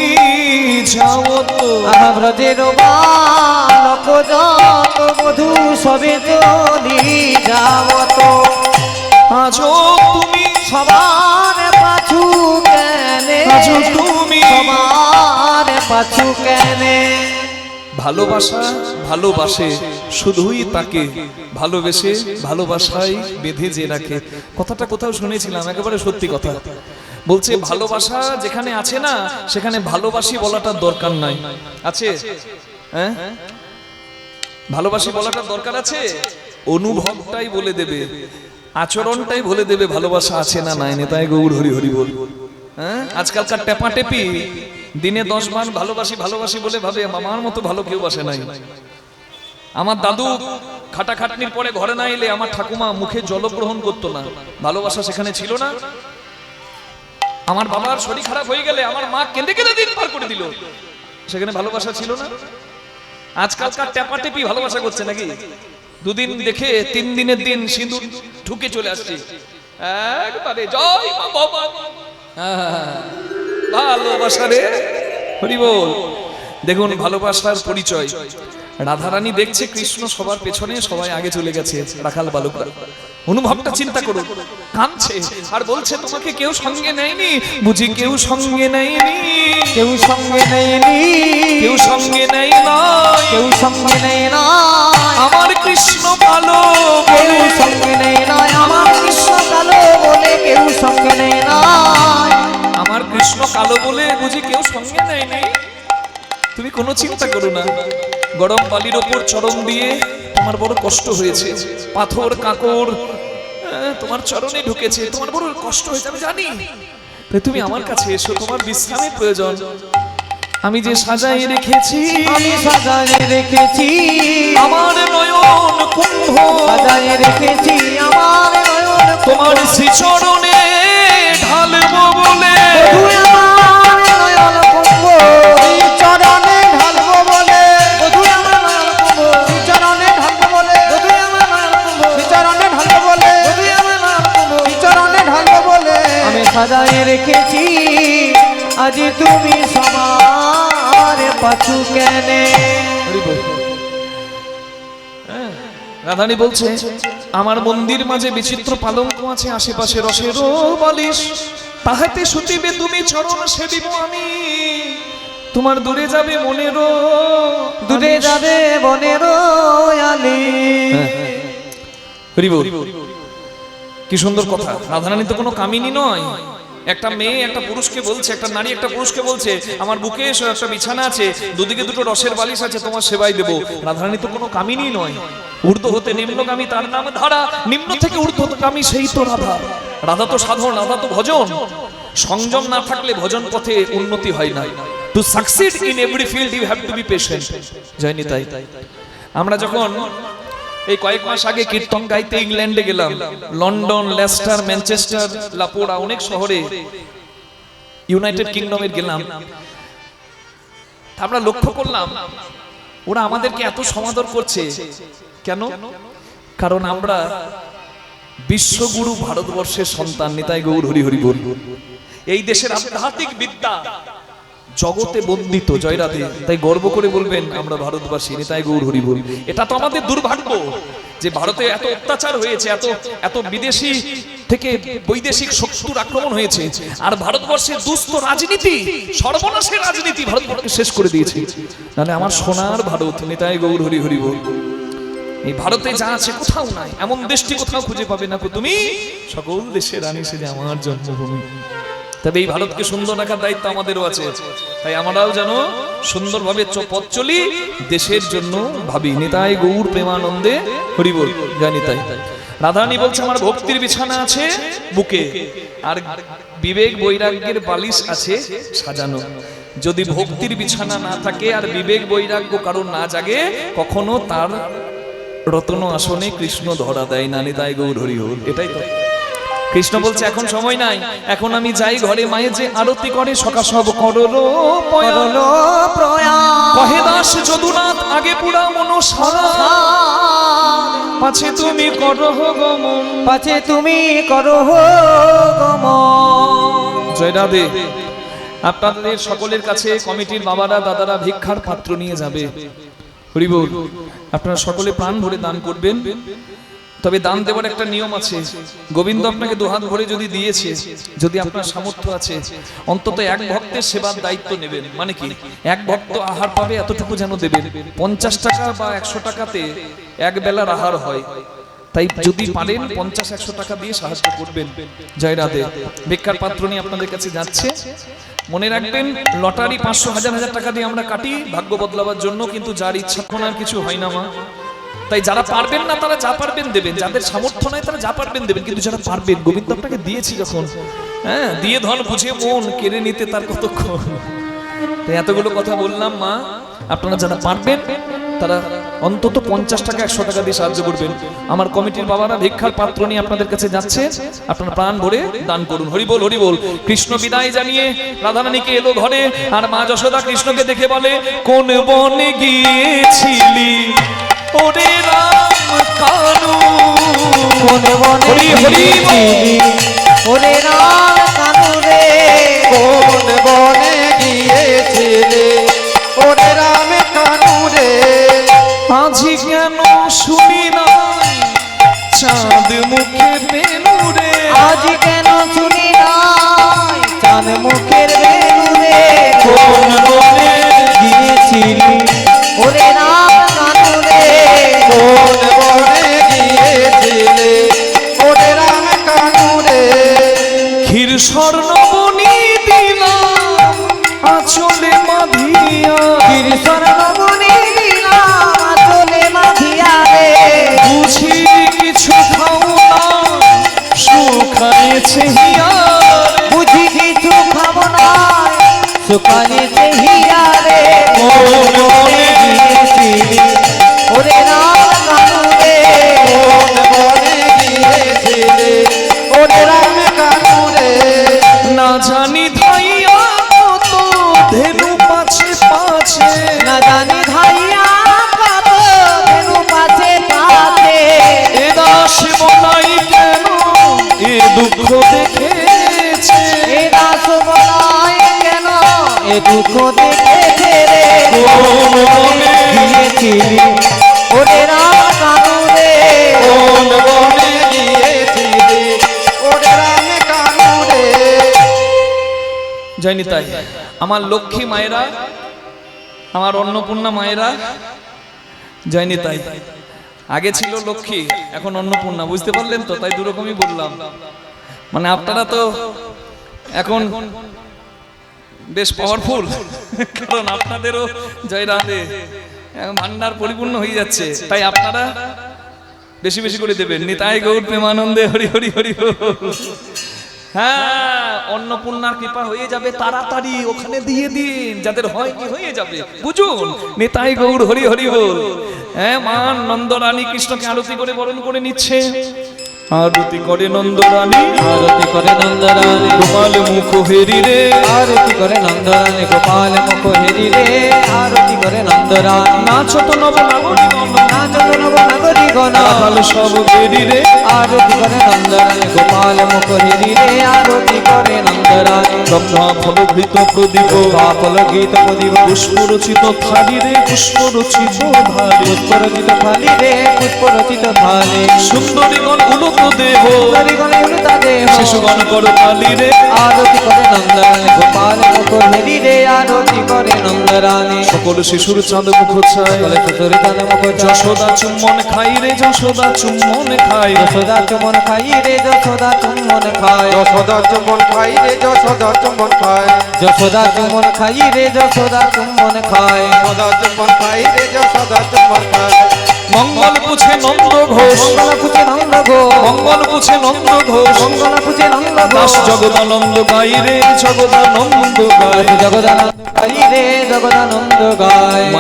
যাও তো ব্রজের বালক যত মধু সবে চলি যাব তো আজও তুমি সবার পাছু কেনে আজও তুমি সবার পাছু কেনে ভালোবাসা ভালোবাসে শুধুই তাকে ভালোবেসে ভালোবাসায় বেঁধে যে রাখে। কথাটা কোথাও শুনেছিলাম, একেবারে সত্যি কথা। বলছে ভালোবাসা যেখানে আছে না সেখানে ভালোবাসি বলাটা দরকার নাই। আছে? হ্যাঁ, ভালোবাসি বলাটা দরকার আছে? অনুভবটাই বলে দেবে, আচরণটাই বলে দেবে ভালোবাসা আছে না নাই। নেতায় গৌর হরি হরি বল। হ্যাঁ, আজকালকার টেপাটেপি দিনে 10 বার ভালোবাসি ভালোবাসি বলে ভাবে আমার মতো ভালো কেউ বাসে নাই। আমার দাদু খাটাখাটনির পরে ঘরে না এলে আমার ঠাকুমা মুখে জলগ্রহণ করতো না, ভালোবাসা সেখানে ছিল না। আমার বাবার শরীর খারাপ হয়ে গেলে আমার মা কেঁদে কেঁদে দিন পার করে দিল, সেখানে ভালোবাসা ছিল না। আজকালকার টেপাটেপি ভালোবাসা করছে নাকি? 2 দিন দেখে 3 দিনের দিন সিঁদুর ঠুকে চলে আসছে একবারে জয় মা বাবা। ভালোবাসা রে হরি বল। দেখুন ভালোবাসার পরিচয়। রাধারানী দেখছে কৃষ্ণ সবার পেছনে, সবাই আগে চলে গেছে, রাখাল বালকরা। অনুভবটা চিন্তা করুন, কাঁদছে আর বলছে তোমাকে কেউ সঙ্গে নেয়নি বুঝি? কেউ সঙ্গে নেয়নি, কেউ সঙ্গে নেয়নি, কেউ সঙ্গে নেই না, কেউ সঙ্গে নেই না, আমার কৃষ্ণ ভালো কেউ বলে সঙ্গে নেই না, আমার কৃষ্ণ কালো বলে কেউ সঙ্গে নেই না, আমার কৃষ্ণ কালো বলে বুঝি কেউ সঙ্গে নেয়নি? তুমি কোনো চিন্তা করো না, গরম বালির ওপর চরণ দিয়ে তোমার বড় কষ্ট হয়েছে, পাথর কাঁকর তোমার চরণে ঢুকেছে, তোমার বড় কষ্ট হয়েছে আমি জানি। তাই তুমি আমার কাছে এসো, তোমার বিশ্রামের প্রয়োজন। আমি যে সাজাই রেখেছি, আমি সাজায় রেখেছি আমার নয়ন কুম্ভ, সাজায় রেখেছি আমার নয়ন তোমার শ্রীচরণে ঢালবো বলে, তুই আমার নয়ন কুম্ভ, চরণে ঢালবো বলে, তুই আমার নয়ন কুম্ভ, চরণে ঢালবো বলে, তুই আমার নয়ন কুম্ভ, চরণে ঢালবো বলে, তুই আমার নয়ন কুম্ভ, চরণে ঢালবো বলে, আমি সাজায় রেখেছি আজ তুমি সবার পাছু কেনে। রাধারানী বলছে আমার মন্দির মাঝে বিচিত্র পালঙ্ক আছে, আশেপাশে রসের বালিশ, তাহাতে শুতিবে তুমি চরণ সেবিব আমি, তোমার দূরে যাবে মনেরও দূরে যাবে বনের আলি। কি সুন্দর কথা। রাধারানী তো কোনো কামিনী নয়। একটা মেয়ে একটা পুরুষকে বলছে, একটা নারী একটা পুরুষকে বলছে আমার বুকে এসো, একটা বিছানা আছে, দুদিকে দুটো রসের বালিশ আছে, তোমার সেবাই দেবো। রাধারানী তো কোনো কামিনী নয়। ঊর্ধ্ব হতে নিম্নগামী তার নাম ধারা, নিম্ন থেকে ঊর্ধ্বগামী সেই তো রাধা। রাধা তো সাধন, রাধা তো ভজন। সংযম না থাকলে ভজন পথে উন্নতি হয় না। To succeed in every field you have to be patient. জয় নিতাই। আমরা যখন এই কয়েক মাস আগে কীর্তন গাইতে ইংল্যান্ডে গেলাম, লন্ডন, লেস্টার, ম্যানচেস্টার, লাপোরা, অনেক শহরে ইউনাইটেড কিংডমের গেলাম। আমরা লক্ষ্য করলাম ওরা আমাদেরকে এত সমাদর করছে কেন? কারণ আমরা বিশ্বগুরু ভারতবর্ষের সন্তান। নিতাই গৌর হরি হরি বল। এই দেশের আধ্যাত্মিক বিদ্যা জগতে বন্দিত। জয় রাধে। তাই গর্ব করে বলবেন আমরা ভারতবাসী। নিতাই গৌর হরি বল। এটা তো আমাদের দুর্ভাগ্য যে ভারতে এত অত্যাচার হয়েছে, এত বিদেশি থেকে বৈদেশিক শত্রুর আক্রমণ হয়েছে, আর ভারতবর্ষের দুস্থ রাজনীতি, সর্বনাশের রাজনীতি ভারতবর্ষকে শেষ করে দিয়েছে। নাহলে আমার সোনার ভারত। নিতাই গৌর হরি হরি বল। এই ভারতে যা আছে কোথাও নাই, এমন দেশটি কোথাও খুঁজে পাবে না। তুমি সকল দেশের রানী সেজে আমার জন্মভূমি। তবে এই ভারতকে সুন্দর রাখার দায়িত্ব আমাদেরও আছে। তাই আমরাও যেন সুন্দরভাবে পথ চলি, দেশের জন্য ভাবি। নিতাই গৌর প্রেমানন্দে হরি বল। জয় নিতাই। রাধারানী বলছে আমার ভক্তির বিছানা আছে বুকে, আর বিবেক বৈরাগ্যের বালিশ আছে সাজানো। যদি ভক্তির বিছানা না থাকে আর বিবেক বৈরাগ্য কারণ না জাগে, কখনো তার রত্ন আসনে কৃষ্ণ ধরা দেয় না। নিতাই গৌর হরি হরি। এটাই তো কৃষ্ণ বলছে, এখন সময় নাই, এখন আমি যাই ঘরে মায়ে যে আরতি করে সকা সব করলো করলো প্রয়াস কহে দাস যদুনাথ আগে পুরা মনসারা পাছে তুমি করহ গমন। পাছে তুমি করো গমন। জয় রাধে। আপনাদের সকলের কাছে কমিটির বাবারা দাদারা ভিক্ষার পাত্র নিয়ে যাবে। হরি বল। আপনারা সকলে প্রাণ ভরে দান করবেন। তবে দান দেওয়ার একটা নিয়ম আছে। গোবিন্দ আপনাকে দুহাত ভরে যদি দিয়েছে, যদি আপনার সামর্থ্য আছে, অন্তত এক ভক্তের সেবার দায়িত্ব নেবেন। মানে কি, এক ভক্ত আহার পাবে এতটুকু যেন দেবেন। 50 টাকা বা 100 টাকাতে এক বেলার আহার হয়। তাই যদি পারেন 50-100 টাকা দিয়ে সাহায্য করবেন। জয় রাধে। ভিক্ষার পাত্র নিয়ে আপনাদের কাছে যাচ্ছে। মনে রাখবেন, লটারি 500-1000 টাকা দিয়ে আমরা কাটি ভাগ্য বদলাবার জন্য, কিন্তু যার ইচ্ছা আর কিছু হয় না মা। তাই যারা পারবেন না তারা যা পারবেন দেবেন, যাদের সামর্থ্য নাই তারা যা পারবেন দেবেন, কিন্তু যারা পারবেন, গোবিন্দ আপনাকে দিয়েছি যখন, হ্যাঁ, দিয়ে ধন বুঝে মন কেড়ে নিতে তার কতক্ষণ। তাই এতগুলো কথা বললাম মা, আপনারা যারা পারবেন তারা অন্তত 50 টাকা 100 টাকা দিয়ে সাহায্য করবেন। আমার কমিটির বাবারা ভিক্ষার পাত্র নিয়ে আপনাদের কাছে যাচ্ছে, আপনারা প্রাণ ভরে দান করুন। হরি বল হরি বল। কৃষ্ণ বিদায় জানিয়ে রাধারানীকে এলো ঘরে, আর মা যশোদা কৃষ্ণকে দেখে বলে, কোন বনে গিয়েছিলি ওরে রাম কানু। কোন বনে গিয়েছিলি ওরে রাম কানু রে। কোন বনে গিয়েছিলে ওরে রাম কানু রে। আজি কেন শুনি নাই চাঁদ মুখে বেনু রে। আজ কেন শুনি নাই চাঁদ মুখের বেনু রে। কোন বনে গিয়েছিলি ওরে রাম কানু রে। কোন বনে গিয়েছিলে ওরে রাম কানু রে। ক্ষীর স্বর্ণবনি দিলাম আঁচলে বাঁধিয়া। ক্ষীর স্বর্ণবনি দিলাম আঁচলে বাঁধিয়া রে। বুঝি কিছু খাও না শুকায়েছে হিয়ার। বুঝি কিছু খাবো না শুকায়েছে হিয়া রে। কোন বনে গিয়েছিলি ওরে রাম কানু রে। কোন বনে গিয়েছিলে ওরে রাম কানু রে। না জানি ধাইয়া কত ধেনু পাছে পাছে। না জানি ধাইয়া কত ধেনু পাছে পাছে। এ দাস বলাই কেন এ দুঃখ দেখেছে। এ দাস বলাই কেন এ দুঃখ দেখেছে রে। কোন বনে গিয়েছিলি ওরে রাম কানু রে। কোন বনে গিয়েছিলে ওরে রাম কানু রে। জয় নিতাই। আমার লক্ষ্মী মায়েরা, আমার অন্নপূর্ণা মায়েরা, জয় নিতাই। আগে ছিল লক্ষ্মী, এখন অন্নপূর্ণা, বুঝতে পারলেন তো? তাই দুরকমই বললাম। মানে আপনারা তো এখন বেশ পাওয়ারফুল, কারণ আপনাদেরও জয় রাধে ভান্ডার পরিপূর্ণ হয়ে যাচ্ছে। তাই আপনারা বেশি বেশি করে দেবেন। নিতাই গৌর প্রেমানন্দে হরি হরি হরি বল। হ্যাঁ, অন্নপূর্ণার কৃপা হয়ে যাবে তাড়াতাড়ি, ওখানে দিয়ে দিন। যাদের হয় কি হয়ে যাবে, বুঝুন। নিতাই গৌর হরি হরি বল। হ্যাঁ, মা নন্দরানী কৃষ্ণকে আরতি করে বরণ করে নিচ্ছে। আরতি করে নন্দরানী, আরতি করে নন্দরানী গোপাল মুখ হেরি রে। আরতি করে নন্দরানী গোপাল মুখ হেরি রে। আরতি করে নন্দরানী নাচত নব নাগরিকগণ, নাচত নব নাগরিকগণ। রাখাল সব বেরি রে। আরতি করে নন্দরানী গোপাল মুখ হেরি রে। আরতি করে নন্দরানী ব্রহ্মা ফলঘৃত প্রদীপ, বাপল গীত প্রদীপ। পুষ্পরচিত থালি রে, পুষ্পরচিত ধারে। পুষ্পরচিত থালি রে পুষ্পরচিত থালি। সুন্দরীগণ উলুত দেহ, সুন্দরীগণে উলুতা দেহ। শিশুগণ কর তালি রে। আরতি করে নন্দরানী গোপাল মুখ হেরি রে। আরতি করে নন্দরানী সকল শিশুর চাঁদ মুখ ছায়। বলে চতুরি চাঁদ মুখ যশোদা চুম্বন খাই রে, যশোদা চুম্বন খাই। যশোদা চুম্বন খাই রে। যশোদা চুম্বন খায়। যশোদা চুম্বন খাই রে, যশোদা চুম্বন খায়। যশোদা চুম্বন খাই রে। যশোদা চুম্বন খায়। যশোদা চুম্বন খাই রে, যশোদা চুম্বন খায়। মঙ্গল পুছে নন্দ ঘোষ, মঙ্গল পুছে নন্দ ঘোষ, মঙ্গল পুছে নন্দ ঘোষ, মঙ্গল পুছে নন্দ দাস ঘোষ, জগদানন্দ গাই রে জগদানন্দ গাই। জগদানন্দ গাই রে জগদানন্দ গায়।